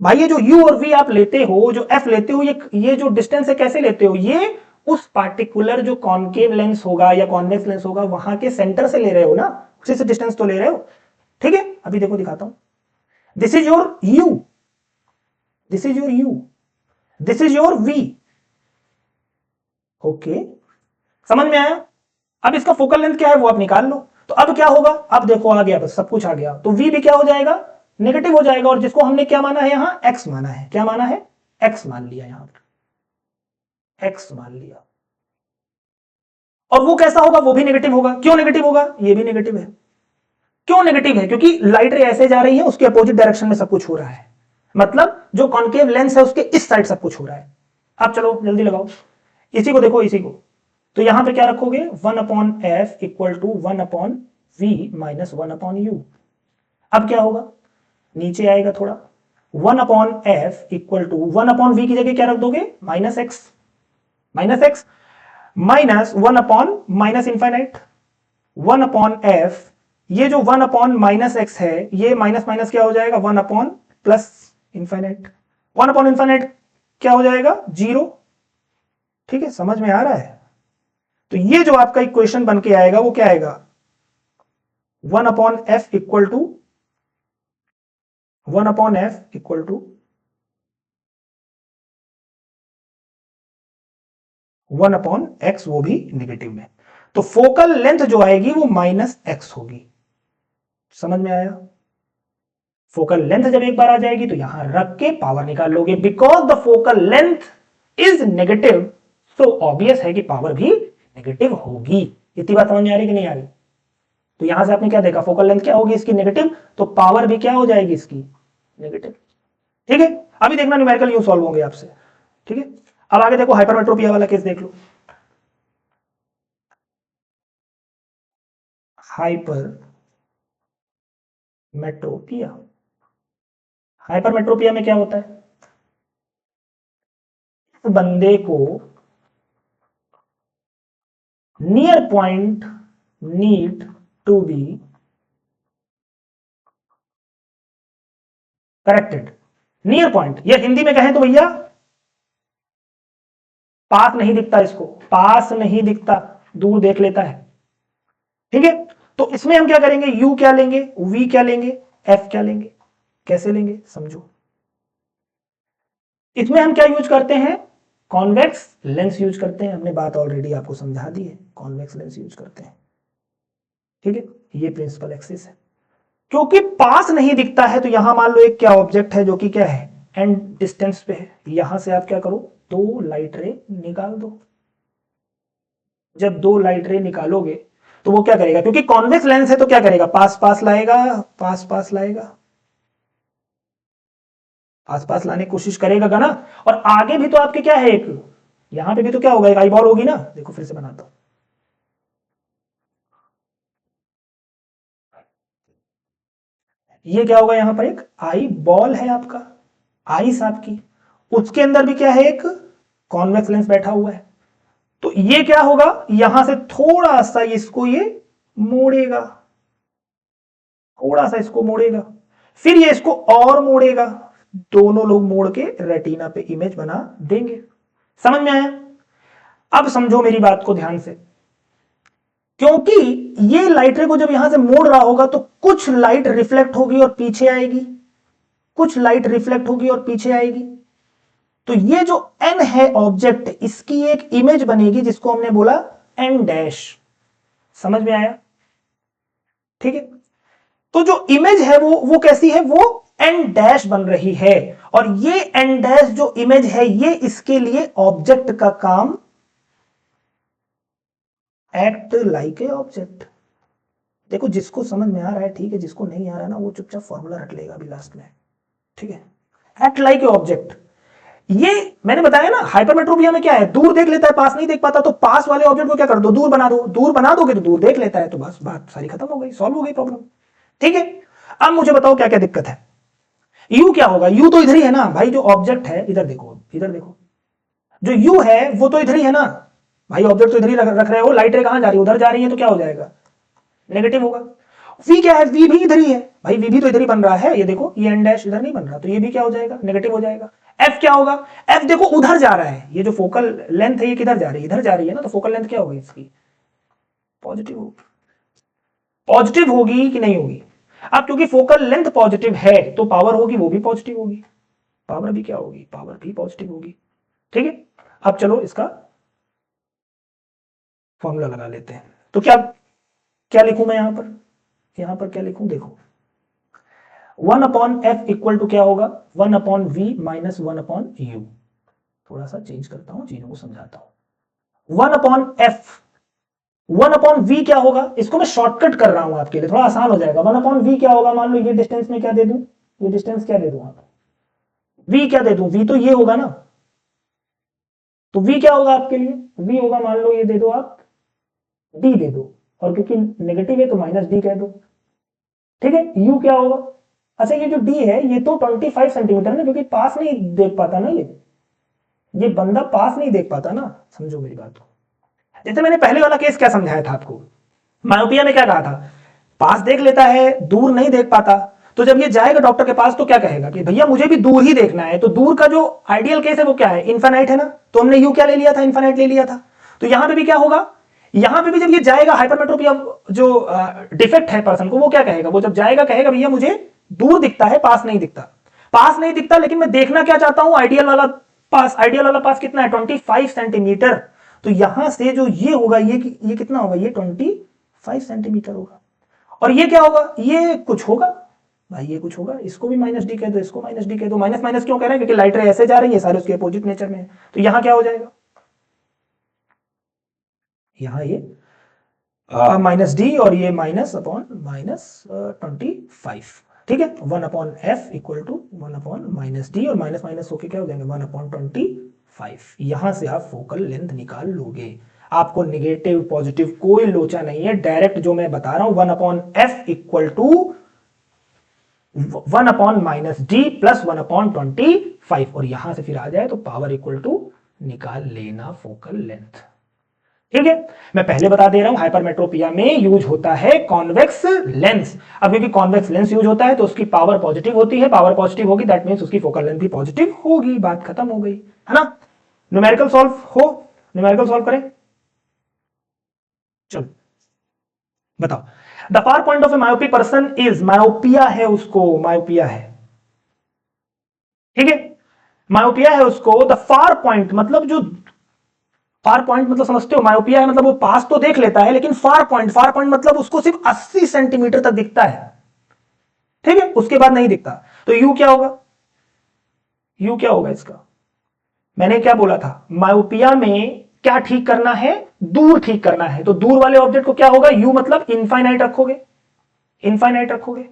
भाई ये जो u और v आप लेते हो, जो f लेते हो, ये जो डिस्टेंस है कैसे लेते हो, ये उस पार्टिकुलर जो कॉनकेव लेंस होगा या कॉन्वेक्स लेंस होगा वहां के सेंटर से ले रहे हो ना, उसी से डिस्टेंस तो ले रहे हो, ठीक है। अभी देखो दिखाता हूं, this is your u, this is your u, this is your v। Okay, समझ में आया। अब इसका फोकल लेंथ क्या है वो आप निकाल लो। तो अब क्या होगा, अब देखो आ गया, बस सब कुछ आ गया, तो v भी क्या हो जाएगा, नेगेटिव हो जाएगा। और जिसको हमने क्या माना है यहां, x माना है, क्या माना है, x मान लिया, यहां पर x मान लिया। और वो कैसा होगा, वो भी नेगेटिव होगा। क्यों नेगेटिव होगा, ये भी नेगेटिव है। क्यों नेगेटिव है, क्योंकि लाइट रे ऐसे जा रही है, उसके अपोजिट डायरेक्शन में सब कुछ हो रहा है। मतलब जो कॉन्केव लेंस है उसके इस साइड सब कुछ हो रहा है। अब चलो जल्दी लगाओ, इसी को देखो, इसी को। तो यहां पे क्या रखोगे, 1/f equal to 1/v minus 1/u। अब क्या होगा, नीचे आएगा थोड़ा, 1/f इक्वल टू 1/v की जगह क्या रख दोगे, minus x, minus x minus 1/ minus infinite 1/f। ये जो 1/-x है, ये माइनस माइनस क्या हो जाएगा, 1/+ इंफाइनाइट। 1/इंफाइनाइट क्या हो जाएगा, 0। ठीक है, समझ में आ रहा है। तो ये जो आपका इक्वेशन बन के आएगा वो क्या आएगा, 1/f equal to 1/f equal to 1/x, वो भी नेगेटिव में। तो फोकल लेंथ जो आएगी वो -x होगी। समझ में आया। फोकल लेंथ जब एक बार आ जाएगी तो यहां रख के पावर निकाल लोगे, because the focal length is negative, तो ऑब्वियस है कि पावर भी नेगेटिव होगी। इतनी बात समझ में आ रही कि नहीं आ रही। तो यहां से आपने क्या देखा, फोकल लेंथ क्या होगी इसकी, नेगेटिव, तो पावर भी क्या हो जाएगी इसकी, नेगेटिव। ठीक है, अभी देखना न्यूमेरिकल यूं सॉल्व होंगे आपसे। ठीक है, अब आगे देखो, हाइपरमेट्रोपिया वाला केस देख लो। हाइपरमेट्रोपिया, हाइपरमेट्रोपिया में क्या होता है, बंदे को near point need to be corrected. Near point, या हिंदी में कहें तो भैया पास नहीं दिखता, इसको पास नहीं दिखता, दूर देख लेता है। ठीक है, तो इसमें हम क्या करेंगे, u क्या लेंगे, v क्या लेंगे, f क्या लेंगे, कैसे लेंगे समझो। इसमें हम क्या यूज करते हैं, कॉन्वेक्स लेंस यूज करते हैं, हमने बात ऑलरेडी आपको समझा दी है, कॉन्वेक्स लेंस यूज करते हैं। ठीक है, ये प्रिंसिपल एक्सिस है। क्योंकि पास नहीं दिखता है तो यहां मान लो एक क्या ऑब्जेक्ट है जो कि क्या है, एंड डिस्टेंस पे है, यहां से आप क्या करो, दो लाइट रे निकाल दो। जब दो लाइट रे निकालोगे तो वो क्या करेगा, क्योंकि कॉन्वेक्स लेंस है तो क्या करेगा, पास पास लाएगा, पास पास लाएगा, पास पास लाने की कोशिश करेगा ना। और आगे भी तो आपके क्या है, एक यहां पे भी तो क्या होगा, एक आई बॉल होगी ना। देखो फिर से बनाता हूं, ये क्या होगा, यहां पर एक आई बॉल है आपका, आईस आपकी, उसके अंदर भी क्या है, एक कॉन्वेक्स लेंस बैठा हुआ है। तो ये क्या होगा, यहां से थोड़ा सा इसको ये मोड़ेगा, थोड़ा सा इसको मोड़ेगा, फिर ये इसको और मोड़ेगा, दोनों लोग मोड़ के रेटिना पे इमेज बना देंगे। समझ में आया। अब समझो मेरी बात को ध्यान से, क्योंकि ये लाइट रे को जब यहां से मोड़ रहा होगा तो कुछ लाइट रिफ्लेक्ट होगी और पीछे आएगी, कुछ लाइट रिफ्लेक्ट होगी और पीछे आएगी। तो ये जो एन है ऑब्जेक्ट, इसकी एक इमेज बनेगी जिसको हमने बोला एन डैश। समझ में आया। ठीक है, तो जो इमेज है वो कैसी है, वो एन डैश बन रही है। और ये एन डैश जो इमेज है, ये इसके लिए ऑब्जेक्ट का काम, एक्ट लाइक ए ऑब्जेक्ट। देखो जिसको समझ में आ रहा है ठीक है, जिसको नहीं आ रहा है ना वो चुपचाप फॉर्मूला रट लेगा अभी लास्ट में। ठीक है, एक्ट लाइक ए ऑब्जेक्ट, ये मैंने बताया ना, हाइपरमेट्रोपिया में क्या है, दूर देख लेता है पास नहीं देख पाता, तो पास वाले ऑब्जेक्ट को क्या कर दो, दूर बना दो, दूर बना दोगे तो दूर देख लेता है, तो बस बात सारी खत्म हो गई, सॉल्व हो गई प्रॉब्लम। ठीक है, अब मुझे बताओ क्या क्या दिक्कत है। यू क्या होगा, यू तो इधर ही है ना भाई, जो ऑब्जेक्ट है, इधर देखो, इधर देखो, जो यू है वो तो इधर ही है ना भाई, ऑब्जेक्ट तो इधर ही रख रहे हो, लाइट रे कहां जा रही है, उधर जा रही है, तो क्या हो जाएगा, नेगेटिव होगा। वी क्या है, वी भी इधर ही है भाई, वी भी तो इधर ही बन रहा है, ये देखो ये एन डैश इधर नहीं बन रहा, तो ये भी क्या हो जाएगा, नेगेटिव हो जाएगा। एफ क्या होगा, एफ देखो उधर जा रहा है, ये जो फोकल लेंथ है ये किधर जा रही है, इधर जा रही है ना, तो फोकल लेंथ क्या होगी इसकी, पॉजिटिव होगी। पॉजिटिव होगी कि नहीं होगी। अब क्योंकि फोकल लेंथ पॉजिटिव है तो पावर होगी वो भी पॉजिटिव होगी, पावर भी क्या होगी, पावर भी पॉजिटिव होगी। ठीक है, अब चलो इसका फॉर्मूला लगा लेते हैं। तो क्या क्या लिखूं मैं यहां पर क्या लिखूं, देखो 1/f इक्वल टू क्या होगा, 1/v माइनस 1/u। थोड़ा सा चेंज करता हूं, चीजों को समझाता हूं। 1/f, 1/v क्या होगा, इसको मैं शॉर्टकट कर रहा हूं आपके लिए, थोड़ा आसान हो जाएगा। 1/v क्या होगा, मान लो ये डिस्टेंस में क्या दे दूं, ये डिस्टेंस क्या दे दूं, v क्या दे दूं, v तो ये होगा ना, तो v क्या होगा आपके लिए, v होगा मान लो ये दे दो आप, d दे दो, और क्योंकि नेगेटिव है तो माइनस d कह दो। ठीक है, u क्या होगा, अच्छा ये जो d है ये तो 25 सेंटीमीटर है, क्योंकि पास नहीं देख पाता ना, ये बंदा पास नहीं देख पाता ना, समझो मेरी बात को। जैसे मैंने पहले वाला केस क्या समझाया था आपको, मायोपिया में क्या कहा था, पास देख लेता है दूर नहीं देख पाता, तो जब ये जाएगा डॉक्टर के पास तो क्या कहेगा कि भैया मुझे भी दूर ही देखना है, तो दूर का जो आइडियल केस है वो क्या है, इन्फिनाइट है ना, तो हमने यू क्या ले लिया था, इन्फिनाइट ले लिया था। तो यहां पे भी क्या होगा, यहां पे भी जब ये जाएगा हाइपरमेट्रोपिया जो डिफेक्ट है पर्सन को, वो क्या कहेगा, वो जब जाएगा कहेगा भैया मुझे दूर दिखता है पास नहीं दिखता, पास नहीं दिखता लेकिन मैं देखना क्या चाहता हूं, आइडियल वाला पास, आइडियल वाला पास कितना है 25 सेंटीमीटर, तो यहां से जो ये होगा ये कितना होगा, ये 25 सेंटीमीटर होगा। और ये क्या होगा, ये कुछ होगा भाई, ये कुछ होगा, इसको भी माइनस डी कह दो, इसको माइनस डी कह दो, माइनस माइनस क्यों कह रहे हैं, क्योंकि लाइट रे ऐसे जा रही है, सारे उसके अपोजिट नेचर में है, तो यहां क्या हो जाएगा, यहां ये माइनस डी और ये माइनस अपॉन माइनस 25। ठीक है, 1/f equal to 1 minus D, और माइनस माइनस होके क्या हो जाएंगे 1/25। यहां से आप फोकल लेंथ निकाल लोगे, आपको नेगेटिव पॉजिटिव कोई लोचा नहीं है, डायरेक्ट जो मैं बता रहा हूं 1/f equal to 1 minus D plus 1/25, और यहां से फिर आ जाए तो पावर इक्वल टू निकाल लेना फोकल लेंथ। ठीक है, मैं पहले बता दे रहा हूं हाइपरमेट्रोपिया में यूज होता है कॉन्वेक्स लेंस। अब क्योंकि कॉन्वेक्स लेंस यूज होता है तो उसकी पावर पॉजिटिव होती है, पावर पॉजिटिव होगी दैट मींस उसकी फोकल लेंथ भी पॉजिटिव होगी, बात खत्म हो गई है ना। न्यूमेरिकल सॉल्व हो, न्यूमेरिकल सॉल्व करें, चलो बताओ। The far point of A myopic person is, myopia है उसको, मायोपिया है, ठीक है, मायोपिया है उसको। द फार पॉइंट मतलब जो फार पॉइंट मतलब समझते हो, मायोपिया है मतलब वो पास तो देख लेता है, लेकिन फार पॉइंट, फार पॉइंट मतलब उसको सिर्फ 80 सेंटीमीटर तक दिखता है, ठीक है, उसके बाद नहीं दिखता। तो यू क्या होगा, यू क्या होगा इसका, मैंने क्या बोला था, मायोपिया में क्या ठीक करना है, दूर ठीक करना है, तो दूर वाले ऑब्जेक्ट को क्या होगा, यू मतलब इनफाइनाइट रखोगे, इनफाइनाइट रखोगे।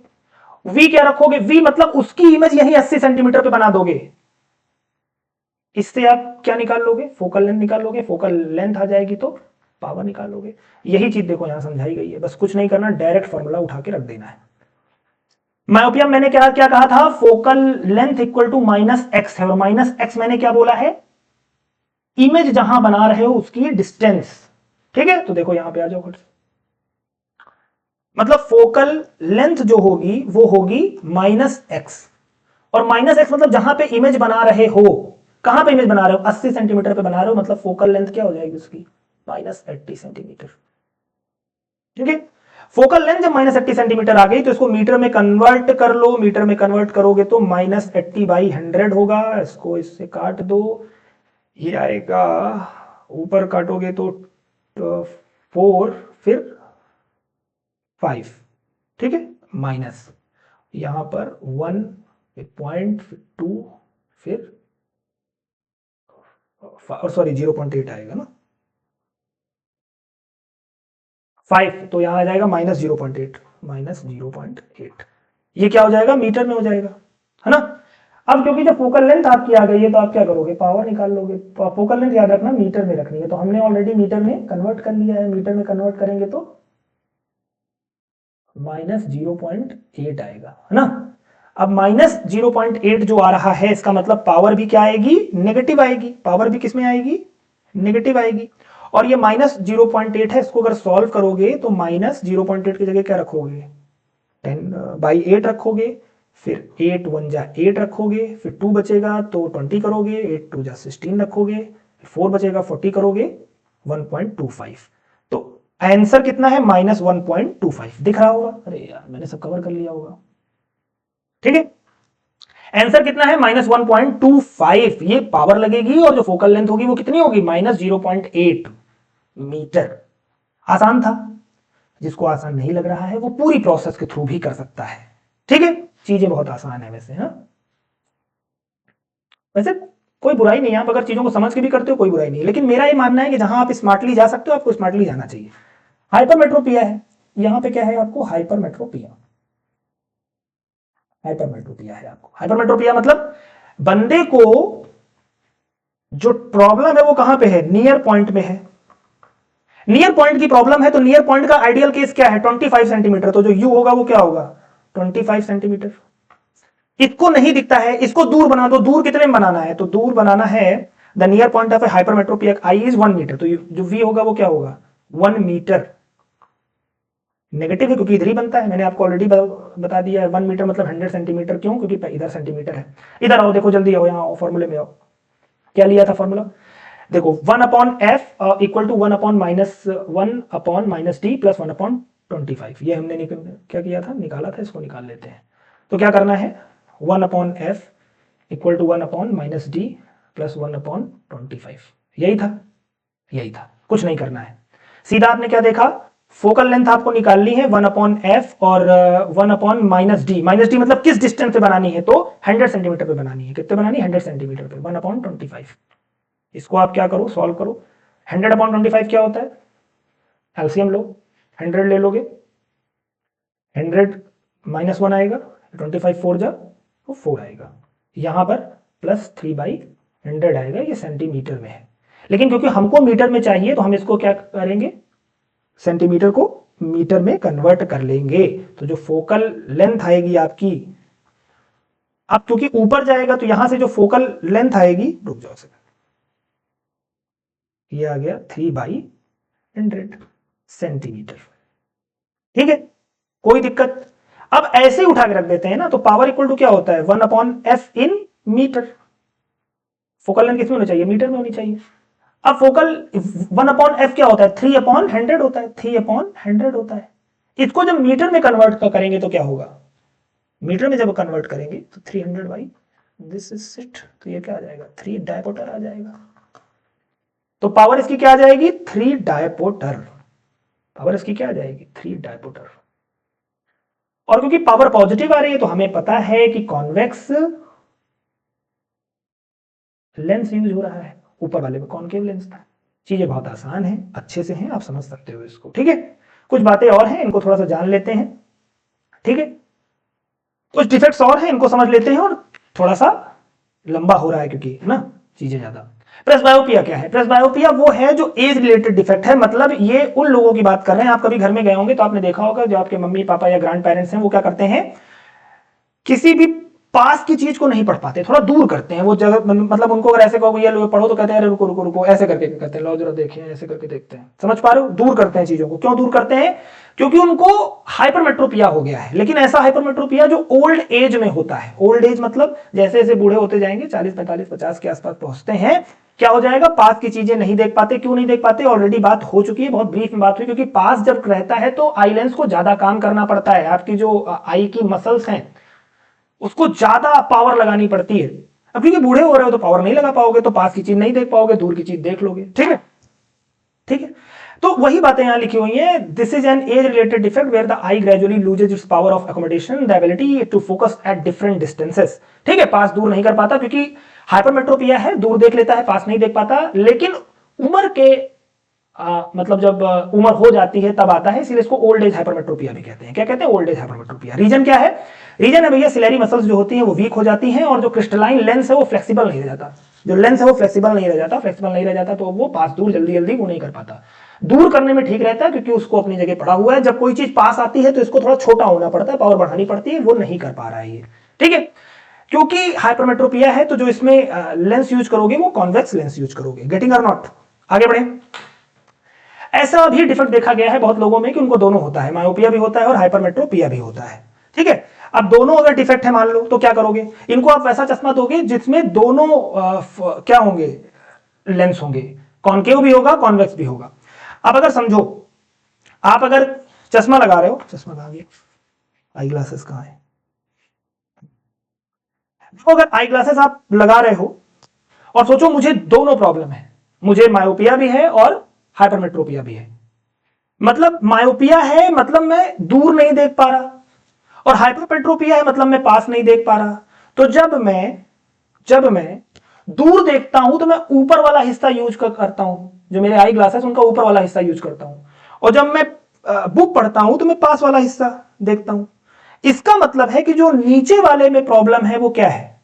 वी क्या रखोगे, वी मतलब उसकी इमेज यही 80 सेंटीमीटर पे बना दोगे। इससे आप क्या निकाल लोगे, फोकल लेंथ निकाल लोगे, फोकल लेंथ आ जाएगी तो पावर निकाल लोगे। यही चीज देखो यहां समझाई गई है, बस कुछ नहीं करना, डायरेक्ट फॉर्मूला उठा के रख देना है। मायोपिया मैंने क्या क्या कहा था, focal length equal to minus X है, और माइनस एक्स मैंने क्या बोला है, इमेज जहां बना रहे हो उसकी डिस्टेंस, ठीक है। तो देखो यहां पे आ जाओ फट से, मतलब फोकल लेंथ जो होगी वो होगी माइनस एक्स, और माइनस एक्स मतलब जहां पे इमेज बना रहे हो, कहां पे इमेज बना रहे हो, 80 सेंटीमीटर पे बना रहे हो, मतलब फोकल लेंथ क्या हो जाएगी उसकी, माइनस 80 सेंटीमीटर, ठीक है। फोकल लेंथ जब माइनस 80 सेंटीमीटर आ गई तो इसको मीटर में कन्वर्ट कर लो, मीटर में कन्वर्ट करोगे तो माइनस 80/100 होगा, इसको इससे काट दो, ये आएगा, ऊपर काटोगे तो 4 फिर 5, ठीक है, माइनस यहां पर 1 पॉइंट 2 फिर सॉरी 0.8 आएगा ना, 5, तो यहां आ जाएगा -0.8, -0.8, ये क्या हो जाएगा, मीटर में हो जाएगा, है ना। अब क्योंकि जब फोकल लेंथ आपकी आ गई है तो आप क्या करोगे, पावर निकाल लोगे। फोकल लेंथ याद रखना मीटर में रखनी है, तो हमने ऑलरेडी मीटर में कन्वर्ट कर लिया है, मीटर में कन्वर्ट करेंगे तो -0.8 आएगा, है ना। अब -0.8 जो आ रहा है, इसका मतलब पावर भी क्या आएगी, नेगेटिव आएगी, पावर भी किसमें आएगी, नेगेटिव आएगी। और ये -0.8 है, इसको अगर सॉल्व करोगे तो -0.8 की जगह क्या रखोगे, 10/8 रखोगे, फिर 8 1 जा 8 रखोगे, फिर 2 बचेगा तो 20 करोगे, 8 2 जा 16 रखोगे, 4 बचेगा 40 करोगे, 1.25। तो आंसर कितना है, -1.25 दिख रहा होगा, अरे यार मैंने सब कवर कर लिया होगा, ठीक है। आंसर कितना है, -1.25, ये पावर लगेगी, और जो फोकल लेंथ होगी वो कितनी होगी, -0.8 मीटर। आसान था, जिसको आसान नहीं लग रहा है वो पूरी प्रोसेस के थ्रू भी कर सकता है, ठीक है। चीजें बहुत आसान है वैसे, हाँ वैसे कोई बुराई नहीं है, आप अगर चीजों को समझ के भी करते हो कोई बुराई नहीं है, लेकिन मेरा ये मानना है कि जहां आप स्मार्टली जा सकते हो आपको स्मार्टली जाना चाहिए। हाइपरमेट्रोपिया है, यहां पे क्या है आपको, हाइपरमेट्रोपिया, हाइपरमेट्रोपिया है आपको। हाइपरमेट्रोपिया मतलब बंदे को जो प्रॉब्लम है वो कहां पे है, नियर पॉइंट में है, नियर पॉइंट की प्रॉब्लम है, तो नियर पॉइंट का आइडियल केस क्या है, 25 सेंटीमीटर, तो जो यू होगा वो क्या होगा, 25 सेंटीमीटर। इसको नहीं दिखता है, इसको दूर बना दो, दूर कितने में बनाना है, तो दूर बनाना है, the near point of a hypermetropia eye is 1 metre, तो जो वी होगा वो क्या होगा, 1 मीटर। नेगेटिव है क्योंकि इधर ही बनता है, मैंने आपको ऑलरेडी बता दिया है, 1 मीटर मतलब 100 सेंटीमीटर, क्यों, क्योंकि इधर सेंटीमीटर है। इधर आओ, देखो जल्दी आओ, यहाँ फॉर्मूले में आओ, क्या लिया था फॉर्मूला, देखो 1/f equal to 1/-1/-d plus 1/25, ये हमने क्या किया था, निकाला था, इसको निकाल लेते हैं। तो क्या करना है, 1/f equal to 1/-d plus 1/25, यही था, यही था, कुछ नहीं करना है। सीधा आपने क्या देखा, फोकल लेंथ आपको निकालनी है 1/f और 1/-d, -d मतलब किस डिस्टेंस पे बनानी है, तो 100 सेंटीमीटर पे बनानी है, कितने बनानी है, 100 सेंटीमीटर पे, 1/25। इसको आप क्या करो, सॉल्व करो। 100/25 क्या होता है, एलसीएम लो, 100 ले लोगे, 100 -1 आएगा, 25 4 जा तो 4 आएगा, यहां पर +3/100 आएगा, ये सेंटीमीटर में है, लेकिन क्योंकि हमको मीटर में चाहिए तो हम इसको क्या करेंगे, सेंटीमीटर को मीटर में कन्वर्ट कर लेंगे। तो जो फोकल लेंथ आएगी आपकी, अब क्योंकि ऊपर जाएगा तो यहां से जो फोकल लेंथ आएगी, रुक जाओ से, ये आ गया 3/100 सेंटीमीटर, ठीक है, कोई दिक्कत। अब ऐसे उठा के रख देते हैं ना, तो पावर इक्वल टू क्या होता है, 1/f in metre, focal length किसमें होनी चाहिए, मीटर में होनी चाहिए। अब फोकल 1/f क्या होता है, 3/100 होता है, 3/100 होता है। इसको जब मीटर में कन्वर्ट करेंगे तो क्या होगा, मीटर में जब कन्वर्ट करेंगे तो 300 बाई दिस इज इट, तो ये क्या आ जाएगा, 3 डायपोटर आ जाएगा। तो पावर इसकी क्या आ जाएगी, 3 डायपोटर, पावर इसकी क्या आ जाएगी, 3 डायपोटर। और क्योंकि पावर पॉजिटिव आ रही है तो हमें पता है कि कॉन्वेक्स लेंस यूज हो रहा है, ऊपर वाले में कॉनकेव लेंस था। चीजें बहुत आसान है, अच्छे से हैं, आप समझ सकते हो इसको, ठीक है। कुछ बातें और हैं, इनको थोड़ा सा जान लेते हैं, ठीक है। कुछ डिफेक्ट्स और हैं, इनको समझ लेते हैं, और थोड़ा सा लंबा हो रहा है क्योंकि ना चीजें ज्यादा। प्रेसबायोपिया क्या है, प्रेसबायोपिया वो है जो एज रिलेटेड डिफेक्ट है, मतलब ये उन लोगों की बात कर रहे हैं, आप कभी घर में गए होंगे तो आपने देखा होगा जो आपके मम्मी पापा या ग्रैंड पेरेंट्स हैं वो क्या करते हैं, किसी भी पास की चीज को नहीं पढ़ पाते, थोड़ा दूर करते हैं वो जगह, मतलब उनको अगर ऐसे कहो ये लो पढ़ो तो कहते हैं अरे रुको रुको रुको, ऐसे करके कहते हैं लो जरा देखिए, ऐसे करके देखते हैं, समझ पा रहे हो, दूर करते हैं चीजों को। क्यों दूर करते हैं, क्योंकि उनको हाइपरमेट्रोपिया हो गया है। लेकिन ऐसा हाइपरमेट्रोपिया जो ओल्ड एज में होता है, ओल्ड एज मतलब जैसे जैसे बूढ़े होते जाएंगे 40 45 50 के आसपास पहुंचते हैं, क्या हो जाएगा, पास की चीजें नहीं देख पाते। क्यों नहीं देख पाते, ऑलरेडी बात हो चुकी है, बहुत ब्रीफ में बात हुई, क्योंकि पास जब रहता है तो आई लेंस को ज्यादा काम करना पड़ता है, आपकी जो आई की मसल्स हैं उसको ज्यादा पावर लगानी पड़ती है। अब क्योंकि बूढ़े हो रहे हो तो पावर नहीं लगा पाओगे, तो पास की चीज नहीं देख पाओगे, दूर की चीज देख लोगे, ठीक है, ठीक है। तो वही बातें यहां लिखी हुई हैं, this is an age related defect where the eye gradually loses its power of accommodation, the ability to focus at different distances, ठीक है। पास दूर नहीं कर पाता क्योंकि हाइपरमेट्रोपिया है, दूर देख लेता है, पास नहीं देख पाता। लेकिन उम्र के मतलब जब उम्र हो जाती है तब आता है, इसलिए इसको ओल्ड एज हाइपरमेट्रोपिया भी कहते हैं। क्या कहते हैं, ओल्ड एज हाइपरमेट्रोपिया। रीजन क्या है, रीजन है भैया सिलेरी मसल्स जो होती हैं वो वीक हो जाती हैं, और जो क्रिस्टलाइन लेंस है वो फ्लेक्सिबल नहीं रह जाता, जो लेंस है वो फ्लेक्सिबल नहीं रह जाता, फ्लेक्सिबल नहीं रह जाता तो वो पास दूर जल्दी जल्दी वो नहीं कर पाता। दूर करने में ठीक रहता है क्योंकि उसको अपनी जगह पड़ा हुआ है, जब कोई चीज पास आती है तो इसको थोड़ा छोटा होना पड़ता है, पावर बढ़ानी पड़ती है, वो नहीं कर पा रहा है ये, ठीक है। क्योंकि हाइपरमेट्रोपिया है तो जो इसमें लेंस यूज करोगे वो कॉन्वेक्स लेंस यूज करोगे, गेटिंग और नॉट। आगे बढ़े। ऐसा भी डिफेक्ट देखा गया है बहुत लोगों में कि उनको दोनों होता है, मायोपिया भी होता है और हाइपरमेट्रोपिया भी होता है, ठीक है। अब दोनों अगर डिफेक्ट है मान लो तो क्या करोगे, इनको आप वैसा चश्मा दोगे जिसमें दोनों क्या होंगे, लेंस होंगे, कॉनकेव भी होगा कॉन्वेक्स भी होगा। अब अगर समझो आप अगर चश्मा लगा रहे हो, चश्मा कहां गया, आई ग्लासेस कहां है, तो अगर आई ग्लासेस आप लगा रहे हो और सोचो मुझे दोनों प्रॉब्लम है, मुझे मायोपिया भी है और हाइपरमेट्रोपिया भी है। मतलब मायोपिया है मतलब मैं दूर नहीं देख पा रहा, और हाइपरमेट्रोपिया है मतलब मैं पास नहीं देख पा रहा। तो जब मैं दूर देखता हूं तो मैं ऊपर वाला हिस्सा यूज करता हूं, जो मेरे आई ग्लासेस उनका ऊपर वाला हिस्सा यूज करता हूं, और जब मैं बुक पढ़ता हूं तो मैं पास वाला हिस्सा देखता हूं। इसका मतलब है कि जो नीचे वाले में प्रॉब्लम है वो क्या है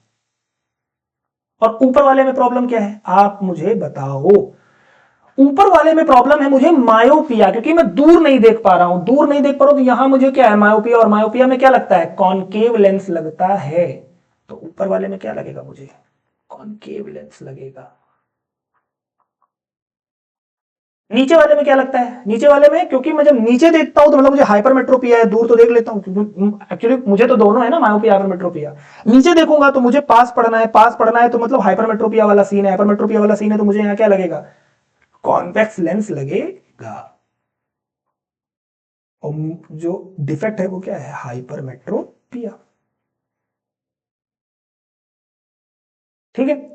और ऊपर वाले में प्रॉब्लम क्या है, आप मुझे बताओ। ऊपर वाले में प्रॉब्लम है मुझे मायोपिया, क्योंकि मैं दूर नहीं देख पा रहा हूं, दूर नहीं देख पा रहा हूं तो यहां मुझे क्या है, मायोपिया, और मायोपिया में क्या लगता है, कॉनकेव लेंस लगता है। तो ऊपर वाले में क्या लगेगा, मुझे कॉनकेव लेंस लगेगा। नीचे वाले में क्या लगता है, नीचे वाले में क्योंकि मैं जब नीचे देखता हूं तो मतलब मुझे हाइपरमेट्रोपिया है, दूर तो देख लेता हूं, एक्चुअली मुझे तो दोनों है ना, मायोपिया हाइपरमेट्रोपिया। नीचे देखूंगा तो मुझे पास पढ़ना है, पास पढ़ना है तो मतलब हाइपरमेट्रोपिया वाला सीन है, हाइपरमेट्रोपिया वाला सीन है तो मुझे यहां क्या लगेगा, कॉन्वेक्स लेंस लगेगा। और जो डिफेक्ट है वो क्या है, हाइपरमेट्रोपिया, ठीक है।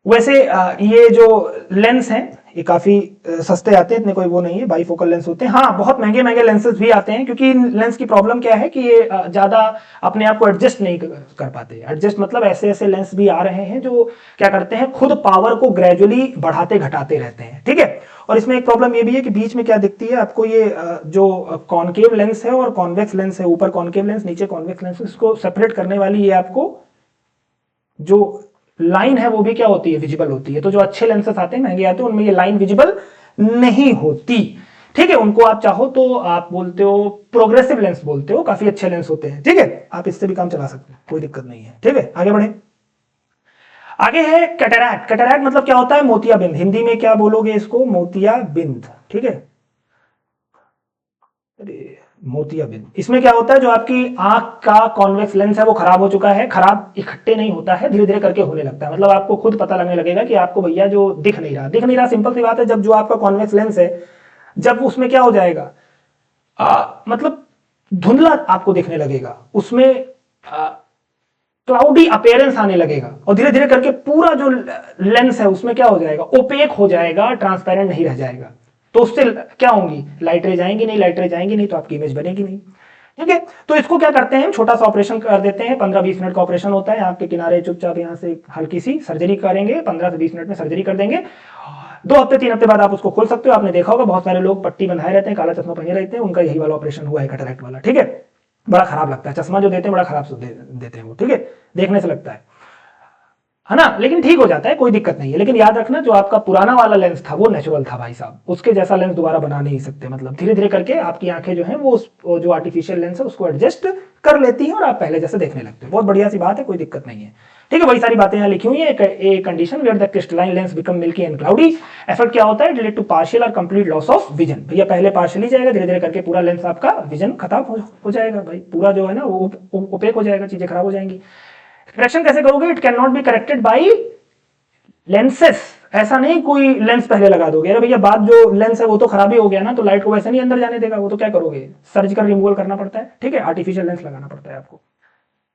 वैसे ये जो लेंस हैं ये काफी सस्ते आते हैं, इतने कोई वो नहीं है, बाईफोकल लेंस होते हैं। हाँ बहुत महंगे महंगे लेंसेज भी आते हैं, क्योंकि इन लेंस की प्रॉब्लम क्या है कि ये ज्यादा अपने आप को एडजस्ट नहीं कर पाते। एडजस्ट मतलब ऐसे ऐसे लेंस भी आ रहे हैं जो क्या करते हैं, खुद पावर को ग्रेजुअली बढ़ाते घटाते रहते हैं, ठीक है। और इसमें एक प्रॉब्लम ये भी है कि बीच में क्या दिखती है आपको, ये जो कॉनकेव लेंस है और कॉन्वेक्स लेंस है, ऊपर कॉनकेव लेंस नीचे कॉन्वेक्स लेंस, इसको सेपरेट करने वाली ये आपको जो लाइन है वो भी क्या होती है, विजिबल होती है। तो जो अच्छे लेंसेस आते हैं महंगे आते हैं उनमें ये लाइन विजिबल नहीं होती, ठीक है। उनको आप चाहो तो आप बोलते हो प्रोग्रेसिव लेंस बोलते हो, काफी अच्छे लेंस होते हैं, ठीक है। आप इससे भी काम चला सकते हो, कोई दिक्कत नहीं है, ठीक है। आगे बढ़े। आगे है कैटरैक्ट। कैटरैक्ट मतलब क्या होता है, मोतियाबिंद। हिंदी में क्या बोलोगे इसको, मोतियाबिंद, ठीक है। अरे मोतियाबिंद, इसमें क्या होता है, जो आपकी आंख का कॉन्वेक्स लेंस है वो खराब हो चुका है, खराब इकट्ठे नहीं होता है, धीरे धीरे करके होने लगता है। मतलब आपको खुद पता लगने लगेगा कि आपको भैया जो दिख नहीं रहा, सिंपल सी बात है। जब जो आपका कॉन्वेक्स लेंस है, जब उसमें क्या हो जाएगा, मतलब धुंधला आपको दिखने लगेगा, उसमें क्लाउडी अपीयरेंस आने लगेगा, और धीरे धीरे करके पूरा जो लेंस है उसमें क्या हो जाएगा, ओपेक हो जाएगा, ट्रांसपेरेंट नहीं रह जाएगा। तो उससे क्या होंगी, लाइट रे जाएंगी नहीं, लाइट रे जाएंगी नहीं, तो आपकी इमेज बनेगी नहीं। ठीक है, तो इसको क्या करते हैं, छोटा सा ऑपरेशन कर देते हैं, 15-20 मिनट का ऑपरेशन होता है। आपके किनारे चुपचाप यहां से हल्की सी सर्जरी करेंगे, 15 से 20 मिनट में सर्जरी कर देंगे। 2 हफ्ते 3 हफ्ते बाद आप उसको खोल सकते हो। आपने देखा होगा बहुत सारे लोग पट्टी बंधाए रहते हैं, काला चश्मा पहने रहते हैं, उनका यही वाला ऑपरेशन हुआ है, कैटरैक्ट वाला। ठीक है, बड़ा खराब लगता है, चश्मा जो देते हैं बड़ा खराब देते हैं वो, ठीक है, देखने से लगता है ना, लेकिन ठीक हो जाता है, कोई दिक्कत नहीं है। लेकिन याद रखना, जो आपका पुराना वाला लेंस था वो नेचुरल था भाई साहब, उसके जैसा लेंस दोबारा बना नहीं सकते। मतलब धीरे धीरे करके आपकी आंखें जो हैं वो जो आर्टिफिशियल लेंस है उसको एडजस्ट कर लेती हैं और आप पहले जैसे देखने लगते हो। बहुत बढ़िया सी बात है, कोई दिक्कत नहीं है। ठीक है, बड़ी सारी बातें यहाँ लिखी हुई है। A condition where the crystalline lens become milky and cloudy, effect क्या होता है, रिलेटेड टू पार्शियल और कंप्लीट लॉस ऑफ विजन। भैया पहले पार्शियली जाएगा, धीरे धीरे करके पूरा लेंस आपका विजन खत्म हो जाएगा भाई, पूरा जो है ना वो ओपेक हो जाएगा, चीजें खराब हो जाएंगी। करेक्शन कैसे करोगे, it can not be corrected by lenses. ऐसा नहीं कोई लेंस पहले लगा दोगे, अरे भैया बाद जो लेंस है वो तो खराब ही हो गया ना, तो लाइट को वैसे नहीं अंदर जाने देगा, वो तो क्या करोगे, सर्जिकल रिमूवल करना पड़ता है। ठीक है, आर्टिफिशियल लेंस लगाना पड़ता है आपको।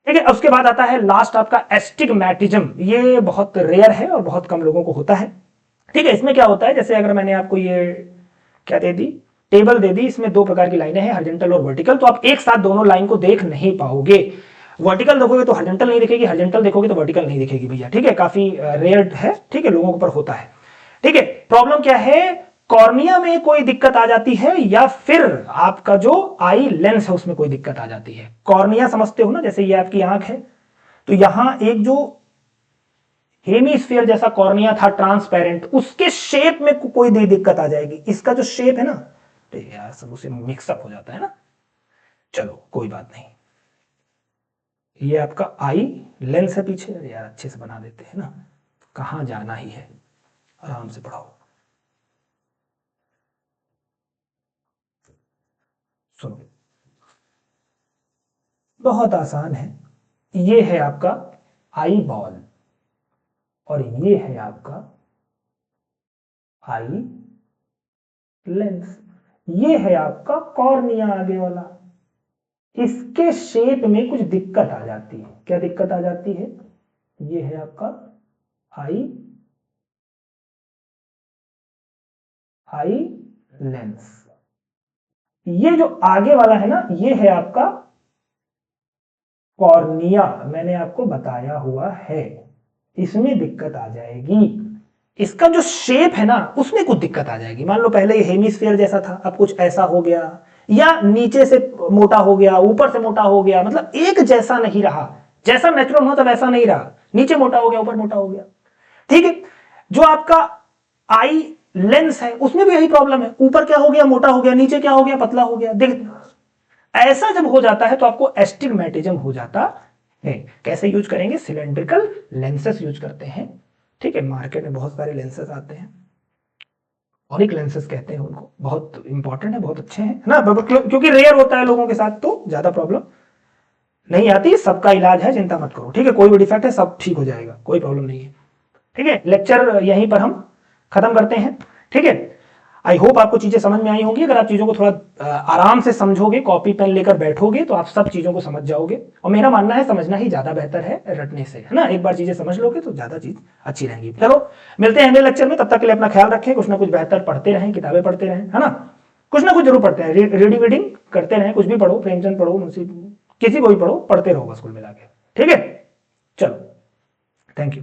ठीक है, उसके बाद आता है लास्ट आपका एस्टिग्मैटिज्म। ये बहुत रेयर है और बहुत कम लोगों को होता है। ठीक है, इसमें क्या होता है, जैसे अगर मैंने आपको ये क्या दे दी, टेबल दे दी, इसमें 2 प्रकार की लाइनें हैं, हॉरिजॉन्टल और वर्टिकल, तो आप एक साथ दोनों लाइन को देख नहीं पाओगे। वर्टिकल देखोगे तो हॉरिजॉन्टल नहीं दिखेगी, हॉरिजॉन्टल देखोगे तो वर्टिकल नहीं दिखेगी भैया। ठीक है, काफी रेयर है, ठीक है, लोगों के ऊपर होता है। ठीक है, प्रॉब्लम क्या है, कॉर्निया में कोई दिक्कत आ जाती है या फिर आपका जो आई लेंस है उसमें कोई दिक्कत आ जाती है। कॉर्निया समझते हो ना, जैसे ये आपकी आंख है, तो यहां एक जो हेमीस्फीयर जैसा कॉर्निया था ट्रांसपेरेंट, उसके शेप में कोई दिक्कत आ जाएगी। इसका जो शेप है ना, तो यार सब उसे मिक्सअप हो जाता है ना, चलो कोई बात नहीं। ये आपका आई लेंस है पीछे, यार अच्छे से बना देते हैं ना, कहां जाना ही है, आराम से पढ़ाओ। सुनो, बहुत आसान है। ये है आपका आई बॉल और ये है आपका आई लेंस, ये है आपका कॉर्निया आगे वाला। इसके शेप में कुछ दिक्कत आ जाती है। क्या दिक्कत आ जाती है, ये है आपका आई लेंस, ये जो आगे वाला है ना, ये है आपका कॉर्निया, मैंने आपको बताया हुआ है, इसमें दिक्कत आ जाएगी। इसका जो शेप है ना उसमें कुछ दिक्कत आ जाएगी। मान लो पहले ये हेमिस्फीयर जैसा था, अब कुछ ऐसा हो गया, या नीचे से मोटा हो गया, ऊपर से मोटा हो गया, मतलब एक जैसा नहीं रहा, जैसा नेचुरल होता वैसा नहीं रहा, नीचे मोटा हो गया, ऊपर मोटा हो गया। ठीक है, जो आपका आई लेंस है उसमें भी यही प्रॉब्लम है, ऊपर क्या हो गया, मोटा हो गया, नीचे क्या हो गया, पतला हो गया। देख, ऐसा जब हो जाता है तो आपको एस्टिग्मैटिज्म हो जाता है। कैसे यूज करेंगे, सिलेंड्रिकल लेंसेस यूज करते हैं। ठीक है, मार्केट में बहुत सारे लेंसेस आते हैं, ऑरिक लेंसेस कहते हैं उनको, बहुत इंपॉर्टेंट है, बहुत अच्छे हैं ना, क्योंकि रेयर होता है लोगों के साथ, तो ज्यादा प्रॉब्लम नहीं आती, सबका इलाज है, चिंता मत करो। ठीक है, कोई भी डिफेक्ट है सब ठीक हो जाएगा, कोई प्रॉब्लम नहीं है। ठीक है, लेक्चर यहीं पर हम खत्म करते हैं। ठीक है, आई होप आपको चीजें समझ में आई होंगी। अगर आप चीजों को थोड़ा आराम से समझोगे, कॉपी पेन लेकर बैठोगे, तो आप सब चीजों को समझ जाओगे। और मेरा मानना है समझना ही ज्यादा बेहतर है रटने से, है ना। एक बार चीजें समझ लोगे तो ज्यादा चीज अच्छी रहेंगी। चलो मिलते हैं अगले लेक्चर में, तब तक के लिए अपना ख्याल रखें, कुछ ना कुछ बेहतर पढ़ते रहें, किताबें पढ़ते रहें, है ना, कुछ ना कुछ जरूर पढ़ते हैं, रीडिंग वीडिंग करते रहें, कुछ भी पढ़ो, प्रेमचंद पढ़ो, मुंशी, किसी को भी पढ़ो, पढ़ते रहो बस कुल मिला के। ठीक है, चलो, थैंक यू।